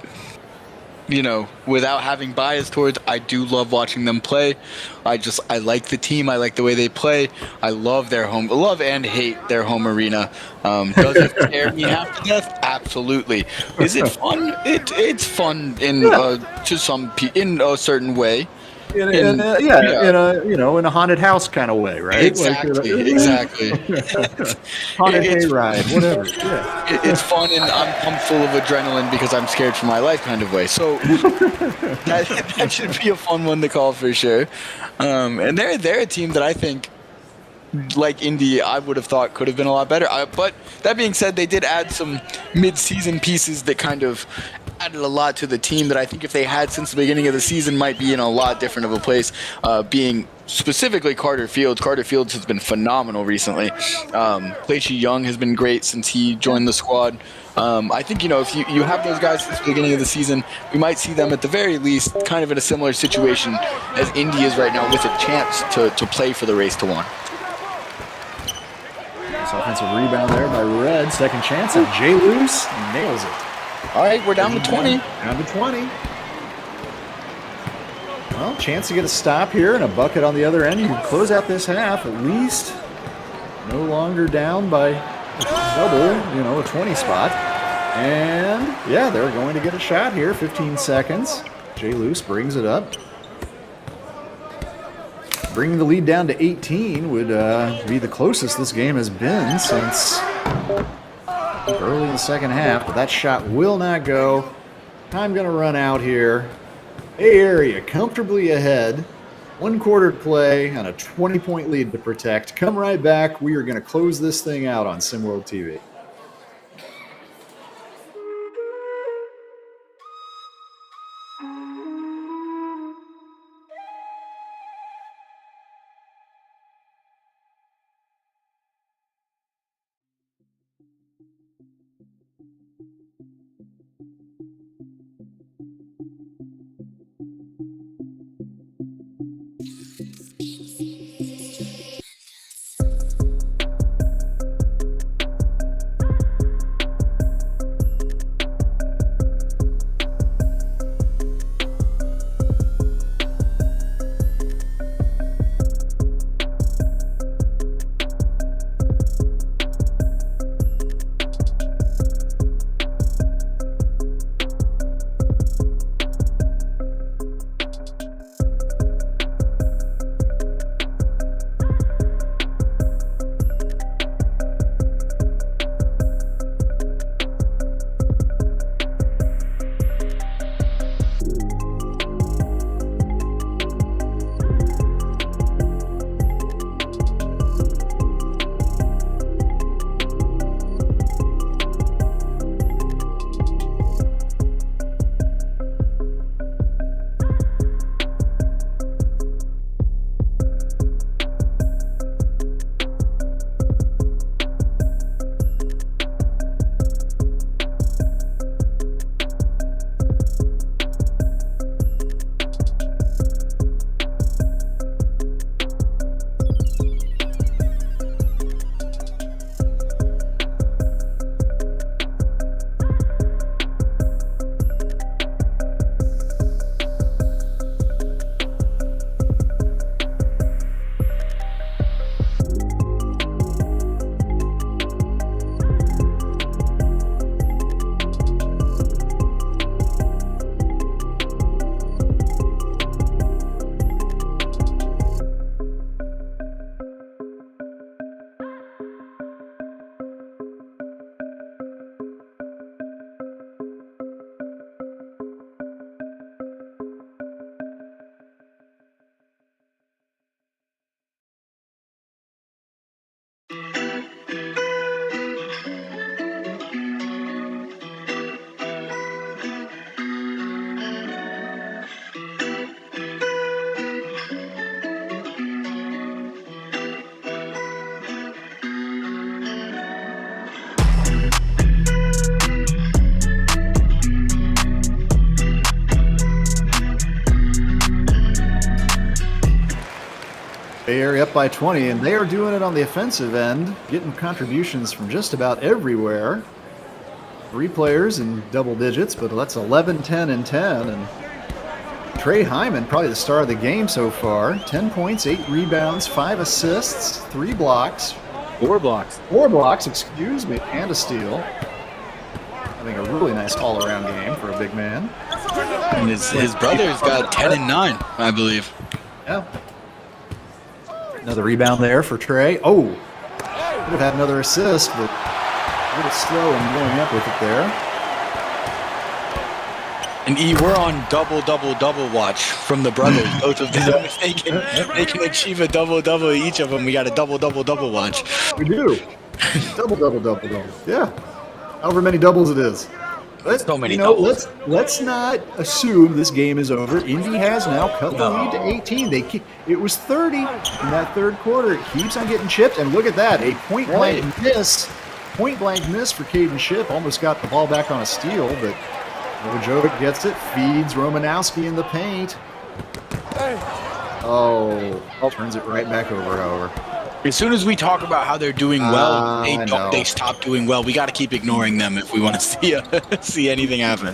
without having bias towards, I do love watching them play. I like the team. I like the way they play. I love and hate their home arena. Does it scare me half to death? Absolutely. Is it fun? It's fun in a certain way. In a haunted house kind of way, right? Exactly. Haunted hayride, whatever. Yeah. It's fun, and I'm full of adrenaline because I'm scared for my life, kind of way. So that should be a fun one to call for sure. And they're a team that I think, like Indy, I would have thought could have been a lot better. But that being said, they did add some mid-season pieces that kind of added a lot to the team that I think if they had since the beginning of the season might be in a lot different of a place, being specifically Carter Fields. Carter Fields has been phenomenal recently. Placy Young has been great since he joined the squad. I think, if you have those guys since the beginning of the season, we might see them at the very least kind of in a similar situation as Indy is right now, with a chance to play for the race to one. Nice offensive rebound there by Red. Second chance, and Jay Luce nails it. All right, we're down to 20. Down to 20. Well, chance to get a stop here and a bucket on the other end. You can close out this half at least. No longer down by a double, a 20 spot. And, yeah, they're going to get a shot here. 15 seconds. Jay Luce brings it up. Bringing the lead down to 18 would be the closest this game has been since early in the second half, but that shot will not go. Time going to run out here. Bay Area comfortably ahead. 1 quarter to play and a 20-point lead to protect. Come right back. We are going to close this thing out on SimWorld TV. Bay Area up by 20, and they are doing it on the offensive end, getting contributions from just about everywhere. 3 players in double digits, but that's 11, 10, and 10. And Trey Hyman, probably the star of the game so far. 10 points, 8 rebounds, 5 assists, 3 blocks. 4 blocks. 4 blocks, excuse me, and a steal. Having a really nice all-around game for a big man. And his brother's got 10 and 9, I believe. Yeah. Another rebound there for Trey. Oh, would have had another assist, but a little slow in going up with it there. And we're on double watch from the brothers. Both of them, if they can achieve a double each of them, we got a double watch. We do. double. Yeah. However many doubles it is. But, so many doubles. Let's not assume this game is over. Indy has now cut the lead to 18. It was 30 in that third quarter. It keeps on getting chipped, and look at that, a point-blank miss. Point-blank miss for Caden Shipp. Almost got the ball back on a steal, but Novajovic gets it, feeds Romanowski in the paint. Oh, turns it right back over, however. As soon as we talk about how they're doing well, they stop doing well. We got to keep ignoring them if we want to see anything happen.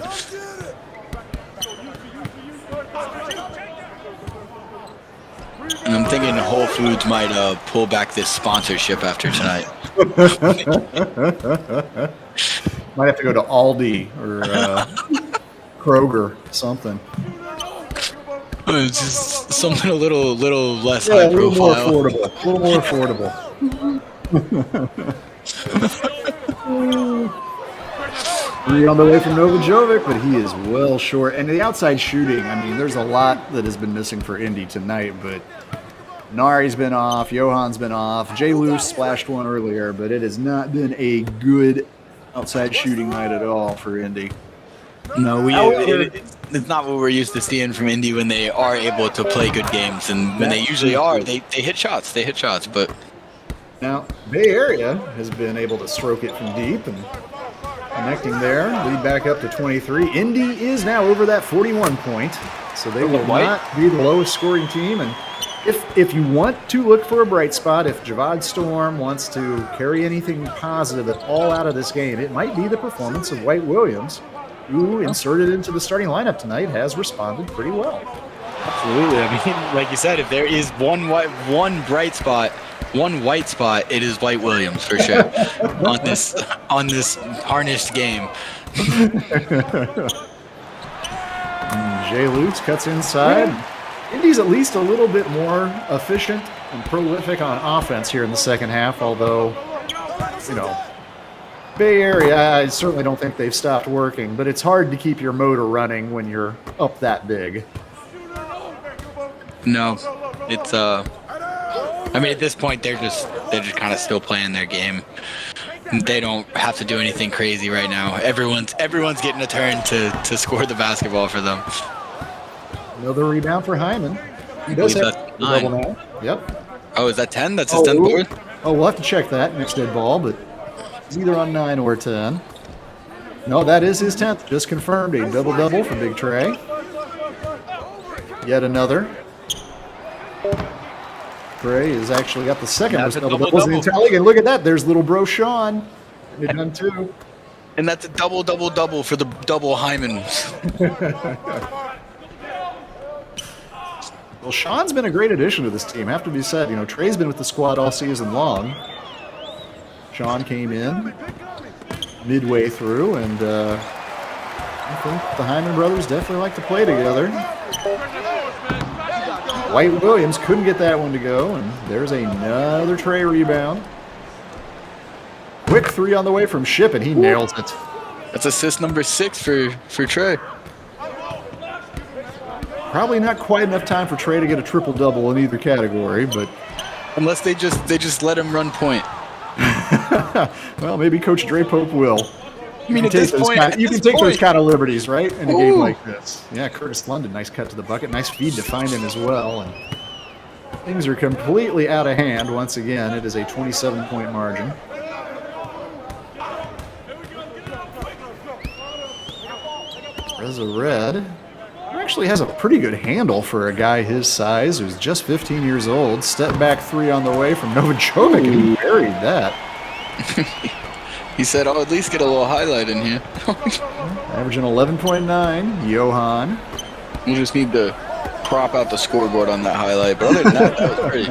And I'm thinking Whole Foods might pull back this sponsorship after tonight. Might have to go to Aldi or Kroger, something. It's just something a little less high profile. A little more affordable. Three on the way from Novajovic, but he is well short. And the outside shooting, I mean, there's a lot that has been missing for Indy tonight, but Nari's been off, Johan's been off, Jay Luce splashed one earlier, but it has not been a good outside shooting night at all for Indy. No, it's not what we're used to seeing from Indy when they are able to play good games, and when they usually are, they hit shots. But now Bay Area has been able to stroke it from deep and connecting there, lead back up to 23. Indy is now over that 41 point, so they will not be the lowest scoring team. And if you want to look for a bright spot, if Javad Storm wants to carry anything positive at all out of this game, it might be the performance of White Williams, who, inserted into the starting lineup tonight, has responded pretty well. Absolutely. I mean, like you said, if there is one bright spot, one white spot, it is White Williams for sure on this harnessed game. Jay Lutz cuts inside. Indy's at least a little bit more efficient and prolific on offense here in the second half, although, Bay Area, I certainly don't think they've stopped working, but it's hard to keep your motor running when you're up that big. No, it's I mean, at this point they're just kind of still playing their game. They don't have to do anything crazy right now. Everyone's getting a turn to score the basketball for them. Another rebound for Hyman. He does have a double now. Yep. Oh, is that 10? That's his 10th board? Oh, we'll have to check that next dead ball, but he's either on 9 or 10. No, that is his 10th. Just confirmed a double-double for Big Trey. Yet another. Trey has actually got the second most double-doubles in the entire league. And look at that. There's little bro Sean. They've done 2. And that's a double for the double Hyman. Well, Sean's been a great addition to this team, have to be said. Trey's been with the squad all season long. Sean came in midway through, and I think the Hyman brothers definitely like to play together. White Williams couldn't get that one to go, and there's another Trey rebound. Quick 3 on the way from Shipp, and he nails it. That's assist number 6 for Trey. Probably not quite enough time for Trey to get a triple-double in either category, but unless they just let him run point. Well, maybe Coach Dre Pope will. I mean, you can take those kind of liberties, right, in a game like this. Yeah, Curtis London, nice cut to the bucket, nice feed to find him as well. And things are completely out of hand once again. It is a 27-point margin. Reza Red. I'm actually has a pretty good handle for a guy his size who's just 15 years old. Step back 3 on the way from Novajovic, and he buried that. He said, "I'll at least get a little highlight in here." Averaging 11.9, Johan. You just need to prop out the scoreboard on that highlight, but other than that, that was pretty.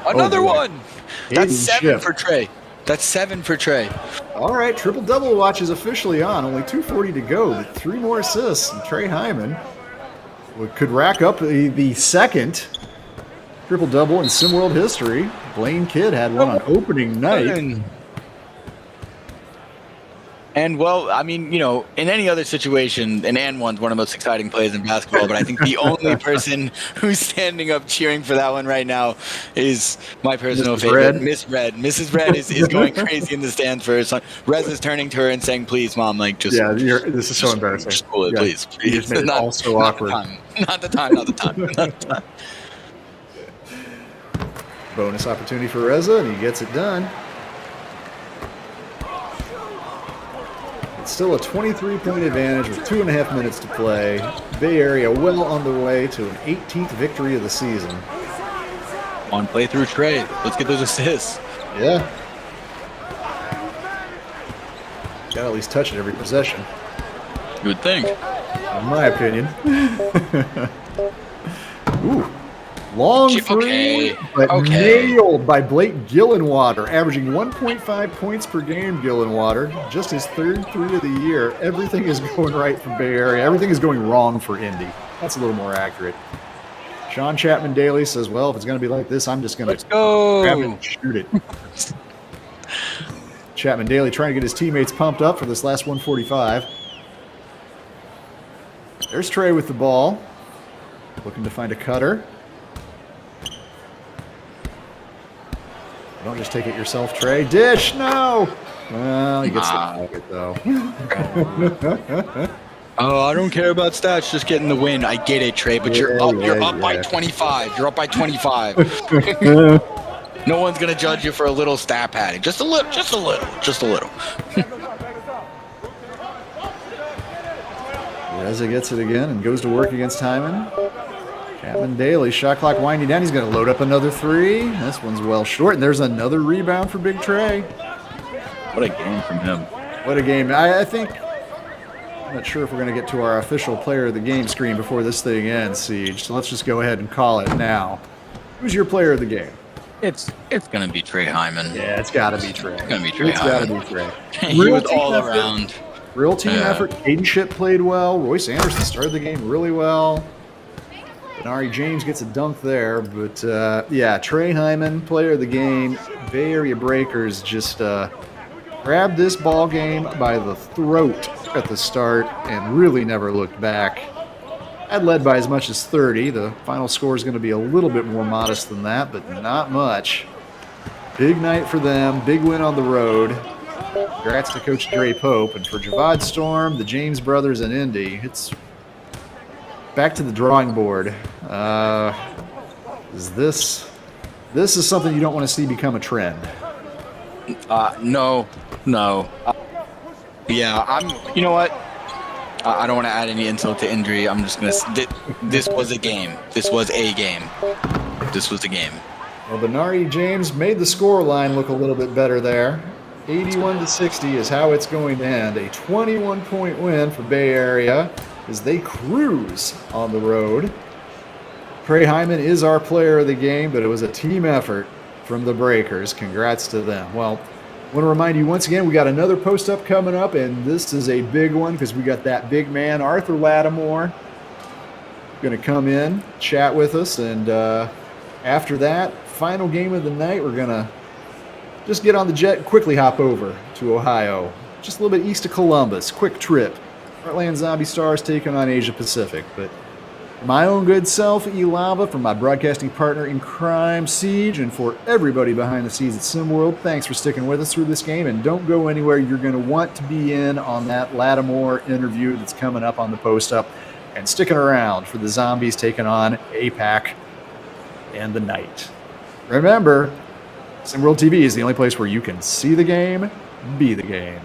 Another one! That's 7 for Trey. That's 7 for Trey. All right, triple-double watch is officially on. Only 2:40 to go, but 3 more assists. And Trey Hyman could rack up the second triple-double in SimWorld history. Blaine Kidd had one on opening night. And, well, I mean, you know, in any other situation, an and one's one of the most exciting plays in basketball, but I think the only person who's standing up cheering for that one right now is my personal favorite, Miss Red. Mrs. Red is going crazy in the stands for her son. Rez is turning to her and saying, "Please, Mom, like, just..." Yeah, this is so embarrassing. Just pull it, please. You just made it all so awkward. Not the time. Bonus opportunity for Reza, and he gets it done. It's still a 23-point advantage with 2.5 minutes to play. Bay Area well on the way to an 18th victory of the season. On play through Trey. Let's get those assists. Yeah. Got to at least touch it every possession. You would think. In my opinion. Ooh. Long three, but nailed by Blake Gillenwater, averaging 1.5 points per game, Gillenwater. Just his 3rd 3 of the year. Everything is going right for Bay Area. Everything is going wrong for Indy. That's a little more accurate. Sean Chapman Daly says, well, if it's going to be like this, I'm just going to grab it and shoot it. Chapman Daly trying to get his teammates pumped up for this last 145. There's Trey with the ball. Looking to find a cutter. Don't just take it yourself, Trey. Dish, no! Well, he gets the pocket, though. Oh, I don't care about stats, just getting the win. I get it, Trey, but you're up by 25. You're up by 25. No one's going to judge you for a little stat padding. Just a little. Reza gets it again and goes to work against Hyman. Chapman Daly, shot clock winding down. He's going to load up another 3. This one's well short, and there's another rebound for Big Trey. What a game from him. What a game. I think, I'm not sure if we're going to get to our official player of the game screen before this thing ends, Siege, so let's just go ahead and call it now. Who's your player of the game? It's going to be Trey Hyman. Yeah, it's got to be Trey. It's going to be Trey Hyman. Hyman. It's got to be Trey. He was all around. Real team effort. Caden Shipp played well. Royce Anderson started the game really well. Denari James gets a dunk there, but yeah, Trey Hyman, player of the game. Bay Area Breakers just grabbed this ball game by the throat at the start and really never looked back. Had led by as much as 30. The final score is going to be a little bit more modest than that, but not much. Big night for them. Big win on the road. Congrats to Coach Dre Pope. And for Javad Storm, the James brothers, and Indy, it's back to the drawing board. This is something you don't want to see become a trend. No. Yeah, you know what? I don't want to add any insult to injury. I'm just going to... This was a game. This was a game. Well, Denari James made the score line look a little bit better there. 81-60 is how it's going to end. A 21-point win for Bay Area as they cruise on the road. Trey Hyman is our player of the game, but it was a team effort from the Breakers. Congrats to them. Well, I want to remind you once again, we got another post-up coming up, and this is a big one because we got that big man, Arthur Lattimore, going to come in, chat with us, and after that, final game of the night, we're going to just get on the jet and quickly hop over to Ohio. Just a little bit east of Columbus. Quick trip. Heartland Zombie Stars taking on Asia Pacific. But for my own good self, Elava, from my broadcasting partner in crime, Siege, and for everybody behind the scenes at SimWorld, thanks for sticking with us through this game. And don't go anywhere. You're going to want to be in on that Lattimore interview that's coming up on the post-up. And sticking around for the Zombies taking on APAC and the Night. Remember, SimWorld TV is the only place where you can see the game, be the game.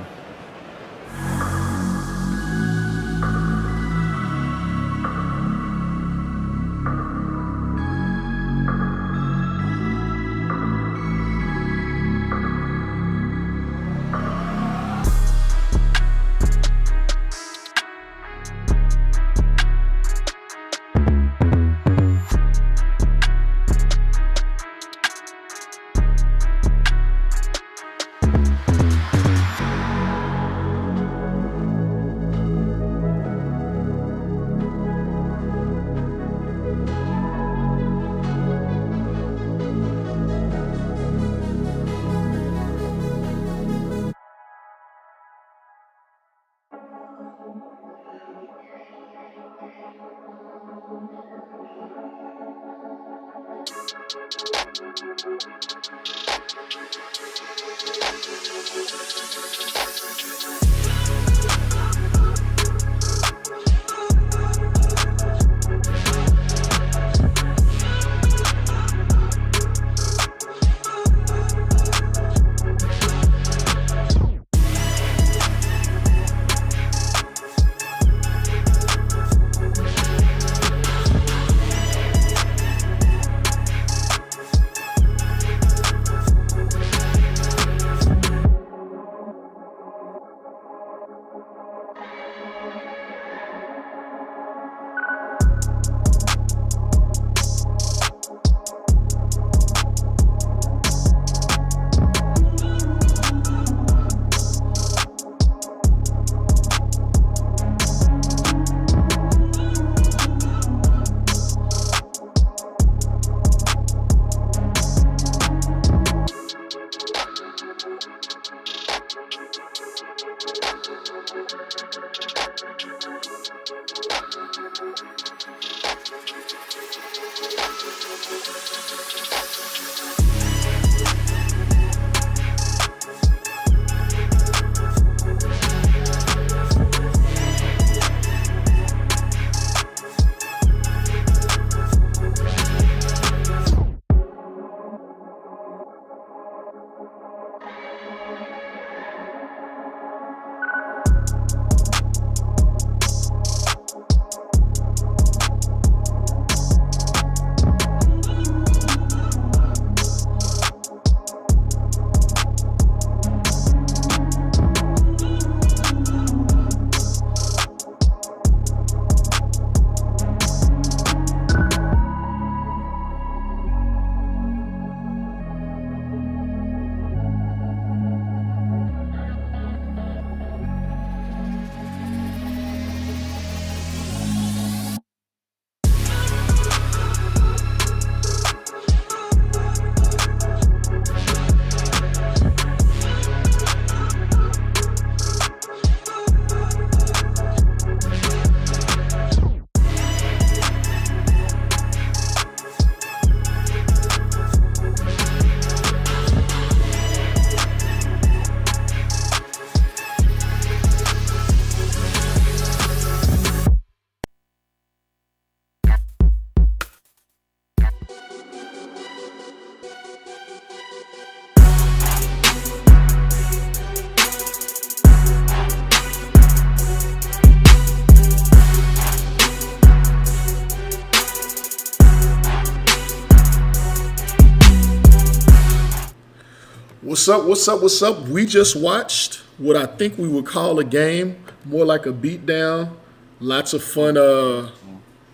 What's up? What's up? What's up? We just watched what I think we would call a game, more like a beatdown. Lots of fun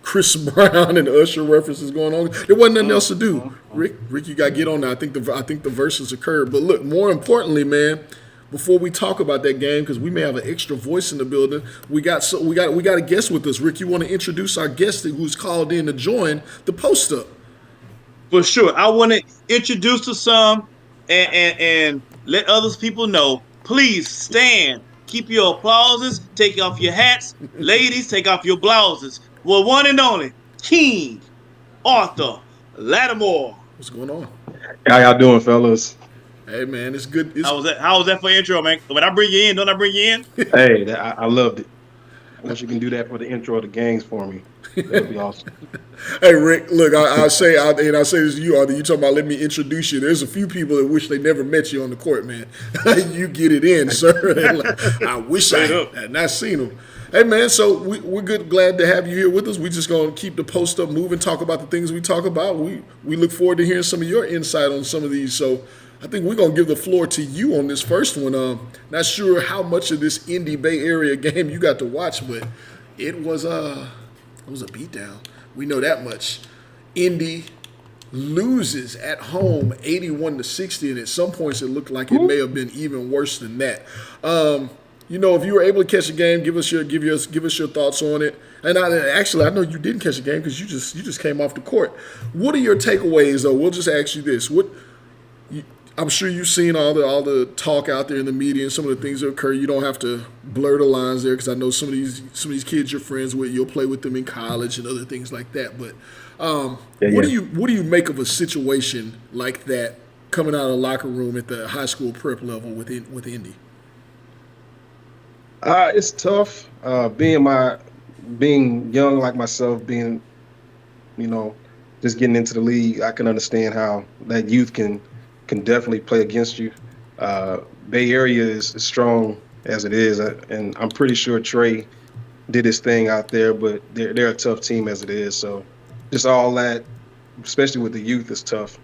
Chris Brown and Usher references going on. There wasn't nothing else to do. Rick, you got to get on that. I think the verses occurred. But look, more importantly, man, before we talk about that game, because we may have an extra voice in the building, we got a guest with us. Rick, you want to introduce our guest who's called in to join the post up? For sure. I want to introduce to some and let others people know. Please stand. Keep your applauses. Take off your hats. Ladies, take off your blouses. Well, one and only, King Arthur Lattimore. What's going on? How y'all doing, fellas? Hey, man, it's good. How was that for intro, man? When I bring you in, don't I bring you in? Hey, I loved it. I wish you can do that for the intro of the games for me. That'd be awesome. Hey, Rick, look, I say this to you, Arthur. You talking about let me introduce you. There's a few people that wish they never met you on the court, man. You get it in, sir. I wish I had not seen them. Hey, man, so we're good, glad to have you here with us. We're just going to keep the post up moving, talk about the things we talk about. We look forward to hearing some of your insight on some of these. So I think we're going to give the floor to you on this first one. Not sure how much of this Indy Bay Area game you got to watch, but it was a beatdown. We know that much. Indy loses at home 81-60, and at some points it looked like it may have been even worse than that. If you were able to catch a game, give us your thoughts on it. And I know you didn't catch a game because you just came off the court. What are your takeaways, though? We'll just ask you this: I'm sure you've seen all the talk out there in the media and some of the things that occur. You don't have to blur the lines there because I know some of these kids you're friends with. You'll play with them in college and other things like that. But what do you make of a situation like that coming out of the locker room at the high school prep level with Indy? It's tough. Being young like myself, just getting into the league, I can understand how that youth can definitely play against you. Bay Area is strong as it is, and I'm pretty sure Trey did his thing out there, but they're a tough team as it is. So just all that, especially with the youth, is tough.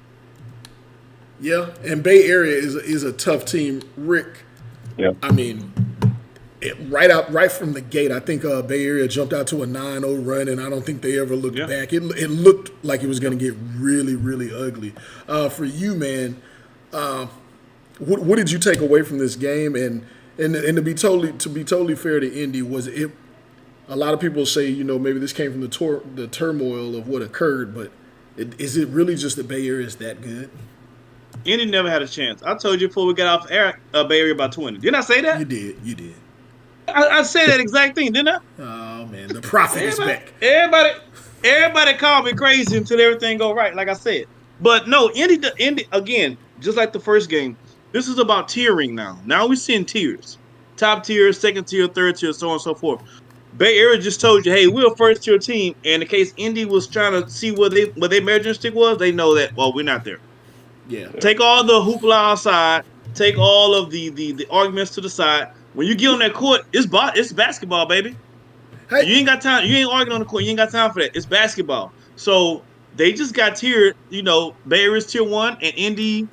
Yeah, and Bay Area is a tough team, Rick. Yeah. I mean, right from the gate, I think Bay Area jumped out to a 9-0 run, and I don't think they ever looked back. It looked like it was going to get really, really ugly. For you, man, what did you take away from this game? And to be totally fair to Indy, was it? A lot of people say, maybe this came from the turmoil of what occurred, but is it really just that Bay Area is that good? Indy never had a chance. I told you before we got off air, Bay Area about 20. Didn't I say that? You did. I said that exact thing, didn't I? Oh man, the prophet is back. Everybody called me crazy until everything go right, like I said. But no, Indy again, just like the first game. This is about tiering now. Now we're seeing tiers, top tier, second tier, third tier, so on and so forth. Bay Area just told you, hey, we're a first tier team, and in case Indy was trying to see what their measuring stick was, they know that we're not there. Yeah. Take all the hoopla outside. Take all of the arguments to the side. When you get on that court, it's basketball, baby. Hey. You ain't got time. You ain't arguing on the court. You ain't got time for that. It's basketball. So they just got tiered. Bay Area's tier 1 and Indy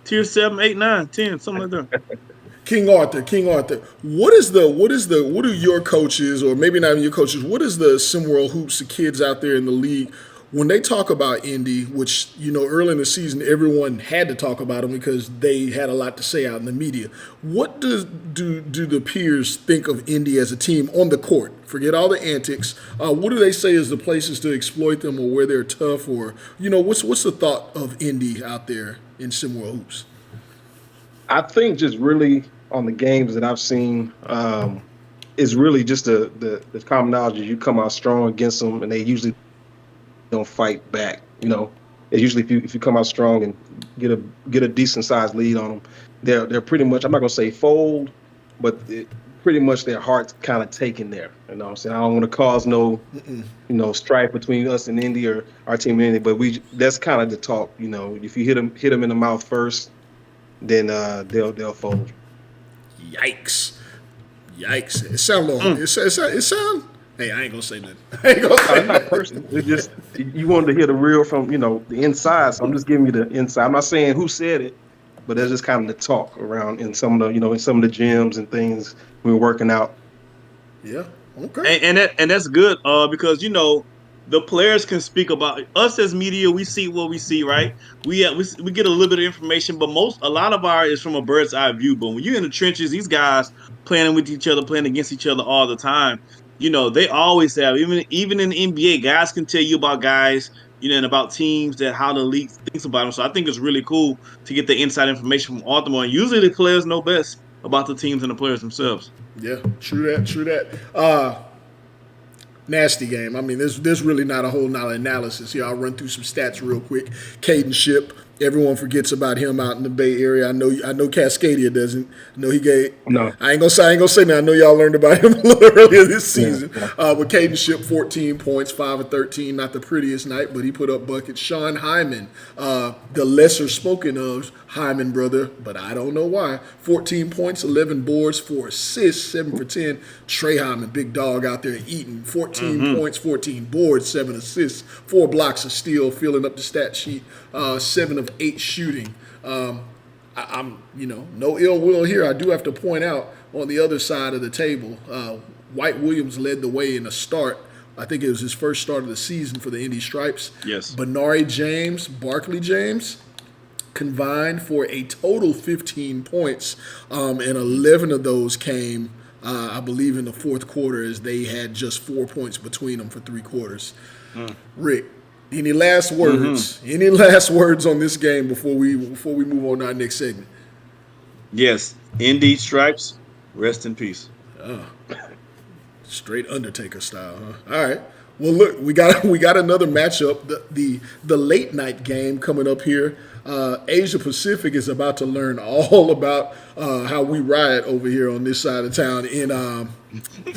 tier 7, 8, 9, 10, something like that. King Arthur. What are your coaches, or maybe not even your coaches, what is the SimWorld Hoops, the kids out there in the league, when they talk about Indy, which, early in the season, everyone had to talk about them because they had a lot to say out in the media. What do the peers think of Indy as a team on the court? Forget all the antics. What do they say is the places to exploit them, or where they're tough, or, what's the thought of Indy out there in SimWorld Hoops? I think just really on the games that I've seen, is really just the common knowledge is you come out strong against them, and they usually don't fight back. It's usually if you come out strong and get a decent sized lead on them, they're pretty much, I'm not gonna say fold, but pretty much their heart's kind of taken there. You know what I'm saying? I don't want to cause no strife between us and Indy or our team and Indy, but that's kind of the talk. If you hit them in the mouth first, then they'll fold. Yikes! It sound low. It sound. Hey, I ain't gonna say nothing. I'm not personal. It's just you wanted to hear the real from the inside, so I'm just giving you the inside. I'm not saying who said it, but that's just kind of the talk around in some of the in some of the gyms and things we were working out. Yeah. Okay. And that's good because the players can speak about us as media. We see what we see, right? We get a little bit of information, but a lot of our is from a bird's eye view. But when you're in the trenches, these guys playing with each other, playing against each other all the time. They always have, even in the NBA, guys can tell you about guys, and about teams, that how the league thinks about them. So I think it's really cool to get the inside information from Baltimore. And usually the players know best about the teams and the players themselves. Yeah, true that. Nasty game. I mean, there's really not a whole lot of analysis here. I'll run through some stats real quick. Caden Shipp. Everyone forgets about him out in the Bay Area. I know Cascadia doesn't. I know he gave. No. I ain't gonna say that. I know y'all learned about him a little earlier this season. Yeah. But Caden Shipp, 14 points, 5 of 13. Not the prettiest night, but he put up buckets. Sean Hyman, the lesser spoken of Hyman brother, but I don't know why. 14 points, 11 boards, 4 assists, 7 for 10. Trey Hyman, big dog out there eating. 14 points, 14 boards, 7 assists, 4 blocks of steal, filling up the stat sheet. 7 of 8 shooting. I'm no ill will here. I do have to point out on the other side of the table, White Williams led the way in the start. I think it was his first start of the season for the Indy Stripes. Yes. Benari James, Barkley James combined for a total 15 points, and 11 of those came, I believe, in the fourth quarter, as they had just 4 points between them for 3 quarters. Rick, Any last words? Any last words on this game before we move on to our next segment? Yes, Indy Stripes, rest in peace. Straight Undertaker style, huh? All right. Well, look, we got another matchup. The late night game coming up here. Asia Pacific is about to learn all about how we riot over here on this side of town. In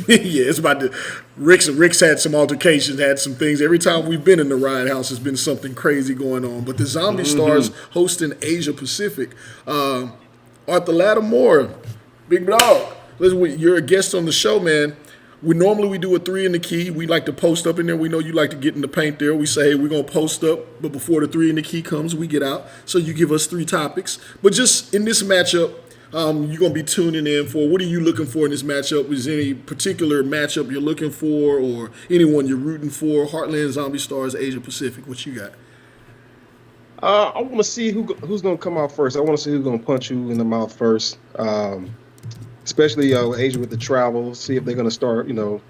yeah, it's about to. Rick's had some altercations, had some things. Every time we've been in the riot house, has been something crazy going on. But the Zombie Stars hosting Asia Pacific. Arthur Lattimore, big dog. Listen, you're a guest on the show, man. We normally do a 3 in the key. We like to post up in there. We know you like to get in the paint there. We say, hey, we're going to post up, but before the 3 in the key comes, we get out. So you give us 3 topics. But just in this matchup, you're going to be tuning in for, what are you looking for in this matchup? Is there any particular matchup you're looking for or anyone you're rooting for? Heartland, Zombie Stars, Asia Pacific, what you got? I want to see who's going to come out first. I want to see who's going to punch you in the mouth first. Especially Asia with the travel, see if they're going to start, the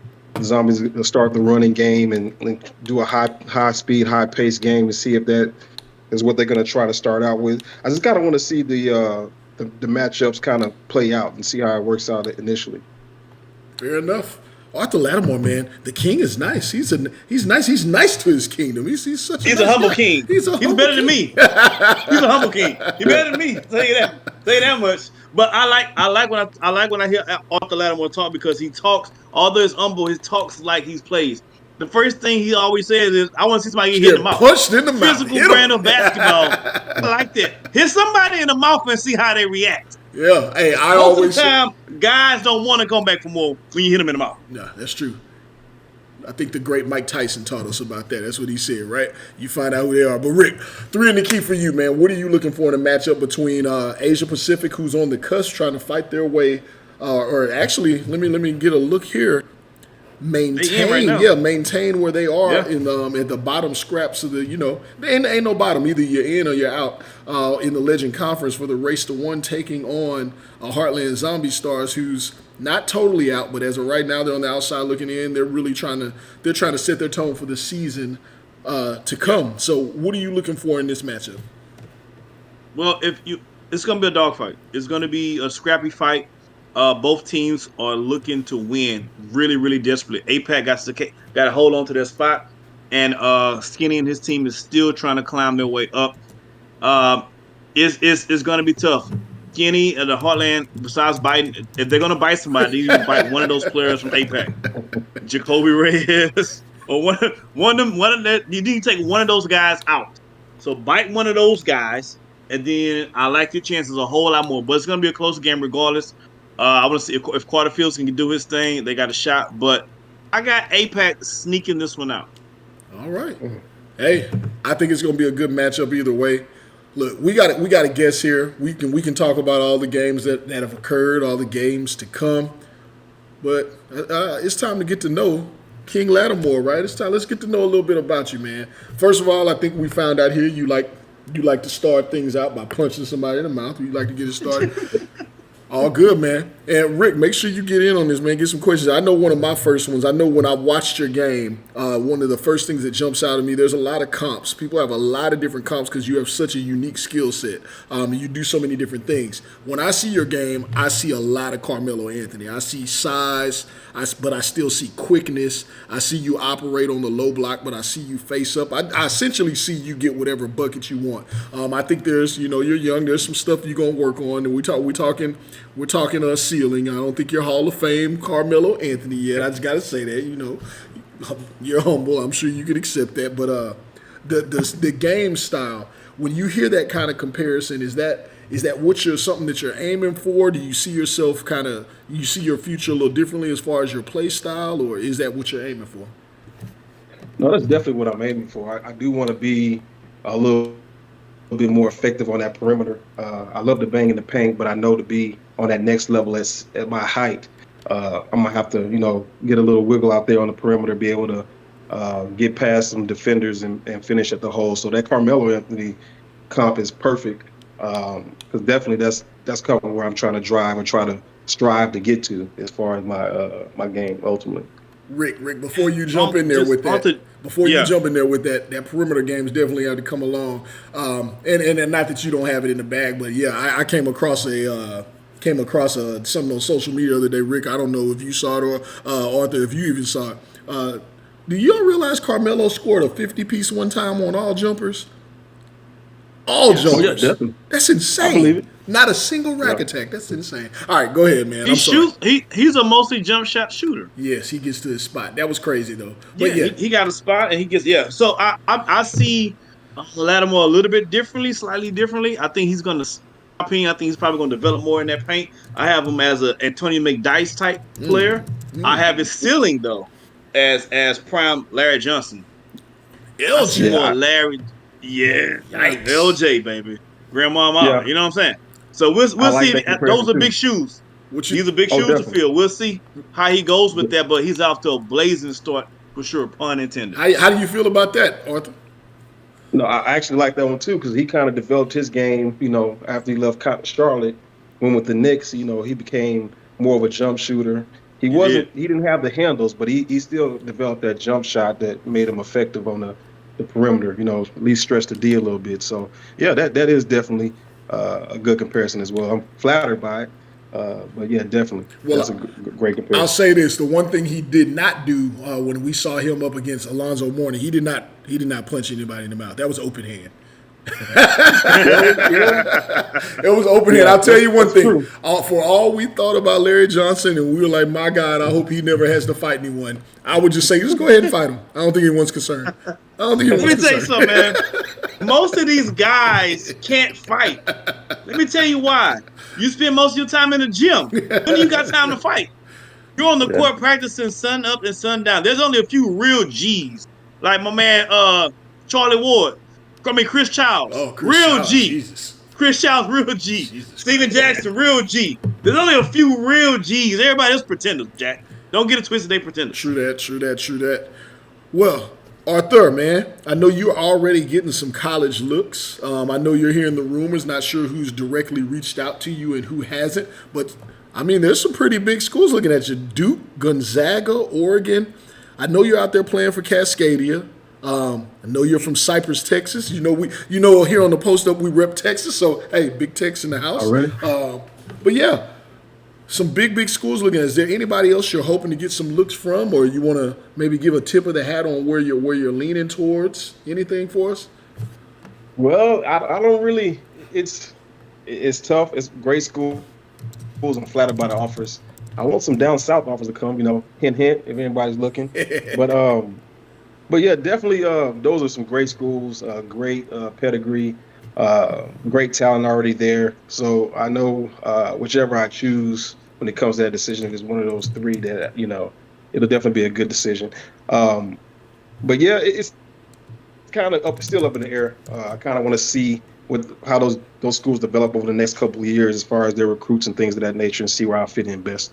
Zombies going to start the running game and do a high speed, high pace game and see if that is what they're going to try to start out with. I just kind of want to see the matchups kind of play out and see how it works out initially. Fair enough. Arthur Lattimore, man, the king is nice. He's nice. He's nice to his kingdom. He's such a He's nice a humble guy. king. He's better than me. He's a humble king. He's better than me. Say that much. But I like when I hear Arthur Lattimore talk because he talks. Although he's humble, he talks like he plays. The first thing he always says is, "I want to see somebody get hit in the mouth." Punched in the mouth. Physical brand of basketball. I like that. Hit somebody in the mouth and see how they react. Yeah. Hey, Most of the time, guys don't want to come back for more when you hit them in the mouth. No, that's true. I think the great Mike Tyson taught us about that. That's what he said, right? You find out who they are. But Rick, 3 in the key for you, man. What are you looking for in a matchup between Asia Pacific, who's on the cusp trying to fight their way, or actually, let me get a look here. Maintain where they are in at the bottom scraps of the, ain't no bottom. Either you're in or you're out in the Legend Conference for the race to 1, taking on Heartland Zombie Stars, who's not totally out, but as of right now, they're on the outside looking in. They're really trying to set their tone for the season to come. So, what are you looking for in this matchup? Well, it's going to be a dogfight. It's going to be a scrappy fight. Both teams are looking to win really, really desperately. APAC got to hold on to their spot, and Skinny and his team is still trying to climb their way up. It's going to be tough. Skinny and the Heartland, besides biting, if they're going to bite somebody, they need to bite one of those players from APAC, Jacoby Reyes, or one of them. You need to take one of those guys out. So bite one of those guys, and then I like your chances a whole lot more. But it's going to be a close game regardless. I want to see if Carter Fields can do his thing. They got a shot, but I got APAC sneaking this one out. All right. Hey, I think it's going to be a good matchup either way. Look, we got a guess here. We can talk about all the games that have occurred, all the games to come, but it's time to get to know King Lattimore, right? It's time. Let's get to know a little bit about you, man. First of all, I think we found out here you like to start things out by punching somebody in the mouth. You like to get it started. All good, man. And Rick, make sure you get in on this, man. Get some questions. I know one of my first ones. I know when I watched your game, one of the first things that jumps out at me, there's a lot of comps. People have a lot of different comps because you have such a unique skill set. You do so many different things. When I see your game, I see a lot of Carmelo Anthony. I see size, but I still see quickness. I see you operate on the low block, but I see you face up. I essentially see you get whatever bucket you want. I think there's, you're young. There's some stuff you're gonna work on, and we're talking ceiling. I don't think you're Hall of Fame Carmelo Anthony yet. I just got to say that, you're humble. I'm sure you can accept that. But the game style, when you hear that kind of comparison, is that something that you're aiming for? Do you see yourself you see your future a little differently as far as your play style, or is that what you're aiming for? No, that's definitely what I'm aiming for. I do want to be a little bit more effective on that perimeter. I love to bang in the paint, but I know to be on that next level at my height, I'm gonna have to, get a little wiggle out there on the perimeter, be able to get past some defenders and finish at the hole. So that Carmelo Anthony comp is perfect, because definitely that's kind of where I'm trying to drive and try to strive to get to as far as my game ultimately. Rick, before you jump in there with that, that perimeter games definitely had to come along. And not that you don't have it in the bag, but yeah, I came across something on social media the other day, Rick. I don't know if you saw it or Arthur, if you even saw it. Do y'all realize Carmelo scored a 50-piece one time on all jumpers? All jumpers. Yeah, definitely. That's insane. I believe it. Not a single rack attack. That's insane. All right, go ahead, man. He's a mostly jump shot shooter. Yes, he gets to his spot. That was crazy though. But he got a spot and he gets So I see Lattimore a little bit differently, slightly differently. I think he's going to stop him. I think he's probably going to develop more in that paint. I have him as a Antonio McDyess type player. I have his ceiling though as prime Larry Johnson. LJ. More Larry. Yeah. LJ, baby. Grandma, you know what I'm saying? So we'll see. Those are big shoes. These are big shoes to fill. We'll see how he goes with that, but he's off to a blazing start for sure, pun intended. How do you feel about that, Arthur? No, I actually like that one too because he kind of developed his game, after he left Charlotte. When with the Knicks, he became more of a jump shooter. He didn't have the handles, but he still developed that jump shot that made him effective on the perimeter, at least stretch the D a little bit. So, yeah, that is definitely a good comparison as well. I'm flattered by it, but yeah, definitely. Well, that's a great comparison. I'll say this: the one thing he did not do when we saw him up against Alonzo Mourning, he did not punch anybody in the mouth. That was open hand. It was open hand. I'll tell you one thing. For all we thought about Larry Johnson, and we were like, my God, I hope he never has to fight anyone. I would just say, just go ahead and fight him. I don't think anyone's concerned. Let me tell you something, man. Most of these guys can't fight. Let me tell you why. You spend most of your time in the gym. When you got time to fight? You're on the court practicing sun up and sun down. There's only a few real G's. Like my man Charlie Ward. Chris Childs. Real G. Jesus. Chris Childs, real G. Steven Jackson, real G. There's only a few real G's. Everybody else pretenders, Jack. Don't get it twisted, they pretenders. True that. Well, Arthur, man, I know you're already getting some college looks. I know you're hearing the rumors, not sure who's directly reached out to you and who hasn't. But, I mean, there's some pretty big schools looking at you. Duke, Gonzaga, Oregon. I know you're out there playing for Cascadia. I know you're from Cypress, Texas. Here on the Post Up we rep Texas. So, hey, big Tex in the house. Already? But, yeah. Some big schools looking at. Is there anybody else you're hoping to get some looks from, or you want to maybe give a tip of the hat on where you're leaning towards? Anything for us? Well, I don't really. It's tough. It's great schools. I'm flattered by the offers. I want some down south offers to come. Hint, if anybody's looking. But yeah, definitely. Those are some great schools. Great pedigree. Great talent already there. So I know whichever I choose when it comes to that decision, if it's one of those three, that it'll definitely be a good decision. But yeah, it's kind of still up in the air. I kind of want to see how those schools develop over the next couple of years as far as their recruits and things of that nature, and see where I fit in best.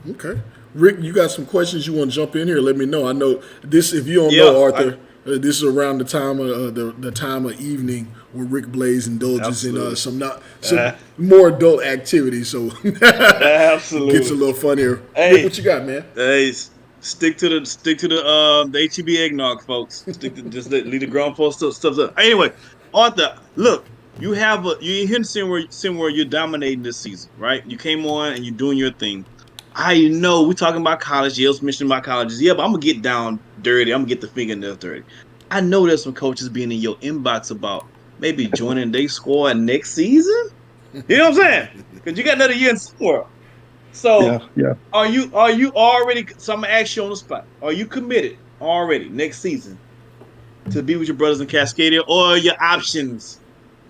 Okay, Rick, you got some questions you want to jump in here? Let me know. I know this. If you don't know, Arthur. This is around the time of the time of evening where Rick Blaze indulges in some more adult activity. So absolutely gets a little funnier. Hey, Rick, what you got, man? Hey, stick to the HEB eggnog, folks. Just leave the grown folks stuff up. Anyway, Arthur, look, you're seeing where you're dominating this season, right? You came on and you're doing your thing. I know we're talking about college. Yale's mentioning about colleges. Yeah, but I'm going to get down dirty. I'm going to get the fingernails dirty. I know there's some coaches being in your inbox about maybe joining their squad next season. You know what I'm saying? Because you got another year in somewhere. So yeah. Are you already, so I'm going to ask you on the spot. Are you committed already next season to be with your brothers in Cascadia, or are your options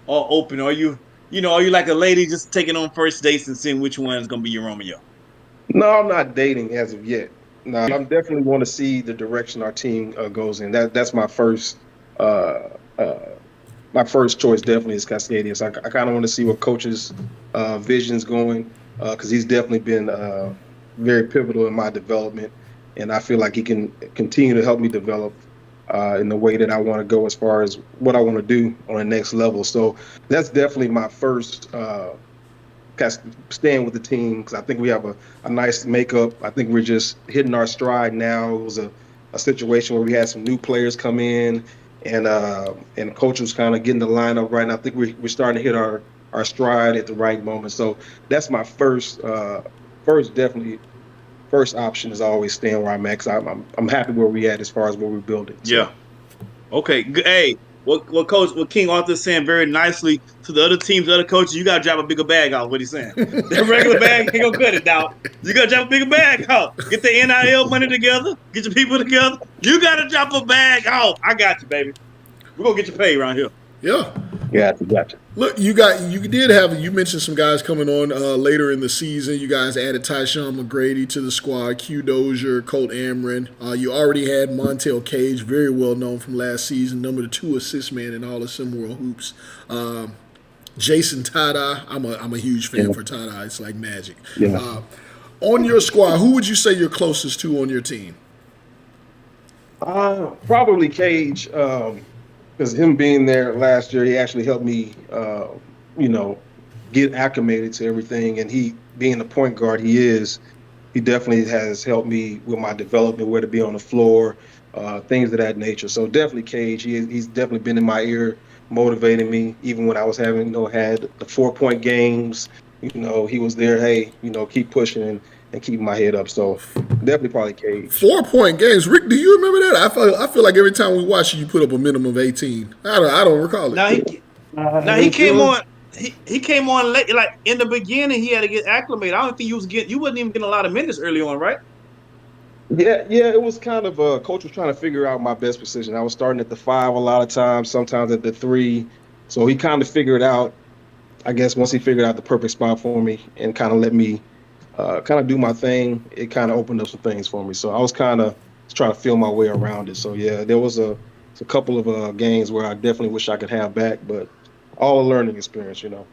are open? Are you like a lady just taking on first dates and seeing which one is going to be your Romeo? No, I'm not dating as of yet. No, I definitely want to see the direction our team goes in. That's my first choice. Definitely is Cascadia. So I kind of want to see what coach's vision's going, because he's definitely been very pivotal in my development, and I feel like he can continue to help me develop in the way that I want to go as far as what I want to do on the next level. So that's definitely my first staying with the team because I think we have a nice makeup. I think we're just hitting our stride now. It was a situation where we had some new players come in, and the coach was kind of getting the lineup right. And I think we're starting to hit our stride at the right moment. So that's my first option is always staying where I'm at. Cause I'm happy where we at as far as where we're building. So. Yeah. Okay. Hey, what King Arthur's saying very nicely to the other teams, the other coaches, you gotta drop a bigger bag out. What he's saying. That regular bag ain't gonna cut it, dog. You gotta drop a bigger bag out. Get the NIL money together. Get your people together. You gotta drop a bag out. I got you, baby. We're gonna get you paid around here. Yeah. Gotcha. Look, you mentioned some guys coming on later in the season. You guys added Tyshawn McGrady to the squad, Q Dozier, Colt Amron. You already had Montel Cage, very well known from last season, number 2 assist man in all of SimWorld hoops. Jason Tada, I'm a huge fan for Tada. It's like magic. Yeah. On your squad, who would you say you're closest to on your team? Probably Cage. Because him being there last year, he actually helped me, get acclimated to everything. And he, being the point guard he definitely has helped me with my development, where to be on the floor, things of that nature. So definitely Cage. He's definitely been in my ear, motivating me, even when I was had the 4-point games. He was there. Hey, keep pushing and keeping my head up. So definitely probably Cage. 4-point games, Rick. Do you remember that? I feel like every time we watch you put up a minimum of 18. I don't recall it. Now he came on. He came on late, like in the beginning. He had to get acclimated. I don't think you wasn't even getting a lot of minutes early on, right? Yeah. It was kind of coach was trying to figure out my best position. I was starting at the 5 a lot of times, sometimes at the 3. So he kind of figured out. I guess once he figured out the perfect spot for me and kind of let me kind of do my thing, it kind of opened up some things for me. So I was kind of trying to feel my way around it. So yeah, there was a couple of games where I definitely wish I could have back, but all a learning experience, All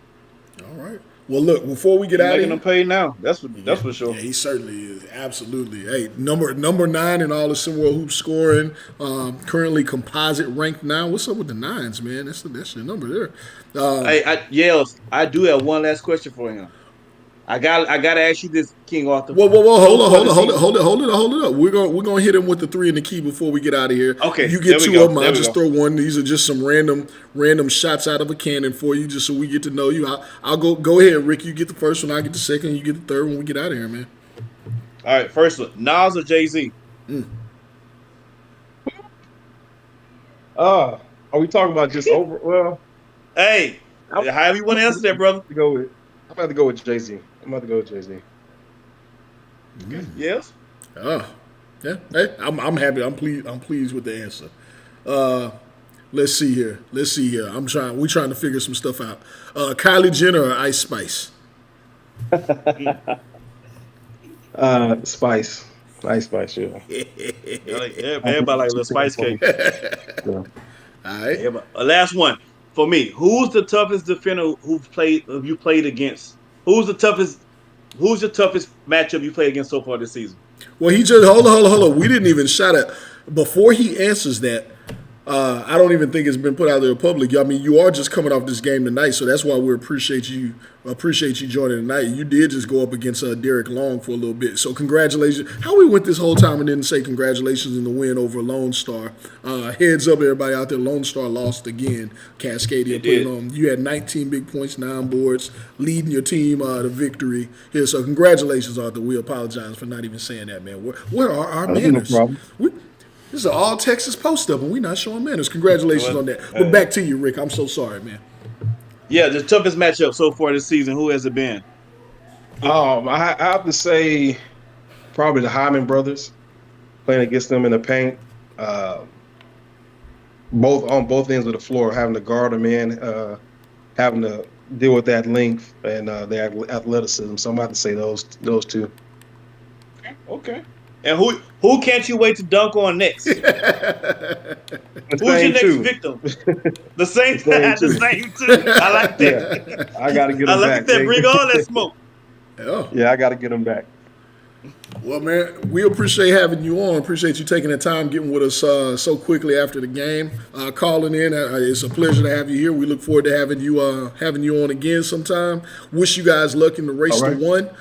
right. Well, look, before we get out of here, making them pay now. That's for sure. Yeah, he certainly is. Absolutely. Hey, number 9 in all of SimWorld hoop scoring. Currently composite ranked now. What's up with the 9s, man? That's your number there. I do have one last question for him. I gotta ask you this, King Arthur. Whoa! Hold it up. We're gonna hit him with the 3 and the key before we get out of here. Okay, you get 2 of them. I'll just throw one. These are just some random shots out of a cannon for you, just so we get to know you. I'll go ahead, Rick. You get the first one. I get the second. You get the third when we get out of here, man. All right, first one, Nas or Jay-Z? Are we talking about just over? Well, hey, however you want to answer that, brother. I'm about to go with Jay-Z. Okay. Yes. Oh, yeah. Hey, I'm happy. I'm pleased with the answer. Let's see here. We're trying to figure some stuff out. Kylie Jenner or Ice Spice? Spice. Ice Spice, yeah. Everybody like a little spice cake. Yeah. All right. Last one for me. Who's the toughest defender you played against? Who's the toughest matchup you played against so far this season? Well, he just hold on. We didn't even shout it before he answers that. I don't even think it's been put out there in public. I mean, you are just coming off this game tonight, so that's why we appreciate you joining tonight. You did just go up against Derek Long for a little bit, so congratulations. How we went this whole time and didn't say congratulations in the win over Lone Star. Heads up, everybody out there. Lone Star lost again. Cascadia. You had 19 big points, 9 boards, leading your team to victory here. So congratulations, Arthur. We apologize for not even saying that, man. Where are our manners? No problem. This is an all Texas post up, and we're not showing manners. Congratulations on that. But back to you, Rick. I'm so sorry, man. Yeah, the toughest matchup so far this season. Who has it been? I have to say probably the Hyman brothers, playing against them in the paint. Both ends of the floor, having to guard them in, having to deal with that length and their athleticism. So I'm about to say those 2. Okay. And who can't you wait to dunk on next? Who's your next victim? The same two. I like that. Yeah, I got to get them back. I like that. Bring all that smoke. Yeah, I got to get them back. Well, man, we appreciate having you on. Appreciate you taking the time, getting with us so quickly after the game, calling in. It's a pleasure to have you here. We look forward to having you on again sometime. Wish you guys luck in the race to one.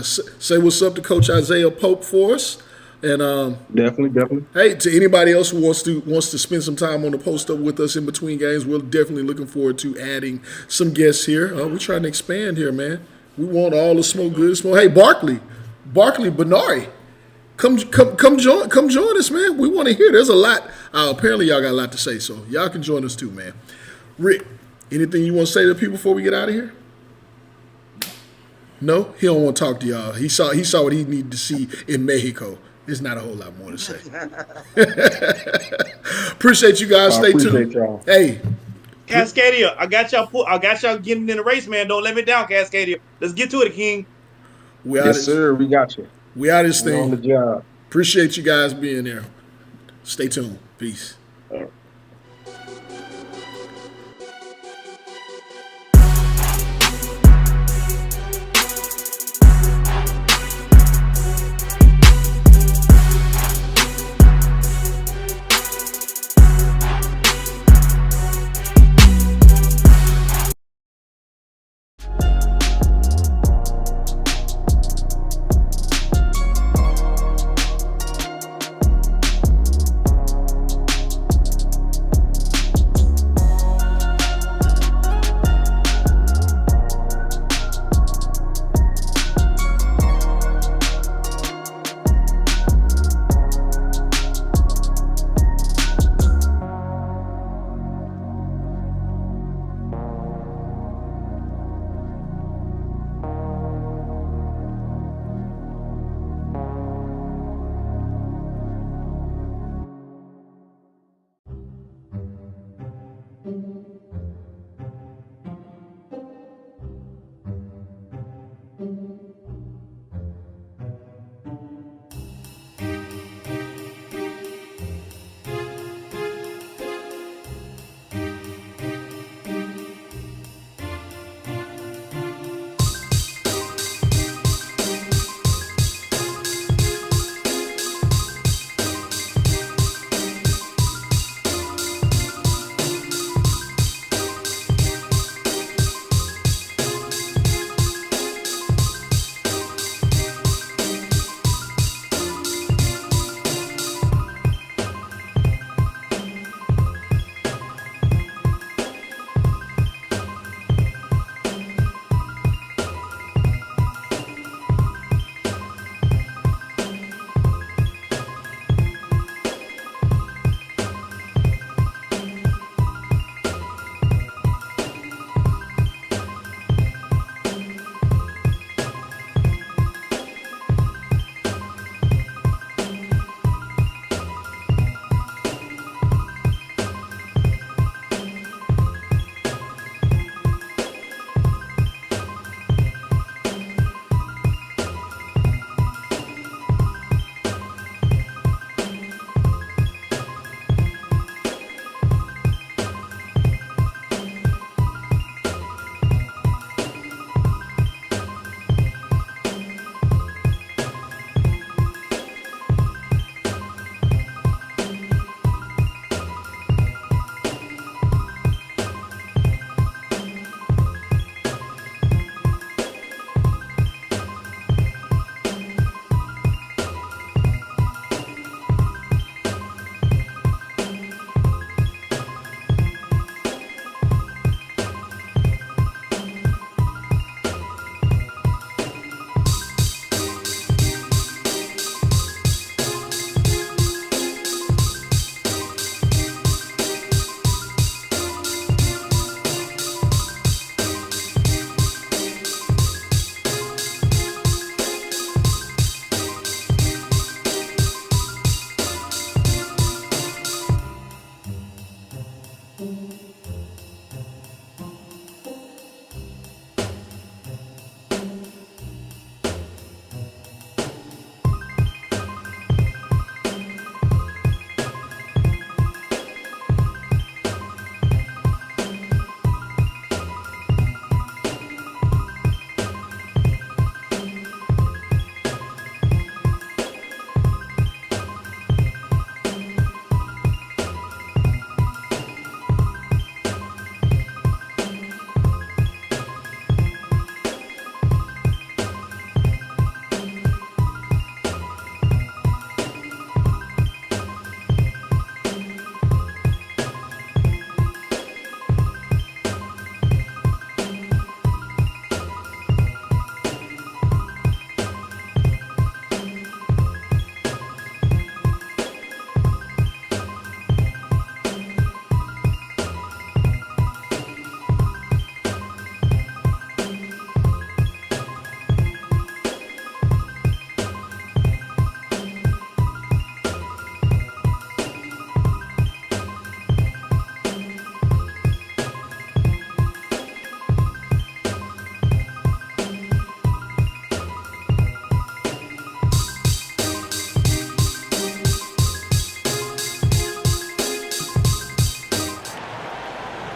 Say what's up to Coach Isaiah Pope for us. And definitely. Hey, to anybody else who wants to spend some time on the post up with us in between games, we're definitely looking forward to adding some guests here. We're trying to expand here, man. We want all the smoke, good smoke. Hey, Barkley Benari, come join us, man. We want to hear. There's a lot. Apparently, y'all got a lot to say, so y'all can join us too, man. Rick, anything you want to say to people before we get out of here? No, he don't want to talk to y'all. He saw what he needed to see in Mexico. There's not a whole lot more to say. Appreciate you guys. Stay tuned. Y'all. Hey, Cascadia, I got y'all getting in the race, man. Don't let me down, Cascadia. Let's get to it, King. Yes, sir. We got you. We out this thing. On the job. Appreciate you guys being there. Stay tuned. Peace.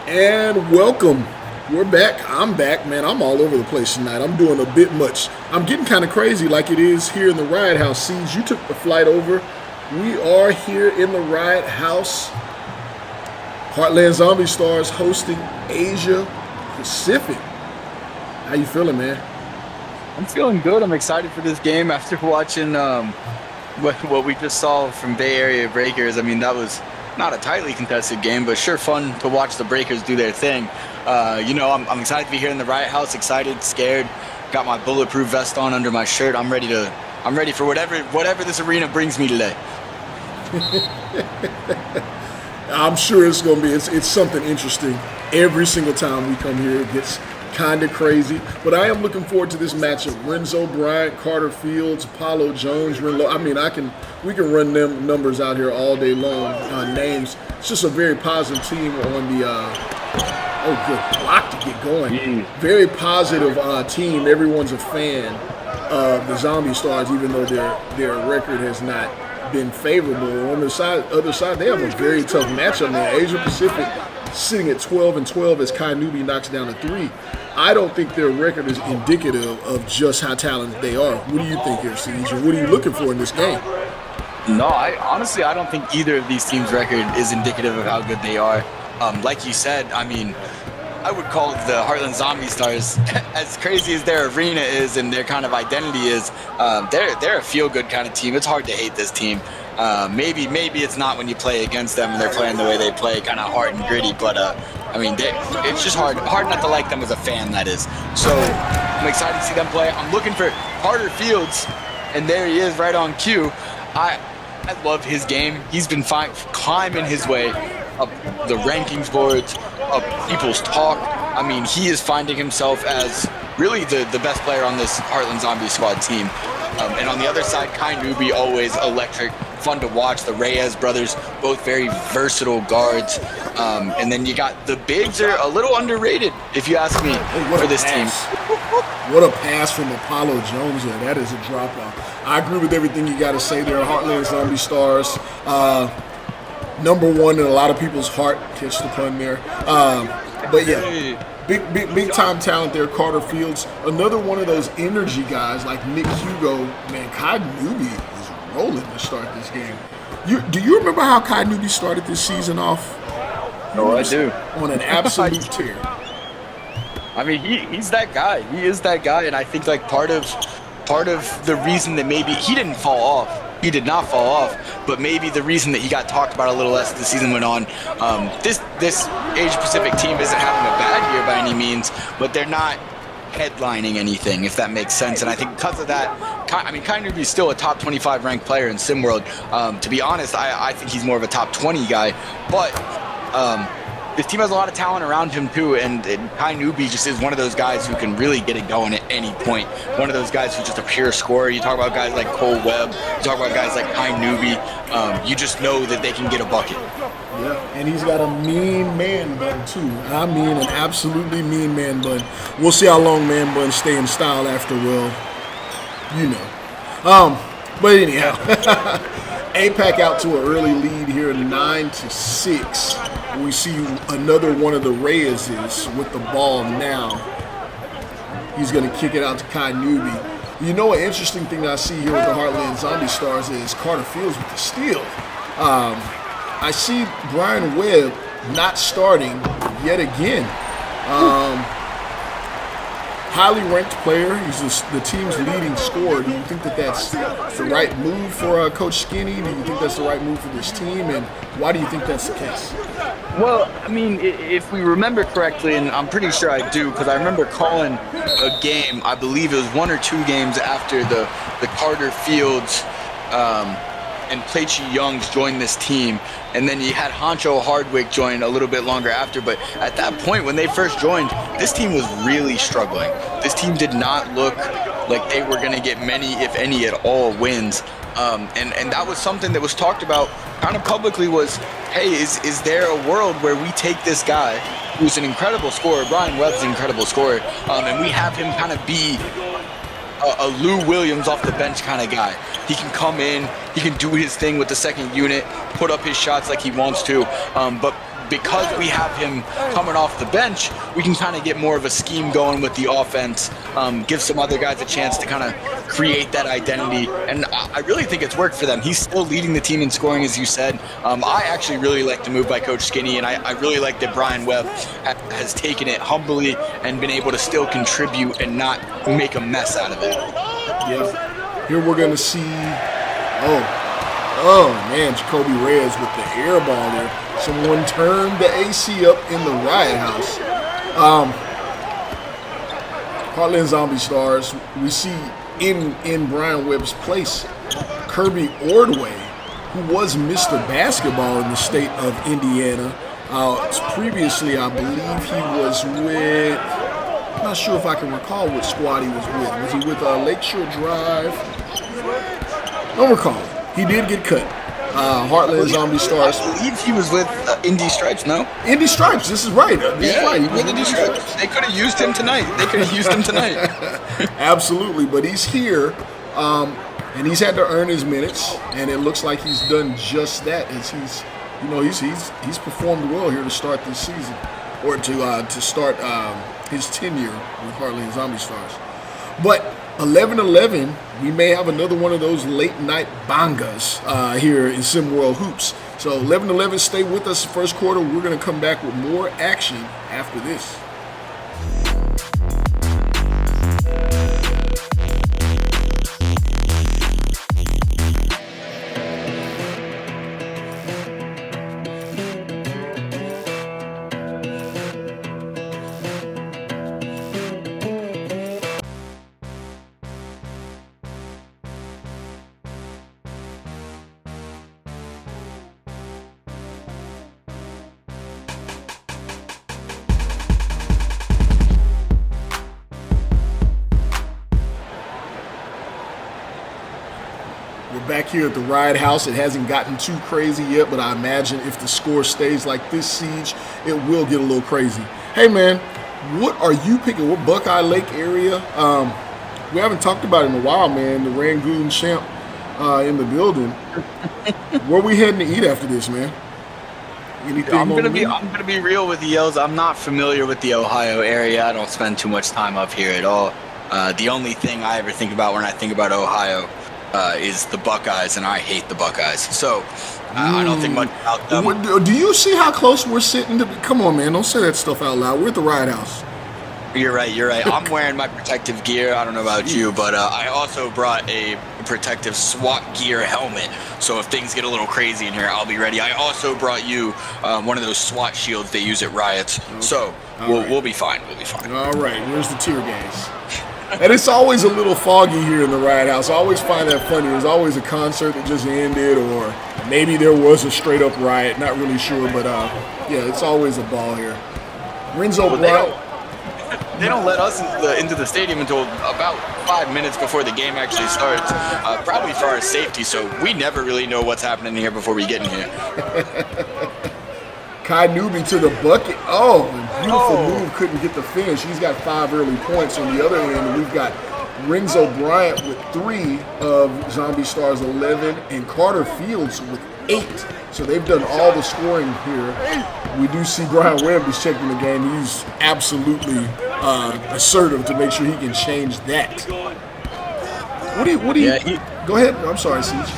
And welcome. We're back. I'm back, man. I'm all over the place tonight. I'm doing a bit much. I'm getting kind of crazy like it is here in the Riot House. Siege, you took the flight over. We are here in the Riot House. Heartland Zombie Stars hosting Asia Pacific. How you feeling, man? I'm feeling good. I'm excited for this game after watching what we just saw from Bay Area Breakers. I mean, that was not a tightly contested game, but sure fun to watch the Breakers do their thing. I'm excited to be here in the Riot House, excited, scared. Got my bulletproof vest on under my shirt. I'm ready for whatever this arena brings me today. I'm sure it's going to be, it's something interesting. Every single time we come here, it gets kind of crazy. But I am looking forward to this matchup. Renzo Bryant, Carter Fields, Apollo Jones, Renlo. I mean, we can run them numbers out here all day long, names. It's just a very positive team on the, good block to get going. Very positive team. Everyone's a fan of the Zombie Stars, even though their record has not been favorable. On the other side, they have a very tough matchup there. Asia Pacific sitting at 12-12 as Kai Nubi knocks down a 3. I don't think their record is indicative of just how talented they are. What do you think here, Siege? And what are you looking for in this game? No, I don't think either of these teams' record is indicative of how good they are. Like you said, I mean, I would call the Heartland Zombie Stars, as crazy as their arena is and their kind of identity is, they're a feel-good kind of team. It's hard to hate this team. Maybe it's not when you play against them and they're playing the way they play, kind of hard and gritty. But I mean, it's just hard not to like them as a fan. That is. So I'm excited to see them play. I'm looking for Carter Fields, and there he is, right on cue. I love his game. He's been climbing his way up the rankings boards, up people's talk. I mean, he is finding himself as really the best player on this Heartland Zombie Squad team. And on the other side, Kai Nubi, always electric, fun to watch. The Reyes brothers, both very versatile guards. And then you got the bigs are a little underrated, if you ask me, for this team. What a pass from Apollo Jones there. That is a drop-off. I agree with everything you got to say there. Heartland Zombie Stars, number one in a lot of people's heart. Catch the pun there. But yeah. Big time talent there, Carter Fields. Another one of those energy guys like Nick Hugo. Man, Kai Nubi is rolling to start this game. Do you remember how Kai Nubi started this season off? No, I do. On an absolute tear. I mean, he's that guy. He is that guy, and I think like part of the reason that maybe he didn't fall off. He did not fall off, but maybe the reason that he got talked about a little less as the season went on, this Asia Pacific team isn't having a bad year by any means, but they're not headlining anything, if that makes sense. And I think because of that, Kai Nubi is still a top 25 ranked player in SimWorld. To be honest, I think he's more of a top 20 guy, but this team has a lot of talent around him too, and Kai Nubi just is one of those guys who can really get it going at any point. One of those guys who's just a pure scorer. You talk about guys like Cole Webb, you talk about guys like Kai Nubi, you just know that they can get a bucket. Yeah, and he's got a mean man bun too. I mean an absolutely mean man bun. We'll see how long man buns stay in style after, But anyhow, APAC out to an early lead here, 9-6. We see another one of the Reyeses with the ball now. He's going to kick it out to Kai Nubi. You know, an interesting thing I see here with the Heartland Zombie Stars is Carter Fields with the steal. I see Brian Webb not starting yet again. Highly ranked player. He's the team's leading scorer. Do you think that that's the right move for Coach Skinny? Do you think that's the right move for this team? And why do you think that's the case? Well, I mean, if we remember correctly, and I'm pretty sure I do, because I remember calling a game, I believe it was 1 or 2 games after the Carter Fields and Plachi Youngs joined this team, and then you had Honcho Hardwick join a little bit longer after. But at that point, when they first joined, this team was really struggling. This team did not look like they were going to get many, if any at all, wins. And that was something that was talked about kind of publicly was, hey, is there a world where we take this guy who's an incredible scorer, Brian Webb's an incredible scorer, and we have him kind of be a Lou Williams off the bench kind of guy. He can come in, he can do his thing with the second unit, put up his shots like he wants to, but because we have him coming off the bench, we can kind of get more of a scheme going with the offense, give some other guys a chance to kind of create that identity. And I really think it's worked for them. He's still leading the team in scoring, as you said. I actually really like the move by Coach Skinny, and I really like that Brian Webb has taken it humbly and been able to still contribute and not make a mess out of it. Yeah. Here we're going to see, oh man, Jacoby Reyes with the air ball there. Someone turned the AC up in the Riot House. Heartland Zombie Stars, we see in Brian Webb's place, Kirby Ordway, who was Mr. Basketball in the state of Indiana. Previously, I believe he was with, I'm not sure if I can recall what squad he was with. Was he with Lakeshore Drive? Don't recall. He did get cut. Heartland Zombie Stars. I believe he was with Indy Stripes, no? Indy Stripes, this is right. Right. He was with Indy Stripes. They could have used him tonight. Absolutely, but he's here, and he's had to earn his minutes, and it looks like he's done just that. As he's performed well here to start this season, or to start his tenure with Heartland Zombie Stars. But 11-11, we may have another one of those late night bangas here in SimWorld Hoops. So 11-11, stay with us the first quarter. We're going to come back with more action after this. Back here at the Riot House, it hasn't gotten too crazy yet, but I imagine if the score stays like this, Siege, it will get a little crazy. Hey man, what are you picking? What Buckeye Lake area? We haven't talked about it in a while, man. The Rangoon champ in the building. Where are we heading to eat after this, man? I'm gonna be real with you, Yells. I'm not familiar with the Ohio area. I don't spend too much time up here at all. The only thing I ever think about when I think about Ohio is the Buckeyes, and I hate the Buckeyes. So I don't think much about them. Do you see how close we're sitting? Come on, man. Don't say that stuff out loud. We're at the Riot House. You're right. I'm wearing my protective gear. I don't know about you, but I also brought a protective SWAT gear helmet. So if things get a little crazy in here, I'll be ready. I also brought you one of those SWAT shields they use at riots. Okay. So we'll be fine. We'll be fine. All right. Where's the tear gas? And it's always a little foggy here in the Riot House. I always find that funny. There's always a concert that just ended, or maybe there was a straight up riot. Not really sure, but yeah, it's always a ball here. Renzo Bryant. They don't let us into the stadium until about 5 minutes before the game actually starts, probably for our safety, so we never really know what's happening here before we get in here. Kai Newby to the bucket. Oh, beautiful move. Couldn't get the finish. He's got 5 early points. On the other end, we've got Renzo Bryant with 3 of Zombie Stars 11 and Carter Fields with 8. So they've done all the scoring here. We do see Brian Webb is checking the game. He's absolutely assertive to make sure he can change that. What do you? Go ahead. I'm sorry, Siege.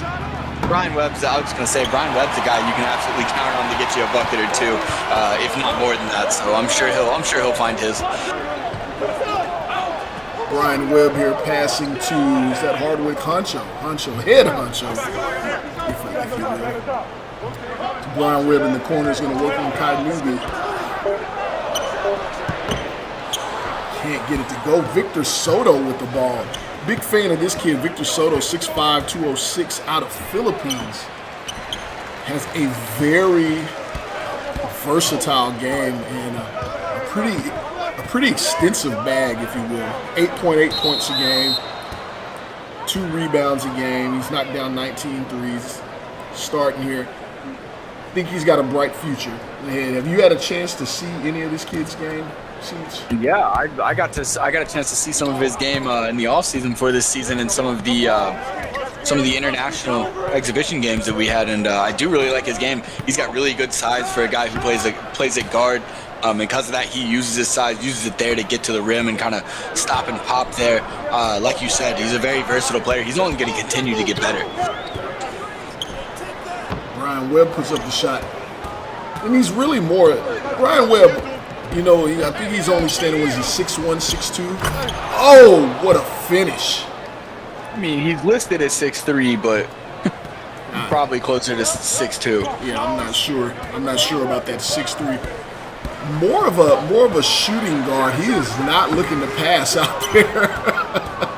Brian Webb's, I was going to say, Brian Webb's a guy you can absolutely count on to get you a bucket or two, if not more than that. So I'm sure he'll find his. Brian Webb here passing to, is that Hardwick Honcho, head Honcho, if you will. Brian Webb in the corner is going to work on Kai Newby. Can't get it to go. Victor Soto with the ball. Big fan of this kid, Victor Soto, 6'5", 206, out of Philippines. Has a very versatile game and a pretty extensive bag, if you will. 8.8 points a game, 2 rebounds a game. He's knocked down 19 threes. Starting here. I think he's got a bright future ahead. Have you had a chance to see any of this kid's game? Yeah, I got a chance to see some of his game in the off season for this season, and some of the some of the international exhibition games that we had, and I do really like his game. He's got really good size for a guy who plays at guard. Because of that, he uses his size, uses it there to get to the rim and kind of stop and pop there. Like you said, he's a very versatile player. He's only going to continue to get better. Brian Webb puts up the shot. And he's really more... Brian Webb, you know, I think he's only standing, was he 6'1", 6'2"? Oh, what a finish. I mean, he's listed as 6'3", but probably closer to 6'2". Yeah, I'm not sure. I'm not sure about that 6'3". More of a shooting guard. He is not looking to pass out there.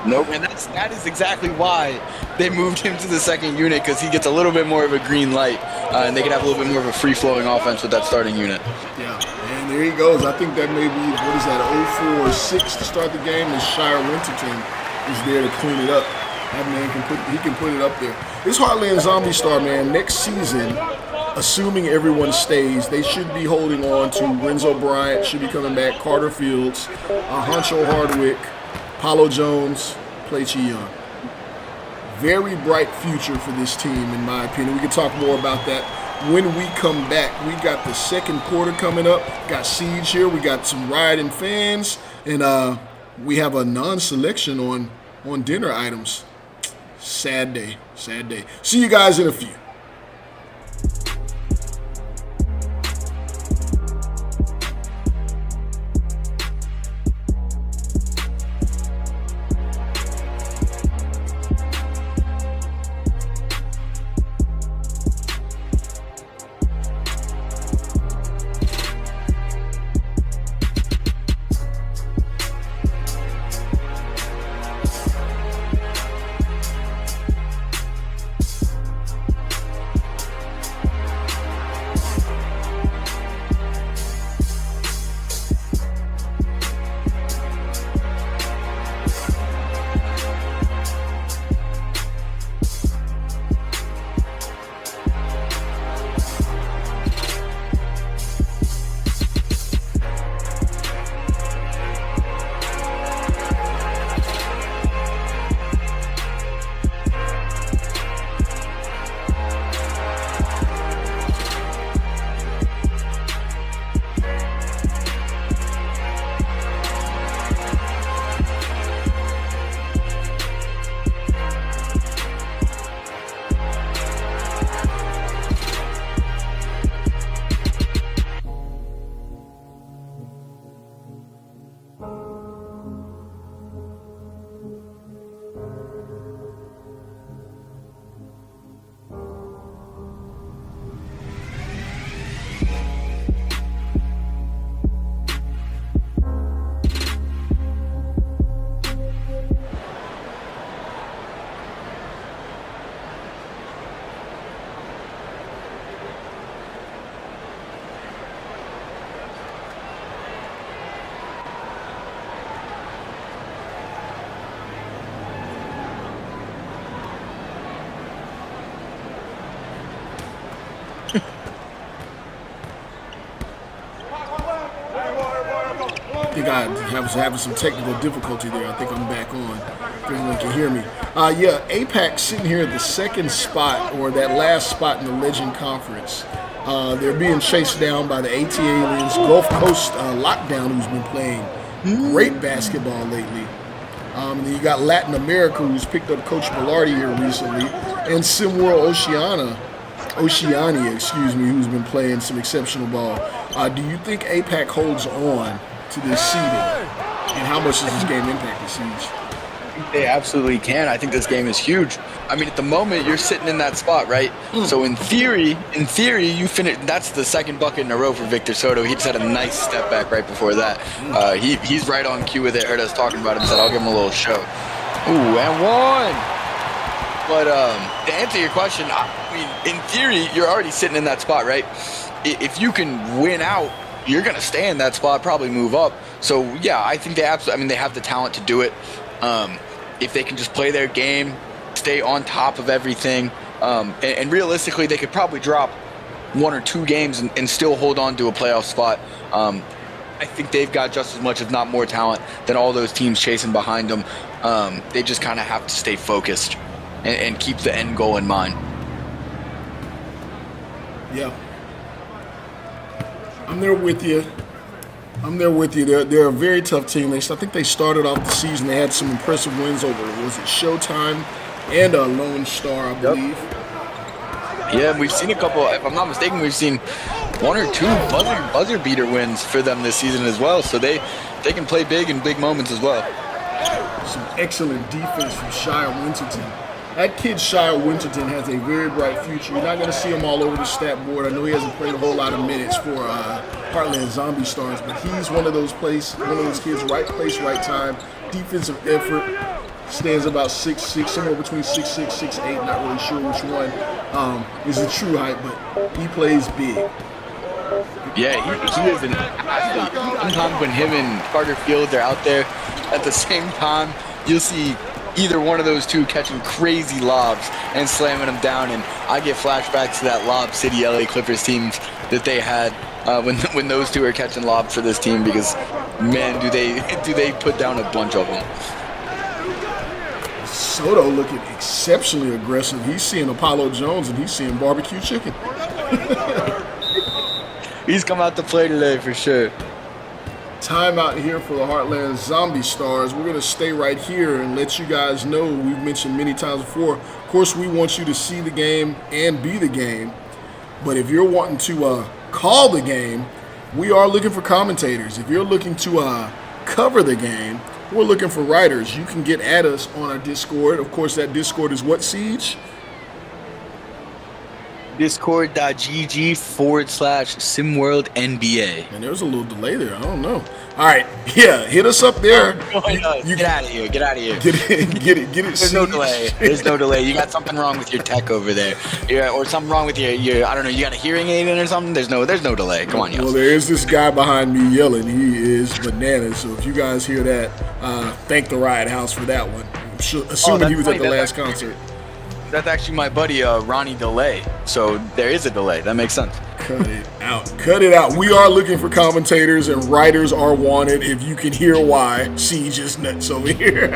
Nope, and that is exactly why they moved him to the second unit, because he gets a little bit more of a green light, and they can have a little bit more of a free-flowing offense with that starting unit. Yeah, and there he goes. I think that may be, what is that, 0-4-6 to start the game, and Shire Winterton is there to clean it up. That man can put it up there. This Heartland Zombie Star, man, next season, assuming everyone stays, they should be holding on to Renzo Bryant, should be coming back, Carter Fields, Honcho Hardwick, Paulo Jones, Play Chi Young. Very bright future for this team, in my opinion. We can talk more about that when we come back. We got the second quarter coming up. Got Siege here. We got some riding fans, and we have a non-selection on dinner items. Sad day. Sad day. See you guys in a few. I think I was having some technical difficulty there. I think I'm back on. If anyone can hear me. Yeah, APAC sitting here at the second spot, or that last spot in the Legend Conference. They're being chased down by the AT Aliens. Gulf Coast Lockdown, who's been playing great basketball lately. And then you got Latin America, who's picked up Coach Bellardi here recently. And SimWorld Oceania, who's been playing some exceptional ball. Do you think APAC holds on to this seeding? And how much does this game impact the Siege? I think they absolutely can. I think this game is huge. I mean, at the moment, you're sitting in that spot, right? So in theory, you finish. That's the second bucket in a row for Victor Soto. He just had a nice step back right before that. He's right on cue with it. Heard us talking about him. Said, I'll give him a little show. Ooh, and one. But to answer your question, I mean, in theory, you're already sitting in that spot, right? If you can win out, you're going to stay in that spot, probably move up. So, yeah, I think they have the talent to do it. If they can just play their game, stay on top of everything, and realistically, they could probably drop one or two games and still hold on to a playoff spot. I think they've got just as much, if not more talent than all those teams chasing behind them. They just kind of have to stay focused. and keep the end goal in mind. Yeah. I'm there with you. They're a very tough team. I think they started off the season. They had some impressive wins over, was it Showtime and Lone Star, I believe. Yeah, we've seen a couple. If I'm not mistaken, we've seen one or two buzzer beater wins for them this season as well. So they can play big in big moments as well. Some excellent defense from Shire Winterton. That kid Shire Winterton has a very bright future. You're not going to see him all over the stat board. I know he hasn't played a whole lot of minutes for Heartland Zombie Stars, but he's one of those kids, right place, right time. Defensive effort. Stands about 6'6", somewhere between 6'6", 6'8", not really sure which one is the true height, but he plays big. Yeah, he is an athlete. Sometimes when him and Carter Fields are out there at the same time, you'll see either one of those two catching crazy lobs and slamming them down, and I get flashbacks to that Lob City LA Clippers teams that they had when those two are catching lobs for this team, because man, do they put down a bunch of them. Soto looking exceptionally aggressive. He's seeing Apollo Jones and he's seeing barbecue chicken. He's come out to play today for sure. Time out here for the Heartland Zombie Stars. We're going to stay right here and let you guys know, we've mentioned many times before, of course we want you to see the game and be the game. But if you're wanting to call the game, we are looking for commentators. If you're looking to cover the game, we're looking for writers. You can get at us on our Discord. Of course, that Discord is what, Siege? Discord.gg/SimWorldNBA. And there's a little delay there. I don't know. All right. Yeah, hit us up there. Get out of here. Get out of here. Get it. There's no delay. There's no delay. You got something wrong with your tech over there. Or something wrong with your I don't know, you got a hearing aid in or something? There's no delay. Come on, y'all. Well, there is this guy behind me yelling. He is bananas. So if you guys hear that, thank the Riot House for that one. Assuming he was at the last concert. That's actually my buddy Ronnie Delay. So there is a delay. That makes sense. Cut it out. We are looking for commentators and writers are wanted. If you can hear why, Siege is nuts over here.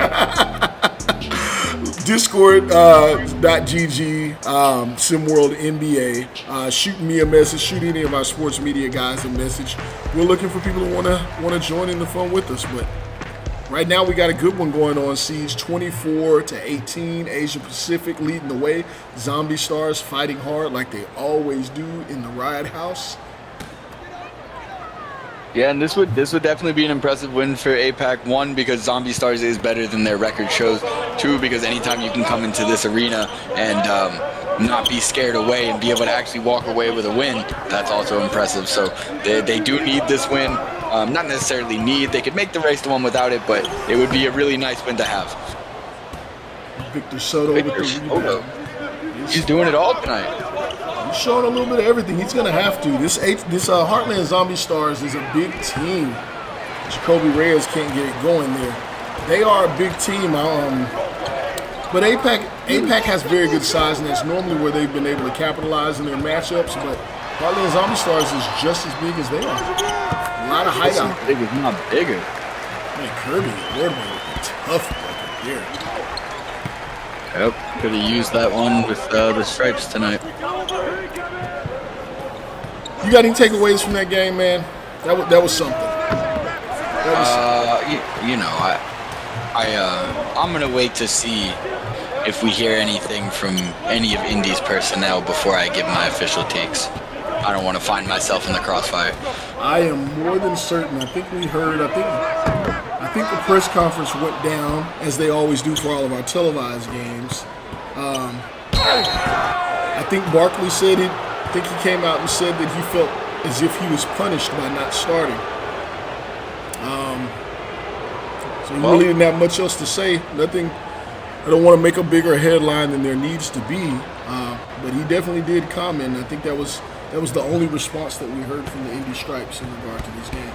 Discord.gg SimWorld NBA. Shoot me a message. Shoot any of our sports media guys a message. We're looking for people who want to join in the fun with us. But right now we got a good one going on, Siege. 24-18, Asia Pacific leading the way. Zombie Stars fighting hard like they always do in the Riot House. Yeah, and this would definitely be an impressive win for APAC. One, because Zombie Stars is better than their record shows. Two, because anytime you can come into this arena and not be scared away and be able to actually walk away with a win, that's also impressive. So they do need this win. Not necessarily need. They could make the race to one without it, but it would be a really nice win to have. Victor Soto with the rebound. He's doing it all tonight. He's showing a little bit of everything. He's going to have to. This Heartland Zombie Stars is a big team. Jacoby Reyes can't get it going there. They are a big team. But APAC has very good size, and that's normally where they've been able to capitalize in their matchups. But Heartland Zombie Stars is just as big as they are. A lot of height out there. Big is not bigger. Man, Kirby, Lord, looking tough right there. Yep, could have used that one with the stripes tonight. You got any takeaways from that game, man? That was something. I'm gonna wait to see if we hear anything from any of Indy's personnel before I give my official takes. I don't want to find myself in the crossfire. I am more than certain. I think we heard. I think the press conference went down as they always do for all of our televised games. I think Barkley said it. I think he came out and said that he felt as if he was punished by not starting. So he really didn't have much else to say. Nothing. I don't want to make a bigger headline than there needs to be, but he definitely did comment. I think that was the only response that we heard from the Indy Stripes in regard to this game.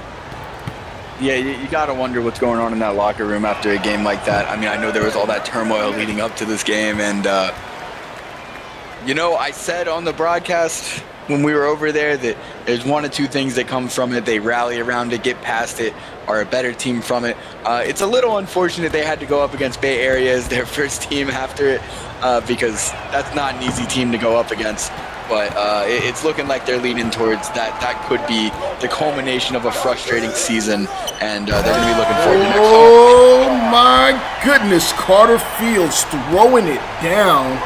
Yeah, you got to wonder what's going on in that locker room after a game like that. I mean, I know there was all that turmoil leading up to this game, and I said on the broadcast when we were over there that there's one or two things that come from it. They rally around it, get past it, are a better team from it. It's a little unfortunate they had to go up against Bay Area as their first team after it, because that's not an easy team to go up against. But it's looking like they're leaning towards that. That could be the culmination of a frustrating season, and they're going to be looking forward to next year. Oh my goodness, Carter Fields throwing it down.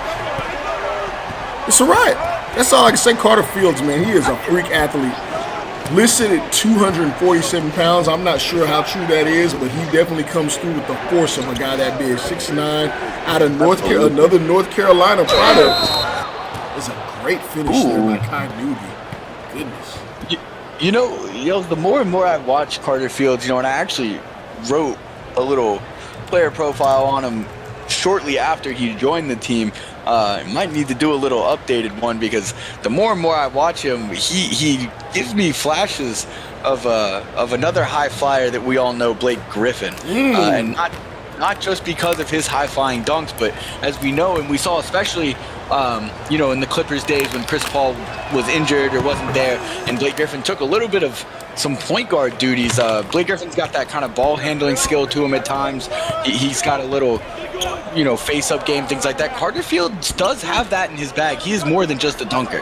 It's a riot. That's all I can say. Carter Fields, man, he is a freak athlete. Listed at 247 pounds. I'm not sure how true that is, but he definitely comes through with the force of a guy that big. 6'9", out of another North Carolina product. It's a great finish there by Kai Newby. Goodness. You know, the more and more I watch Carter Fields, and I actually wrote a little player profile on him shortly after he joined the team. Might need to do a little updated one, because the more and more I watch him, he gives me flashes of another high flyer that we all know, Blake Griffin, and not just because of his high flying dunks, but as we know and we saw, especially in the Clippers days when Chris Paul was injured or wasn't there, and Blake Griffin took a little bit of some point guard duties. Blake Griffin's got that kind of ball handling skill to him at times. He's got a little face-up game, things like that. Carter Fields does have that in his bag. He is more than just a dunker.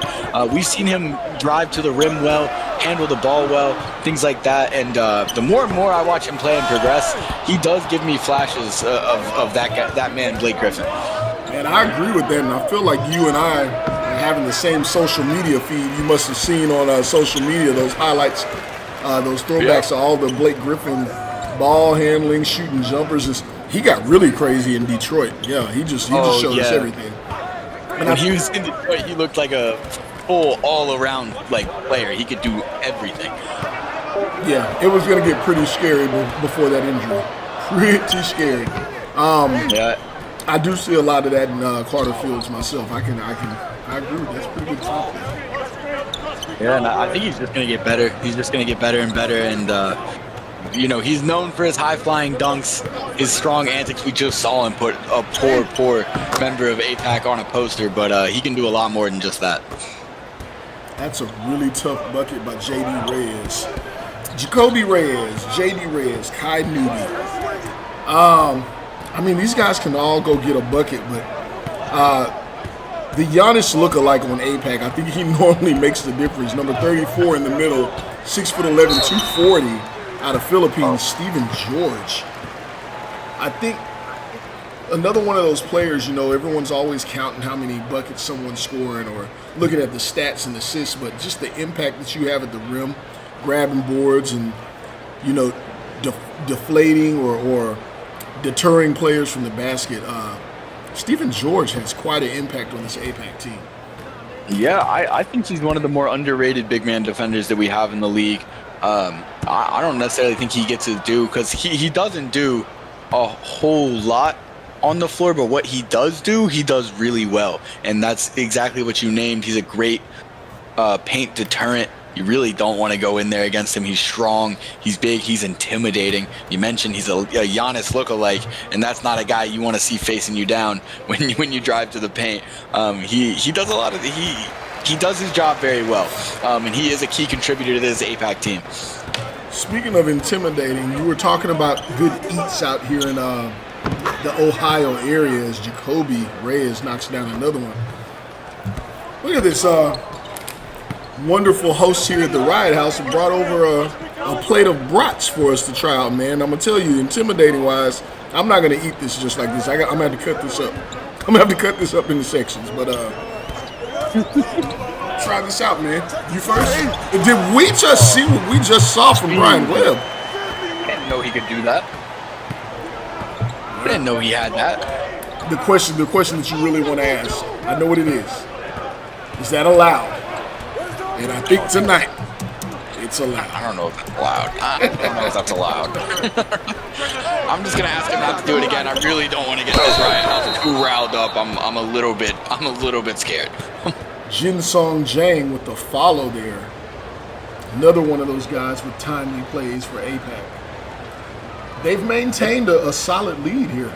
We've seen him drive to the rim well, handle the ball well, things like that. And the more and more I watch him play and progress, he does give me flashes of that man, Blake Griffin. And I agree with that, and I feel like you and I are having the same social media feed. You must have seen on social media those highlights, those throwbacks of all the Blake Griffin ball handling, shooting jumpers. He got really crazy in Detroit. Yeah, he just showed us everything. When he was in Detroit, he looked like a full all-around player. He could do everything. Yeah, it was going to get pretty scary before that injury. Pretty scary. I do see a lot of that in Carter Fields myself. I agree with that. That's pretty good talk. Yeah, and I think he's just going to get better. He's just going to get better and better, and he's known for his high-flying dunks, his strong antics. We just saw him put a poor member of APAC on a poster, but he can do a lot more than just that. That's a really tough bucket by J.D. Reyes. Jacoby Reyes, J.D. Reyes, Kai Newby. These guys can all go get a bucket, but the Giannis lookalike on APAC, I think he normally makes the difference. Number 34 in the middle, 6'11", 240. Out of Philippines, Stephen George. I think another one of those players, everyone's always counting how many buckets someone's scoring or looking at the stats and assists, but just the impact that you have at the rim, grabbing boards and, deflating or deterring players from the basket. Stephen George has quite an impact on this APAC team. Yeah, I think he's one of the more underrated big man defenders that we have in the league. I don't necessarily think he gets his due, because he doesn't do a whole lot on the floor, but what he does do, he does really well. And that's exactly what you named. He's a great paint deterrent. You really don't want to go in there against him. He's strong, he's big, he's intimidating. You mentioned he's a Giannis lookalike, and that's not a guy you want to see facing you down when you drive to the paint. He does a lot of he does his job very well, and he is a key contributor to this APAC team. Speaking of intimidating, you were talking about good eats out here in the Ohio area as Jacoby Reyes knocks down another one. Look at this wonderful host here at the Riot House who brought over a plate of brats for us to try out, man. I'm going to tell you, intimidating-wise, I'm not going to eat this just like this. I'm going to have to cut this up. I'm going to have to cut this up into sections, but try this out, man. You first? Did we just see what we just saw from Brian Webb? I didn't know he could do that. I didn't know he had that. The question that you really want to ask, I know what it is. Is that allowed? And I think tonight, it's allowed. I don't know if that's allowed. I don't know if that's allowed. I'm just gonna ask him not to do it again. I really don't want to get this Riot House too riled up. I'm a little bit scared. Jin Song Jang with the follow there. Another one of those guys with timely plays for APAC. They've maintained a solid lead here.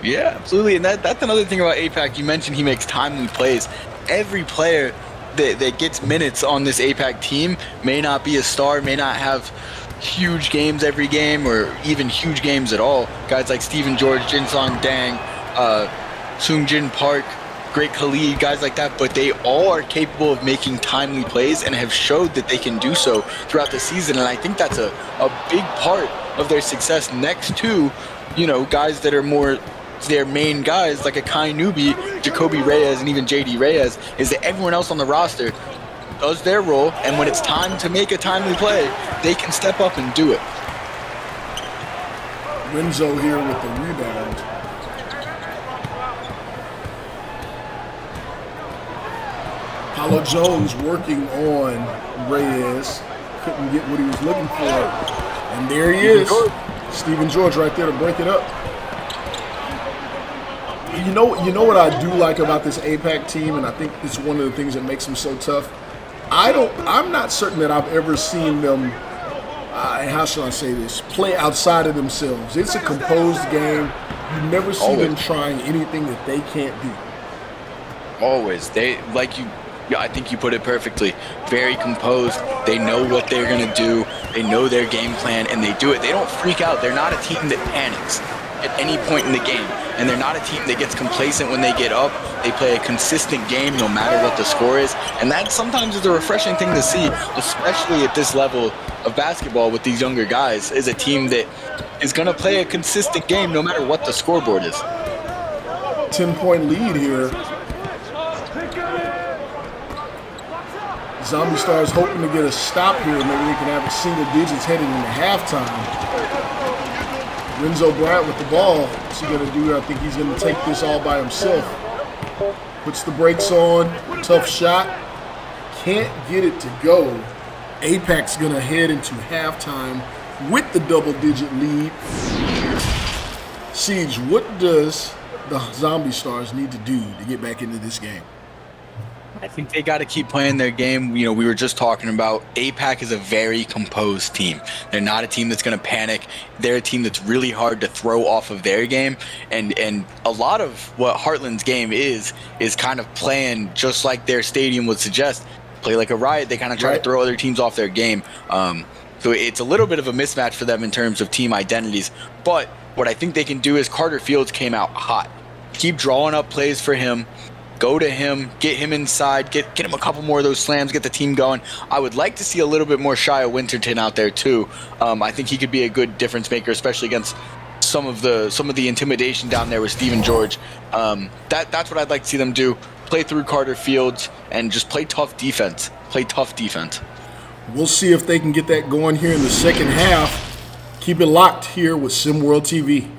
Yeah, absolutely. And that's another thing about APAC. You mentioned he makes timely plays. Every player that gets minutes on this APAC team may not be a star, may not have huge games every game or even huge games at all. Guys like Steven George, Jinsong Dang, Sungjin Park, Great Khalid, guys like that, but they all are capable of making timely plays and have showed that they can do so throughout the season. And I think that's a big part of their success next to, guys that are more their main guys like a Kai Newby, Jacoby Reyes, and even JD Reyes, is that everyone else on the roster does their role, and when it's time to make a timely play, they can step up and do it. Renzo here with the rebound. Paulo Jones working on Reyes. Couldn't get what he was looking for. And there he is. Steven George right there to break it up. You know what I do like about this APAC team, and I think it's one of the things that makes them so tough. I'm not certain that I've ever seen them, how shall I say this, play outside of themselves. It's a composed game. You never see them trying anything that they can't do. Always. I think you put it perfectly. Very composed. They know what they're going to do. They know their game plan, and they do it. They don't freak out. They're not a team that panics at any point in the game. And they're not a team that gets complacent when they get up. They play a consistent game no matter what the score is. And that sometimes is a refreshing thing to see, especially at this level of basketball with these younger guys, is a team that is going to play a consistent game no matter what the scoreboard is. 10-point lead here. Zombie Stars hoping to get a stop here. Maybe they can have it single digits heading into halftime. Renzo Bryant with the ball. What's he going to do? I think he's going to take this all by himself. Puts the brakes on. Tough shot. Can't get it to go. APAC's going to head into halftime with the double-digit lead. Siege, what does the Zombie Stars need to do to get back into this game? I think they got to keep playing their game. We were just talking about APAC is a very composed team. They're not a team that's going to panic. They're a team that's really hard to throw off of their game. And a lot of what Heartland's game is kind of playing just like their stadium would suggest. Play like a riot. They kind of try to throw other teams off their game. So it's a little bit of a mismatch for them in terms of team identities. But what I think they can do is Carter Fields came out hot. Keep drawing up plays for him. Go to him, get him inside, get him a couple more of those slams, get the team going. I would like to see a little bit more Shia Winterton out there too. I think he could be a good difference maker, especially against some of the intimidation down there with Steven George. That's what I'd like to see them do. Play through Carter Fields and just play tough defense. We'll see if they can get that going here in the second half. Keep it locked here with SimWorld TV.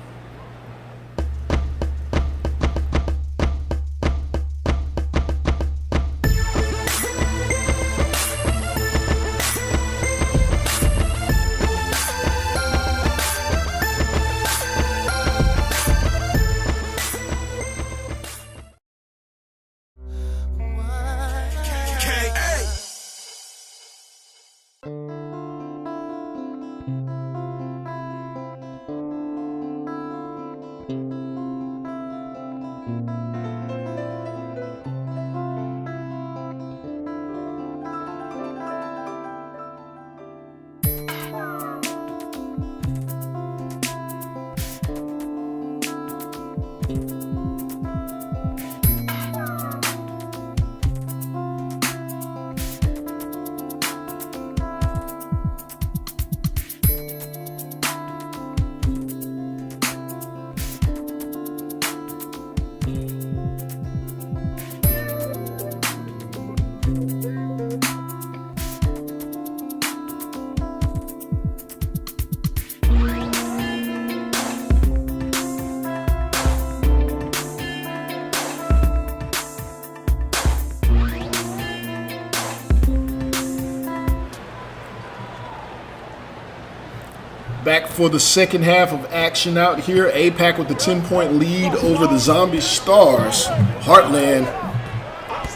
Back for the second half of action out here. APAC with the 10-point lead over the Zombie Stars. Heartland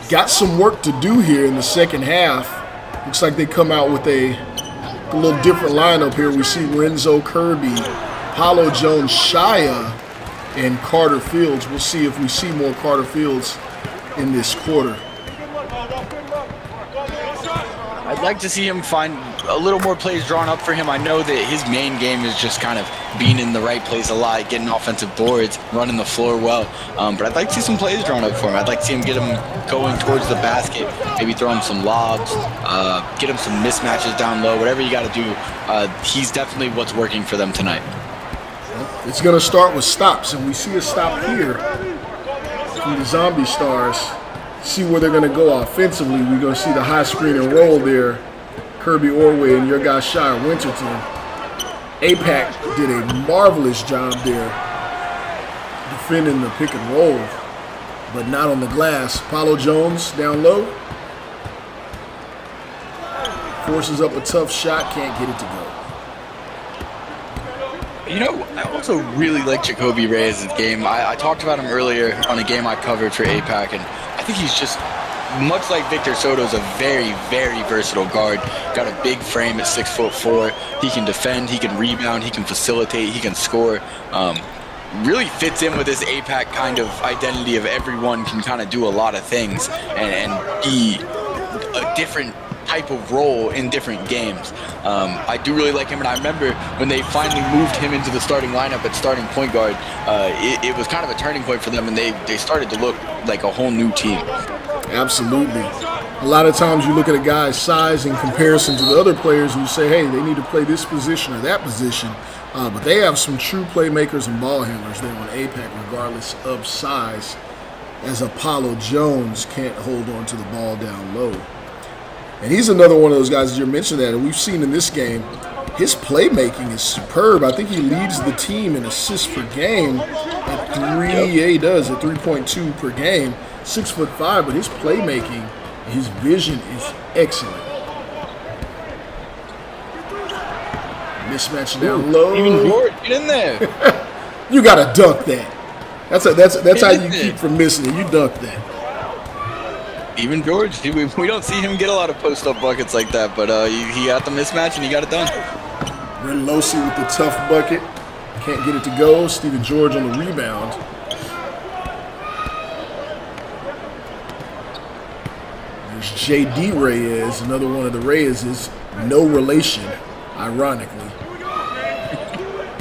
got some work to do here in the second half. Looks like they come out with a little different lineup here. We see Renzo Kirby, Paulo Jones, Shia, and Carter Fields. We'll see if we see more Carter Fields in this quarter. like to see him find a little more plays drawn up for him. I know that his main game is just kind of being in the right place a lot, getting offensive boards, running the floor well. But I'd like to see some plays drawn up for him. I'd like to see him get him going towards the basket, maybe throw him some lobs, get him some mismatches down low, whatever you got to do. He's definitely what's working for them tonight. It's going to start with stops, and we see a stop here from the Zombie Stars. See where they're going to go offensively. We're going to see the high screen and roll there. Kirby Orway and your guy Shire Winterton. APAC did a marvelous job there defending the pick and roll, but not on the glass. Apollo Jones down low. Forces up a tough shot, can't get it to go. You know, I also really like Jacoby Reyes' game. I talked about him earlier on a game I covered for APAC, and I think he's just, much like Victor Soto's, a very, very versatile guard. Got a big frame at 6'4". He can defend, he can rebound, he can facilitate, he can score. Really fits in with this APAC kind of identity of everyone can kind of do a lot of things and be a different type of role in different games. I do really like him, and I remember when they finally moved him into the starting lineup at starting point guard, it was kind of a turning point for them, and they started to look like a whole new team. Absolutely. A lot of times you look at a guy's size in comparison to the other players and you say, hey, they need to play this position or that position, but they have some true playmakers and ball handlers there on APAC regardless of size, as Apollo Jones can't hold on to the ball down low. And he's another one of those guys, as you mentioned that, and we've seen in this game, his playmaking is superb. I think he leads the team in assists per game at 3.2 per game, 6'5", but his playmaking, his vision is excellent. Mismatch down low. Even George, get in there. You gotta dunk that. That's how you keep from missing it. You dunk that. Even George, we don't see him get a lot of post-up buckets like that, but he got the mismatch and he got it done. Ren Losi with the tough bucket. Can't get it to go. Steven George on the rebound. There's J.D. Reyes, another one of the Reyeses. No relation, ironically.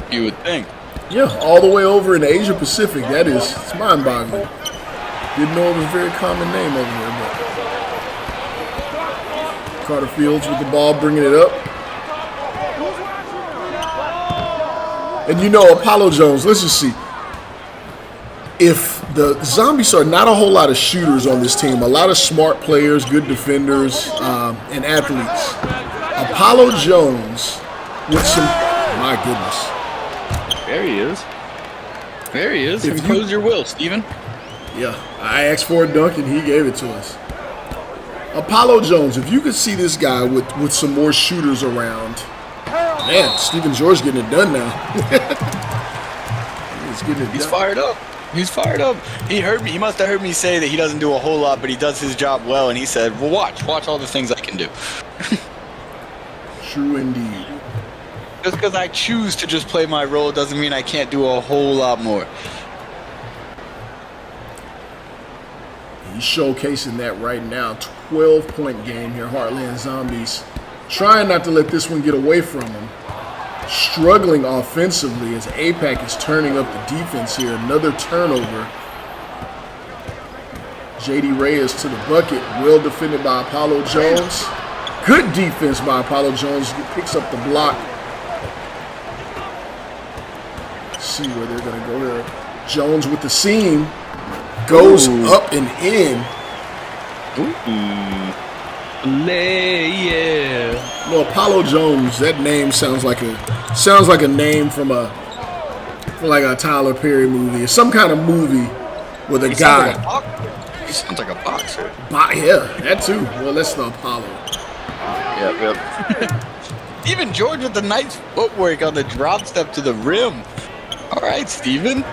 You would think. Yeah, all the way over in the Asia Pacific. It's mind-boggling. Didn't know it was a very common name over here, but Carter Fields with the ball, bringing it up. And you know, Apollo Jones, let's just see. If the Zombies are not a whole lot of shooters on this team, a lot of smart players, good defenders, and athletes. Apollo Jones with some, my goodness. There he is. There he is. Impose your will, Steven. Yeah, I asked for a dunk and he gave it to us. Apollo Jones, if you could see this guy with some more shooters around. Man, Steven George getting it done now. He's fired up. He's fired up. He heard me. He must have heard me say that he doesn't do a whole lot, but he does his job well. And he said, well, watch all the things I can do. True indeed. Just because I choose to just play my role doesn't mean I can't do a whole lot more. He's showcasing that right now. 12-point game here, Heartland Zombies. Trying not to let this one get away from him. Struggling offensively as APAC is turning up the defense here. Another turnover. J.D. Reyes to the bucket. Well defended by Apollo Jones. Good defense by Apollo Jones. He picks up the block. Let's see where they're going to go there. Jones with the seam. Goes up and in. Yeah. Well, Apollo Jones, that name sounds like a name from a Tyler Perry movie or some kind of movie with a guy. He sounds like a boxer. Yeah, that too. Well, that's the Apollo. Yep. Even George with the nice footwork on the drop step to the rim. All right, Steven.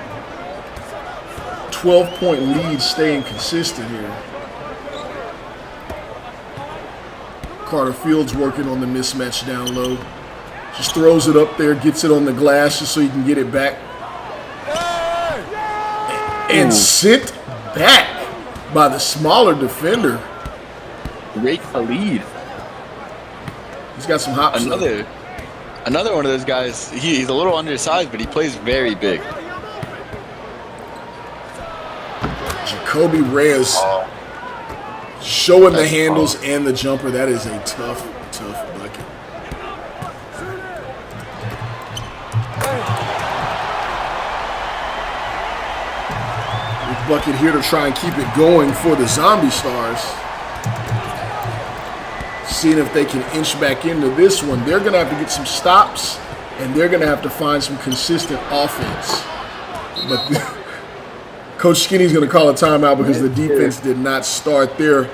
12-point lead, staying consistent here. Carter Fields working on the mismatch down low. Just throws it up there, gets it on the glass just so he can get it back. And sent back by the smaller defender. Rake Khalid. He's got some hops. Another one of those guys. He's a little undersized, but he plays very big. Jacoby Reyes showing the handles and the jumper. That is a tough bucket. Big bucket here to try and keep it going for the Zombie Stars. Seeing if they can inch back into this one. They're going to have to get some stops, and they're going to have to find some consistent offense. But Coach Skinny's going to call a timeout because the defense did not start there.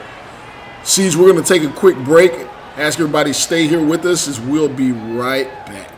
Siege, we're going to take a quick break. Ask everybody to stay here with us as we'll be right back.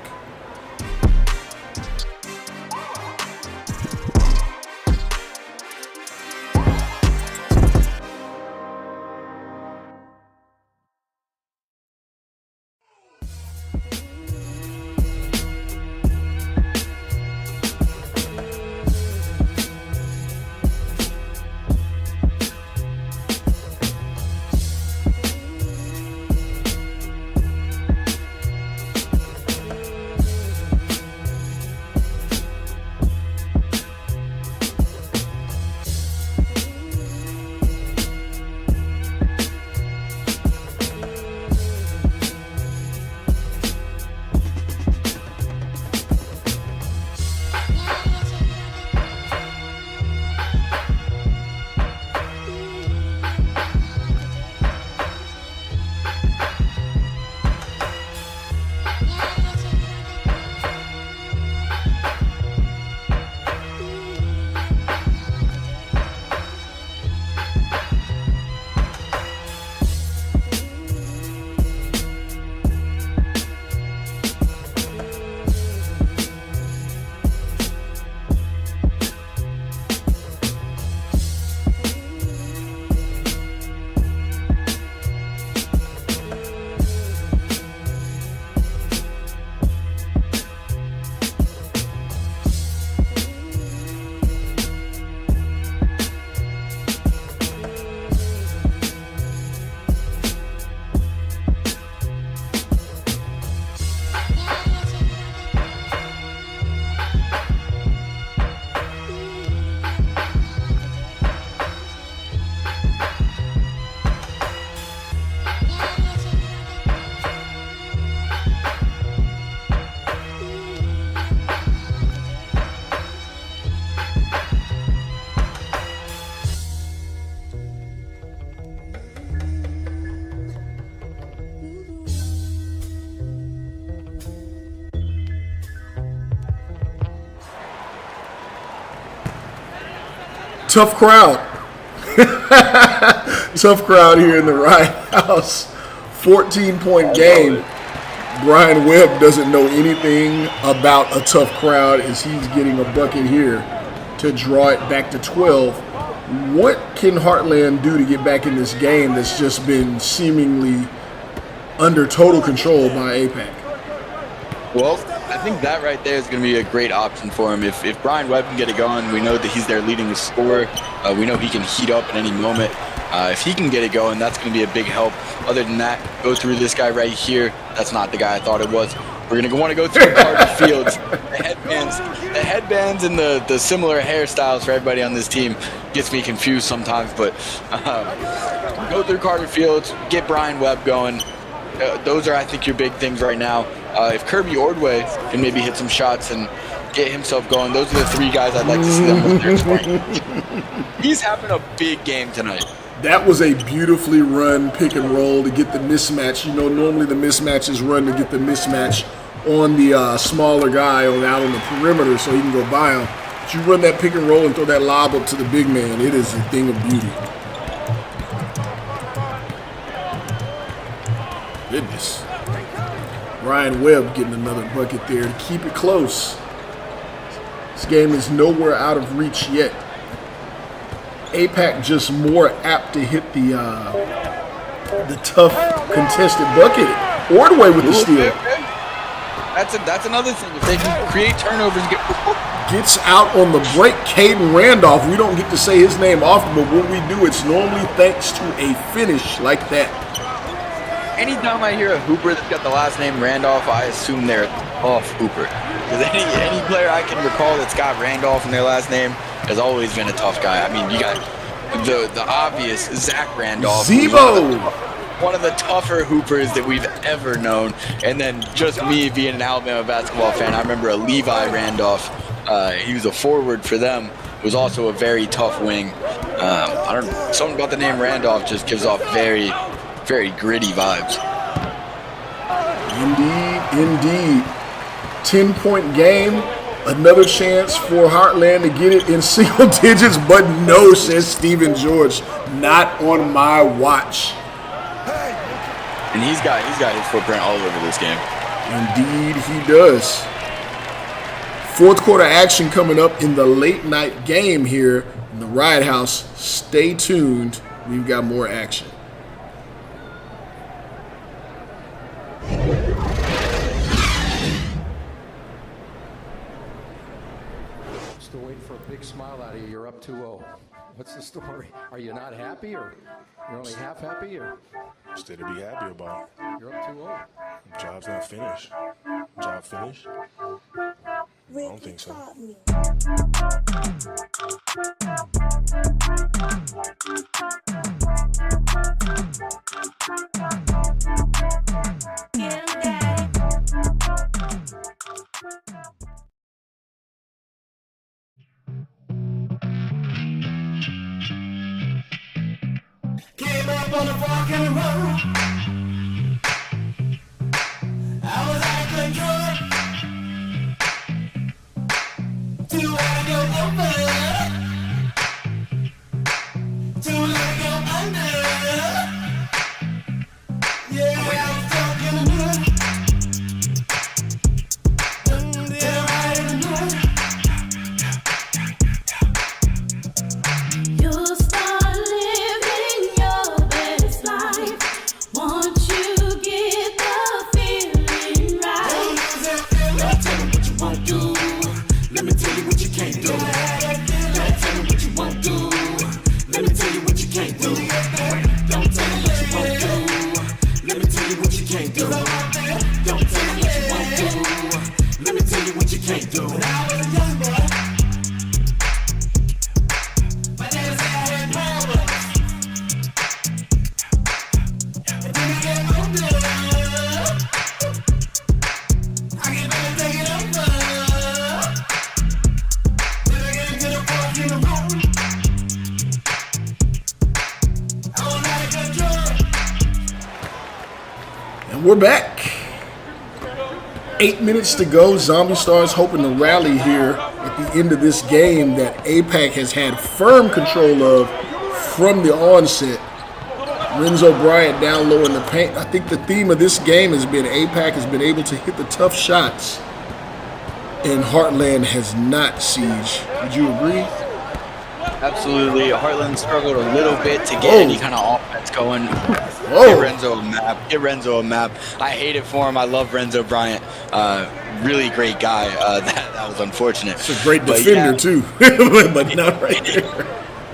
Tough crowd. Tough crowd here in the Riot House. 14-point game. Brian Webb doesn't know anything about a tough crowd as he's getting a bucket here to draw it back to 12. What can Heartland do to get back in this game that's just been seemingly under total control by APAC? Well, I think that right there is going to be a great option for him. If Brian Webb can get it going, we know that he's their leading scorer. We know he can heat up at any moment. If he can get it going, that's going to be a big help. Other than that, go through this guy right here. That's not the guy I thought it was. We're going to want to go through Carter Fields. The headbands and the similar hairstyles for everybody on this team gets me confused sometimes. But go through Carter Fields, get Brian Webb going. Those are, I think, your big things right now. If Kirby Ordway can maybe hit some shots and get himself going, those are the three guys I'd like to see them with their 20. He's having a big game tonight. That was a beautifully run pick and roll to get the mismatch. You know, normally the mismatch is run to get the mismatch on the smaller guy out on the perimeter so he can go by him. But you run that pick and roll and throw that lob up to the big man. It is a thing of beauty. Goodness. Brian Webb getting another bucket there to keep it close. This game is nowhere out of reach yet. APAC just more apt to hit the tough contested bucket. Ordway with the steal. That's another thing. If they can create turnovers, gets out on the break. Caden Randolph. We don't get to say his name often, but when we do, it's normally thanks to a finish like that. anytime I hear a hooper that's got the last name Randolph, I assume they're a tough hooper. Because any player I can recall that's got Randolph in their last name has always been a tough guy. I mean, you got the obvious Zach Randolph. Zebo! One of the tougher hoopers that we've ever known. And then just me being an Alabama basketball fan, I remember a Levi Randolph. He was a forward for them. Was also a very tough wing. I don't know, something about the name Randolph just gives off very, very gritty vibes. Indeed. 10-point game. Another chance for Heartland to get it in single digits, but no, says Stephen George. Not on my watch. And he's got his footprint all over this game. Indeed, he does. Fourth quarter action coming up in the late night game here in the Riot House. Stay tuned. We've got more action. Still waiting for a big smile out of you. You're up 2-0. What's the story? Are you not happy, or you're only half happy, or? Still to be happy about. You're up 2-0. Job's not finished. Job finished? I don't think so. Came up on a rock and roll. I was out of control. Too hard to go over. Too low to go under. Yeah, I was talking to her. Yeah, right in the You'll start living your best life once you get the feeling right. Now tell me what you won't do. Let me tell you what you can't do. Now tell me what you won't do. Let me tell you what you can't do. Don't tell me what you won't do. Let me tell you what you can't do. Don't tell me what you won't do. Let me tell you what you can't do. When I was a young boy, my dad said I had powers. And then I got older. I can better take it over. Then I gotta get a fork in the road. I was out of control. And we're back. 8 minutes to go. Zombie Stars hoping to rally here at the end of this game that APAC has had firm control of from the onset. Renzo Bryant down low in the paint. I think the theme of this game has been APAC has been able to hit the tough shots, and Heartland has not, Siege. Would you agree? Absolutely. Heartland struggled a little bit to get any kind of offense going. Whoa. Get Renzo a map. Get Renzo a map. I hate it for him. I love Renzo Bryant. Really great guy. That was unfortunate. It's a great defender too, but not right there.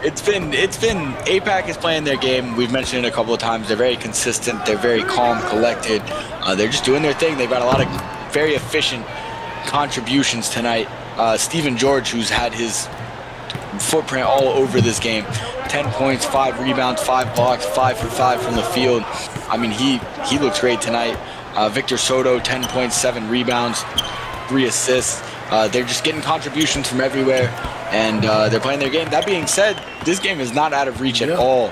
It's been APAC is playing their game. We've mentioned it a couple of times. They're very consistent. They're very calm, collected. They're just doing their thing. They've got a lot of very efficient contributions tonight. Stephen George, who's had his footprint all over this game. 10 points, 5 rebounds, 5 blocks, 5 for 5 from the field. I mean, he looks great tonight. Victor Soto, 10 points, 7 rebounds, 3 assists. They're just getting contributions from everywhere, and they're playing their game. That being said, this game is not out of reach at all.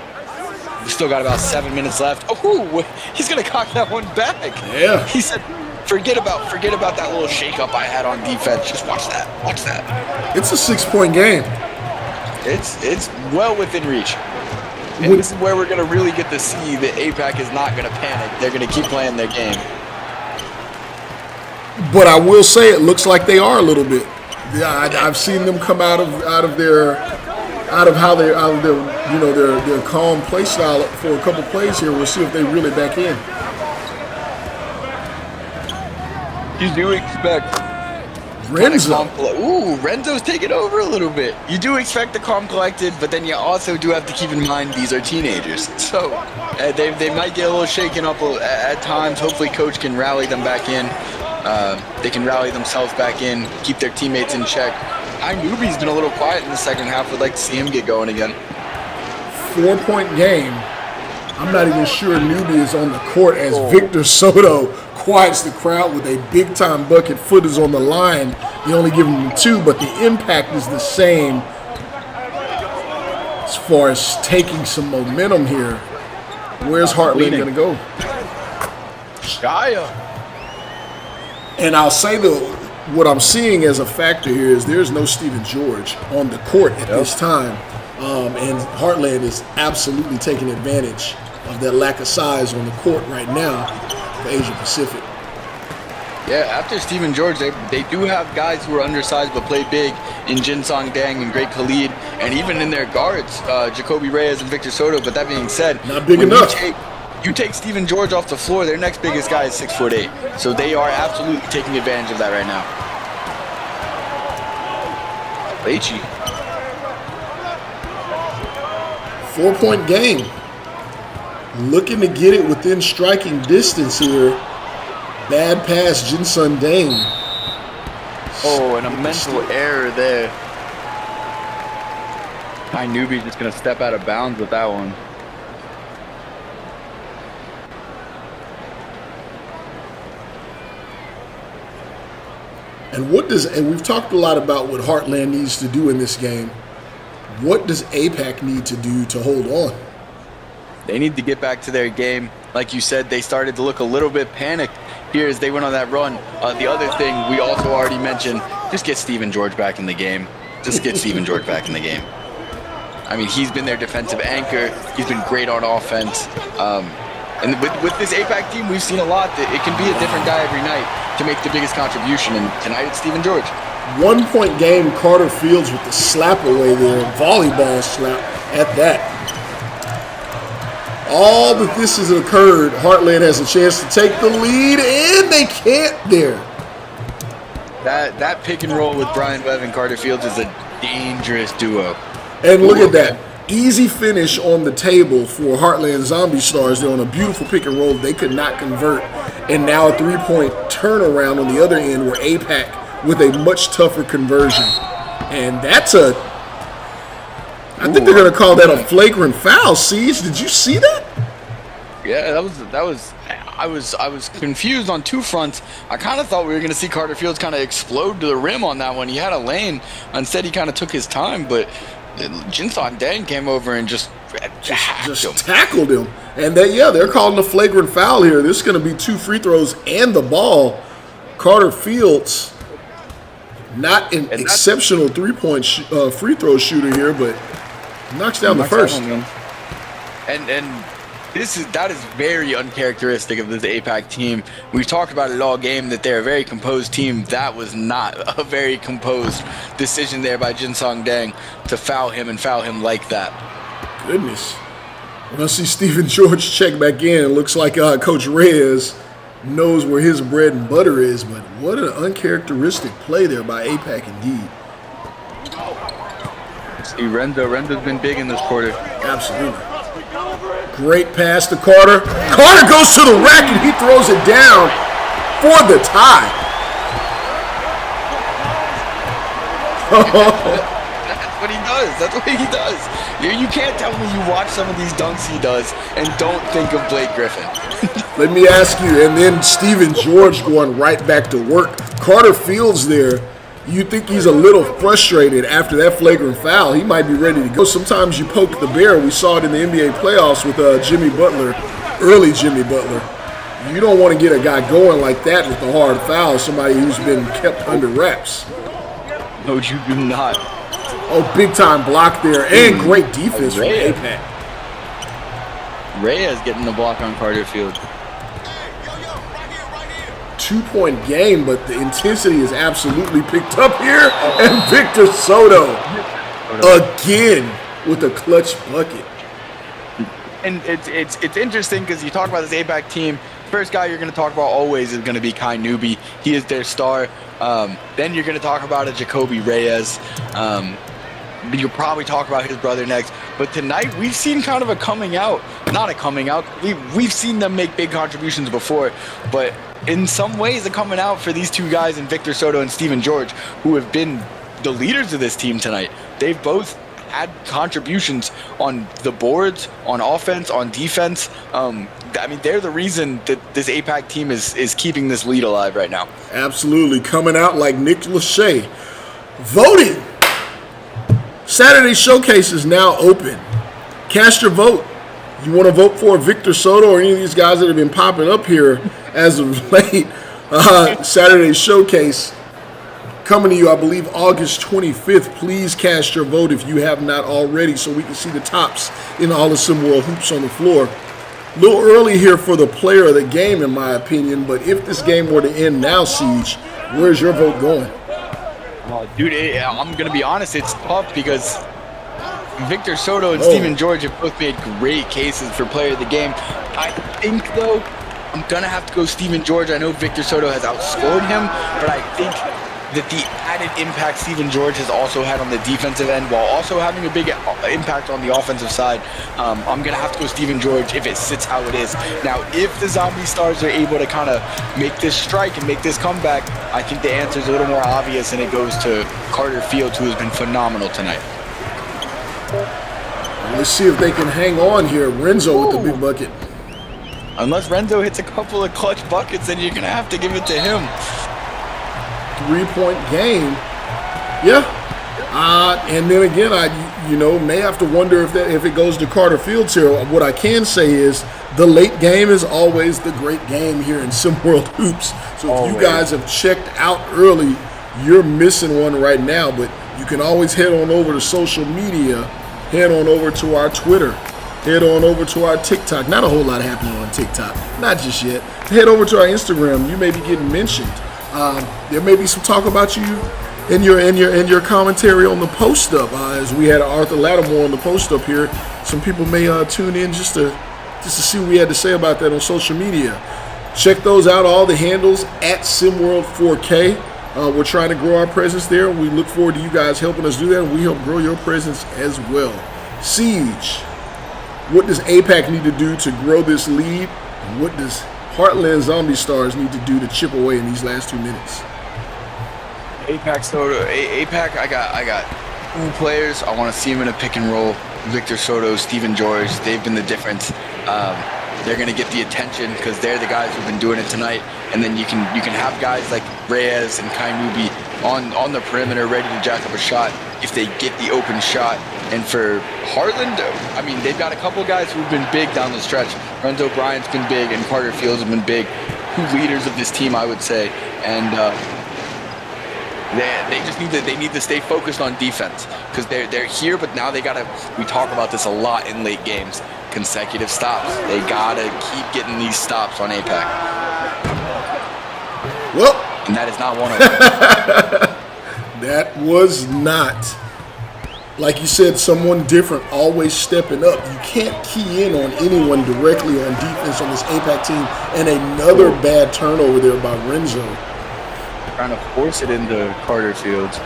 We still got about 7 minutes left. Oh, he's gonna cock that one back. Yeah. He said, forget about that little shakeup I had on defense. Just watch that. Watch that. It's a 6-point game. It's well within reach. And this is where we're going to really get to see that APAC is not going to panic. They're going to keep playing their game. But I will say it looks like they are a little bit. Yeah, I've seen them come out of their calm play style for a couple plays here. We'll see if they really back in. You do expect Renzo. Renzo's taking over a little bit. You do expect the calm collected, but then you also do have to keep in mind these are teenagers. So they might get a little shaken up at times. Hopefully coach can rally them back in. They can rally themselves back in, keep their teammates in check. Newbie's been a little quiet in the second half. Would like to see him get going again. 4-point game. I'm not even sure Newbie is on the court as Victor Soto quiets the crowd with a big-time bucket. Foot is on the line. You only give him 2, but the impact is the same as far as taking some momentum here. Where's Heartland going to go? Shia. And I'll say what I'm seeing as a factor here is there's no Stephen George on the court at this time. And Heartland is absolutely taking advantage of that lack of size on the court right now for Asia Pacific. Yeah, after Stephen George, they do have guys who are undersized but play big in Jinsong Dang and Great Khalid, and even in their guards, Jacoby Reyes and Victor Soto. But that being said, not big enough. You take Stephen George off the floor, their next biggest guy is 6'8". So they are absolutely taking advantage of that right now. Leachy. 4-point game. Looking to get it within striking distance here. Bad pass, Jinsun Dang. Oh, and a mental error there. Newbie's just going to step out of bounds with that one. And we've talked a lot about what Heartland needs to do in this game. What does APAC need to do to hold on? They need to get back to their game. Like you said, they started to look a little bit panicked here as they went on that run. The other thing we also already mentioned, just get Stephen George back in the game. Just get Stephen George back in the game. I mean, he's been their defensive anchor. He's been great on offense. And with this APAC team, we've seen a lot that it can be a different guy every night to make the biggest contribution. And tonight it's Stephen George. 1-point game, Carter Fields with the slap away there, volleyball slap at that. All that this has occurred, Heartland has a chance to take the lead, and they can't there. That pick and roll with Brian Webb and Carter Fields is a dangerous duo. And look at that. Easy finish on the table for Heartland Zombie Stars. They're on a beautiful pick and roll. They could not convert. And now a 3-point turnaround on the other end where APAC with a much tougher conversion. And that's I think they're going to call that a flagrant foul. Siege, did you see that? Yeah, I was confused on two fronts. I kind of thought we were going to see Carter Fields kind of explode to the rim on that one. He had a lane. Instead, he kind of took his time, but Jinsong Dang came over and just tackled him. And they're calling a flagrant foul here. This is going to be 2 free throws and the ball. Carter Fields, not an exceptional 3-point free throw shooter here, but knocks down the first. And that is very uncharacteristic of this APAC team. We've talked about it all game that they're a very composed team. That was not a very composed decision there by Jinsong Dang to foul him like that. Goodness. We're going to see Stephen George check back in. It looks like Coach Reyes knows where his bread and butter is, but what an uncharacteristic play there by APAC indeed. See, Renzo's been big in this quarter. Absolutely. Great pass to Carter. Carter goes to the rack and he throws it down for the tie. That's what he does. That's what he does. You can't tell me you watch some of these dunks he does and don't think of Blake Griffin. Let me ask you, and then Stephen George going right back to work. Carter Fields there. You think he's a little frustrated after that flagrant foul. He might be ready to go. Sometimes you poke the bear. We saw it in the NBA playoffs with Jimmy Butler, early Jimmy Butler. You don't want to get a guy going like that with a hard foul, somebody who's been kept under wraps. No, you do not. Oh, big-time block there, and great defense from APAC. Reyes getting the block on Carter Fields. 2-point game, but the intensity is absolutely picked up here. And Victor Soto again with a clutch bucket. And it's interesting because you talk about this APAC team. First guy you're going to talk about always is going to be Kai Newby. He is their star. Then you're going to talk about a Jacoby Reyes. You'll probably talk about his brother next. But tonight, we've seen kind of a coming out. Not a coming out. We've seen them make big contributions before. But in some ways, a coming out for these two guys in Victor Soto and Steven George, who have been the leaders of this team tonight. They've both had contributions on the boards, on offense, on defense. I mean, they're the reason that this APAC team is keeping this lead alive right now. Absolutely. Coming out like Nick Lachey. Voting. Saturday Showcase is now open. Cast your vote. You want to vote for Victor Soto or any of these guys that have been popping up here as of late? Saturday Showcase coming to you, I believe, August 25th. Please cast your vote if you have not already so we can see the tops in all the SimWorld hoops on the floor. A little early here for the player of the game, in my opinion, but if this game were to end now, Siege, where's your vote going? Well, dude, I'm going to be honest, it's tough because Victor Soto and Steven George have both made great cases for player of the game. I think, though, I'm going to have to go Steven George. I know Victor Soto has outscored him, but I think that the added impact Steven George has also had on the defensive end while also having a big impact on the offensive side, I'm going to have to go Steven George if it sits how it is. Now, if the Zombie Stars are able to kind of make this strike and make this comeback, I think the answer is a little more obvious, and it goes to Carter Fields, who has been phenomenal tonight. Let's see if they can hang on here. Renzo with the big bucket. Unless Renzo hits a couple of clutch buckets, then you're going to have to give it to him. 3-point game. Yeah. And then again, I may have to wonder if it goes to Carter Fields here. What I can say is the late game is always the great game here in SimWorld Hoops. So if you guys have checked out early, you're missing one right now. But you can always head on over to social media, head on over to our Twitter, head on over to our TikTok. Not a whole lot happening on TikTok, not just yet. Head over to our Instagram. You may be getting mentioned. There may be some talk about you in your commentary on the post up. As we had Arthur Lattimore on the post up here, some people may tune in just to see what we had to say about that on social media. Check those out. All the handles at SimWorld 4K. We're trying to grow our presence there. We look forward to you guys helping us do that, and we help grow your presence as well. Siege, what does APAC need to do to grow this lead, and what does Heartland Zombie Stars need to do to chip away in these last 2 minutes? APAC, I got 2 players. I want to see them in a pick and roll. Victor Soto, Steven George, they've been the difference. They're going to get the attention because they're the guys who've been doing it tonight. And then you can have guys like Reyes and Kai Newby on the perimeter ready to jack up a shot if they get the open shot. And for Heartland, I mean, they've got a couple guys who've been big down the stretch. Renzo Bryant's been big, and Carter Fields have been big. 2 leaders of this team, I would say. And they just need to stay focused on defense because they're here, but now we talk about this a lot in late games. Consecutive stops. They gotta keep getting these stops on APAC. Well, and that is not one of them. That was not. Like you said, someone different always stepping up. You can't key in on anyone directly on defense on this APAC team. And another bad turnover there by Renzo. Trying to force it into Carter Fields.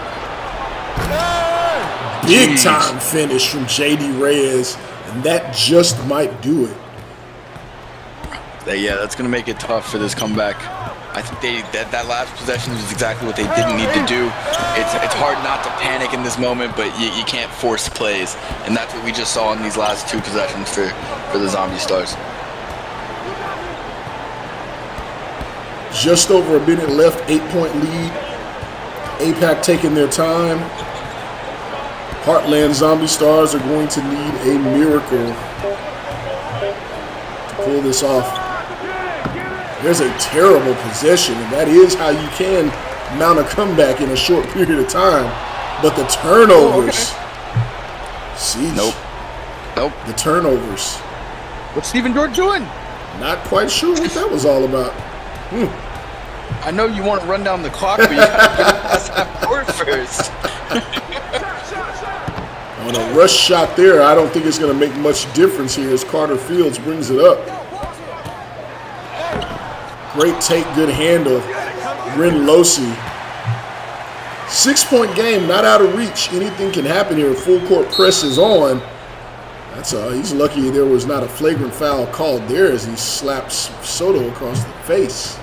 Big time finish from JD Reyes, and that just might do it. Yeah, that's going to make it tough for this comeback. I think that last possession was exactly what they didn't need to do. It's hard not to panic in this moment, but you can't force plays, and that's what we just saw in these last 2 possessions for the Zombie Stars. Just over a minute left, 8-point lead. APAC taking their time. Heartland Zombie Stars are going to need a miracle to pull this off. There's a terrible possession, and that is how you can mount a comeback in a short period of time. But the turnovers. Siege. Nope. The turnovers. What's Steven George doing? Not quite sure what that was all about. I know you want to run down the clock, but you got to get past half court first. On a rush shot there, I don't think it's going to make much difference here as Carter Fields brings it up. Great take, good handle. Ren Losi. 6-point game, not out of reach. Anything can happen here. Full court press is on. He's lucky there was not a flagrant foul called there as he slaps Soto across the face.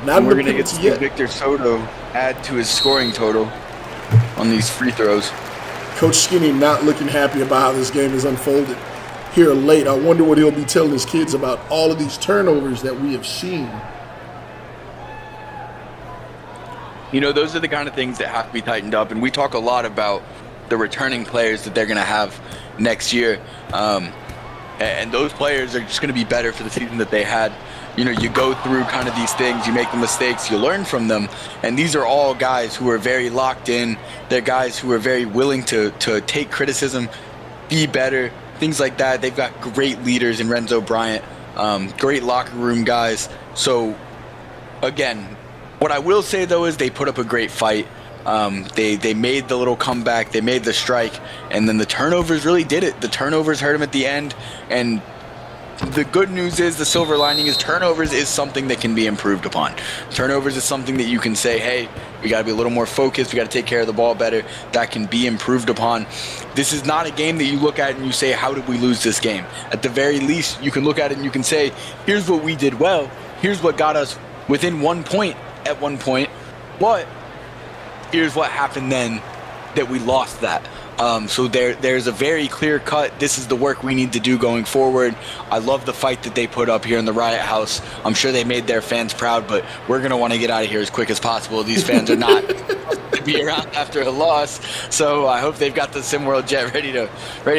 Not we're going to get to see Victor Soto add to his scoring total on these free throws. Coach Skinny not looking happy about how this game has unfolded here late. I wonder what he'll be telling his kids about all of these turnovers that we have seen. You know, those are the kind of things that have to be tightened up. And we talk a lot about the returning players that they're going to have next year. And those players are just going to be better for the season that they had. You know, you go through kind of these things, you make the mistakes, you learn from them. And these are all guys who are very locked in. They're guys who are very willing to take criticism, be better, things like that. They've got great leaders in Renzo Bryant, great locker room guys. So, again, what I will say, though, is they put up a great fight. They made the little comeback, they made the strike, and then the turnovers really did it. The turnovers hurt them at the end, and the good news is, the silver lining is, turnovers is something that can be improved upon. Turnovers is something that you can say, hey, we got to be a little more focused, we got to take care of the ball better. That can be improved upon. This is not a game that you look at and you say, how did we lose this game? At the very least, you can look at it and you can say, here's what we did well, here's what got us within 1 point at one point, but here's what happened then that we lost that. So there's a very clear cut, this is the work we need to do going forward. I love the fight that they put up here in the Riot House. I'm sure they made their fans proud, but we're going to want to get out of here as quick as possible. These fans are not to be around after a loss, so I hope they've got the SimWorld jet ready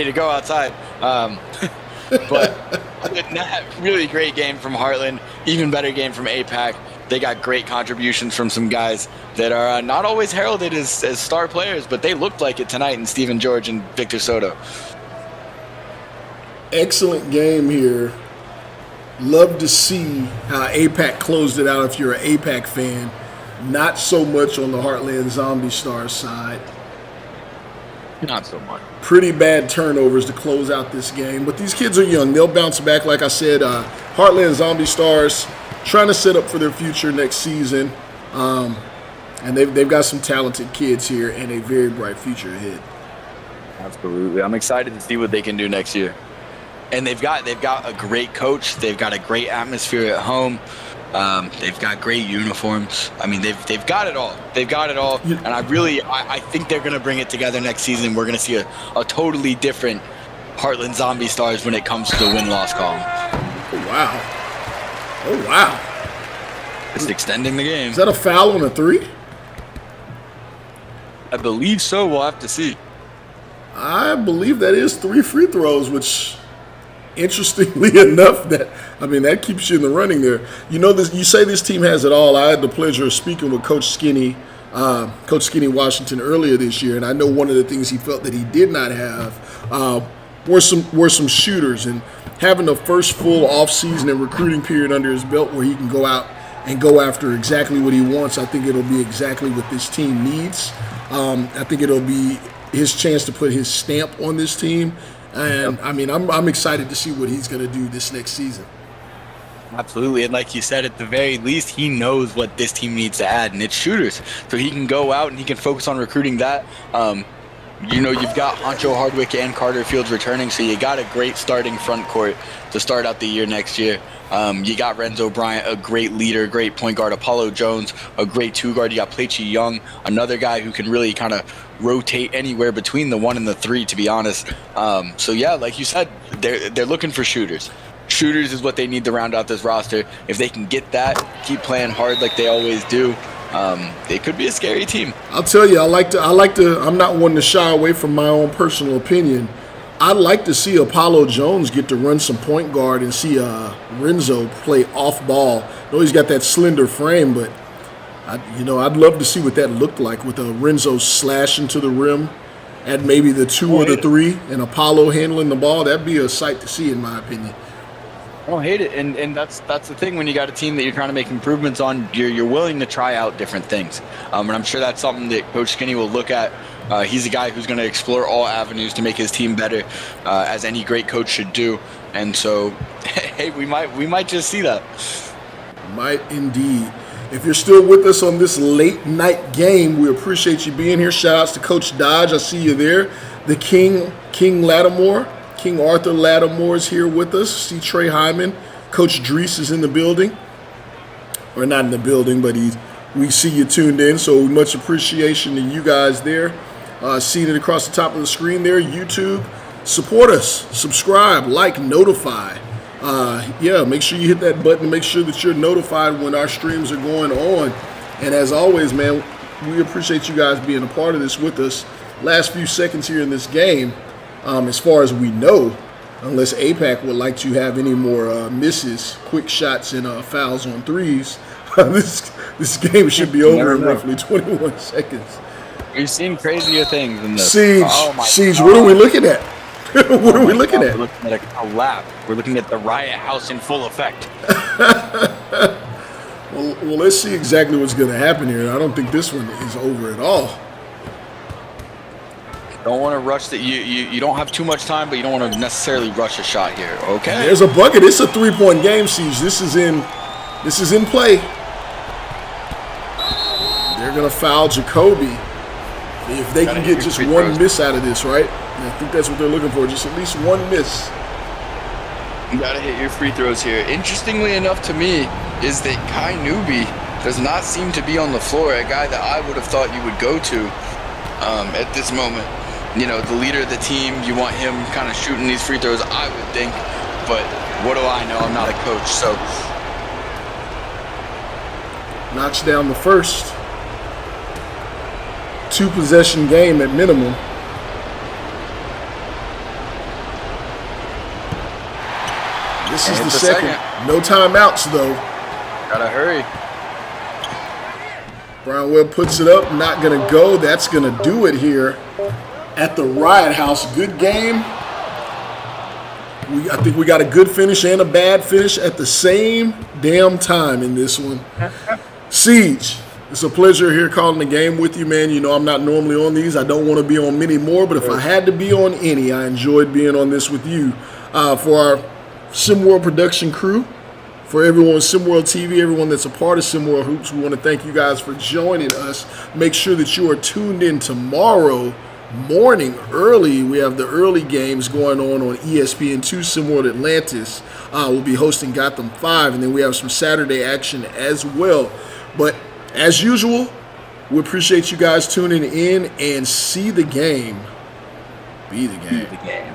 to go outside. But other than that, really great game from Heartland, even better game from APAC. They got great contributions from some guys that are not always heralded as star players, but they looked like it tonight in Stephen George and Victor Soto. Excellent game here. Love to see how APAC closed it out if you're an APAC fan. Not so much on the Heartland Zombie Stars side. Not so much. Pretty bad turnovers to close out this game, but these kids are young. They'll bounce back. Like I said, Heartland Zombie Stars trying to set up for their future next season, and they've got some talented kids here and a very bright future ahead. Absolutely, I'm excited to see what they can do next year. And they've got a great coach. They've got a great atmosphere at home. They've got great uniforms. I mean, they've got it all. They've got it all. And I think they're going to bring it together next season. We're going to see a totally different Heartland Zombie Stars when it comes to the win-loss column. Oh, wow. Oh, wow. It's extending the game. Is that a foul on a three? I believe so. We'll have to see. I believe that is 3 free throws, which, interestingly enough, that keeps you in the running there. You know, you say this team has it all. I had the pleasure of speaking with Coach Skinny Washington earlier this year, and I know one of the things he felt that he did not have were some shooters, and having the first full off-season and recruiting period under his belt where he can go out and go after exactly what he wants, I think it'll be exactly what this team needs. I think it'll be his chance to put his stamp on this team. And, I mean, I'm excited to see what he's going to do this next season. Absolutely. And like you said, at the very least, he knows what this team needs to add, and it's shooters. So he can go out and he can focus on recruiting that. You know, you've got Honcho Hardwick and Carter Fields returning, so you got a great starting front court to start out the year next year. You got Renzo Bryant, a great leader, great point guard. Apollo Jones, a great 2-guard. You got Plechi Young, another guy who can really kind of rotate anywhere between the 1 and the 3, to be honest. So yeah, like you said, they're looking for shooters. Shooters is what they need to round out this roster. If they can get that, keep playing hard like they always do, they could be a scary team. I'll tell you, I like to. I'm not one to shy away from my own personal opinion. I'd like to see Apollo Jones get to run some point guard and see Renzo play off ball. I know he's got that slender frame, but I'd love to see what that looked like with a Renzo slashing to the rim at maybe the 2 or the 3, and Apollo handling the ball. That'd be a sight to see, in my opinion. I don't hate it, and that's the thing when you got a team that you're trying to make improvements on. You're willing to try out different things, and I'm sure that's something that Coach Skinny will look at. He's a guy who's going to explore all avenues to make his team better, as any great coach should do. And so, hey, we might just see that. Might indeed. If you're still with us on this late night game, we appreciate you being here. Shout outs to Coach Dodge. I see you there. The King Lattimore, King Arthur Lattimore is here with us. See Trey Hyman. Coach Drees is in the building. Or not in the building, but we see you tuned in. So much appreciation to you guys there. Seated across the top of the screen there, YouTube. Support us. Subscribe, like, notify. Make sure you hit that button. Make sure that you're notified when our streams are going on. And as always, man, we appreciate you guys being a part of this with us. Last few seconds here in this game, as far as we know, unless APAC would like to have any more misses, quick shots, and fouls on threes, this game should be over in roughly 21 seconds. We've seen crazier things than this. Siege, what are we looking at? What are we looking at? We're looking at a lap. We're looking at the riot house in full effect. Well, let's see exactly what's going to happen here. I don't think this one is over at all. Don't want to rush that. You don't have too much time, but you don't want to necessarily rush a shot here. Okay. There's a bucket. It's a 3-point game, Siege. This is in play. They're going to foul Jacoby. If they can get just one miss out of this, right? I think that's what they're looking for, just at least one miss. You got to hit your free throws here. Interestingly enough to me is that Kai Newby does not seem to be on the floor, a guy that I would have thought you would go to at this moment. You know, the leader of the team, you want him kind of shooting these free throws, I would think. But what do I know? I'm not a coach, so. Knocks down the first. 2-possession game at minimum. This is the second. No timeouts, though. Gotta hurry. Brownwell puts it up. Not going to go. That's going to do it here at the Riot House. Good game. I think we got a good finish and a bad finish at the same damn time in this one. Siege, it's a pleasure here calling the game with you, man. You know I'm not normally on these. I don't want to be on many more, but if I had to be on any, I enjoyed being on this with you. For our SimWorld production crew, for everyone on SimWorld TV, everyone that's a part of SimWorld Hoops, we want to thank you guys for joining us. Make sure that you are tuned in tomorrow morning early. We have the early games going on ESPN2 SimWorld Atlantis. We'll be hosting Gotham 5, and then we have some Saturday action as well. But as usual, we appreciate you guys tuning in and see the game. Be the game. Be the game.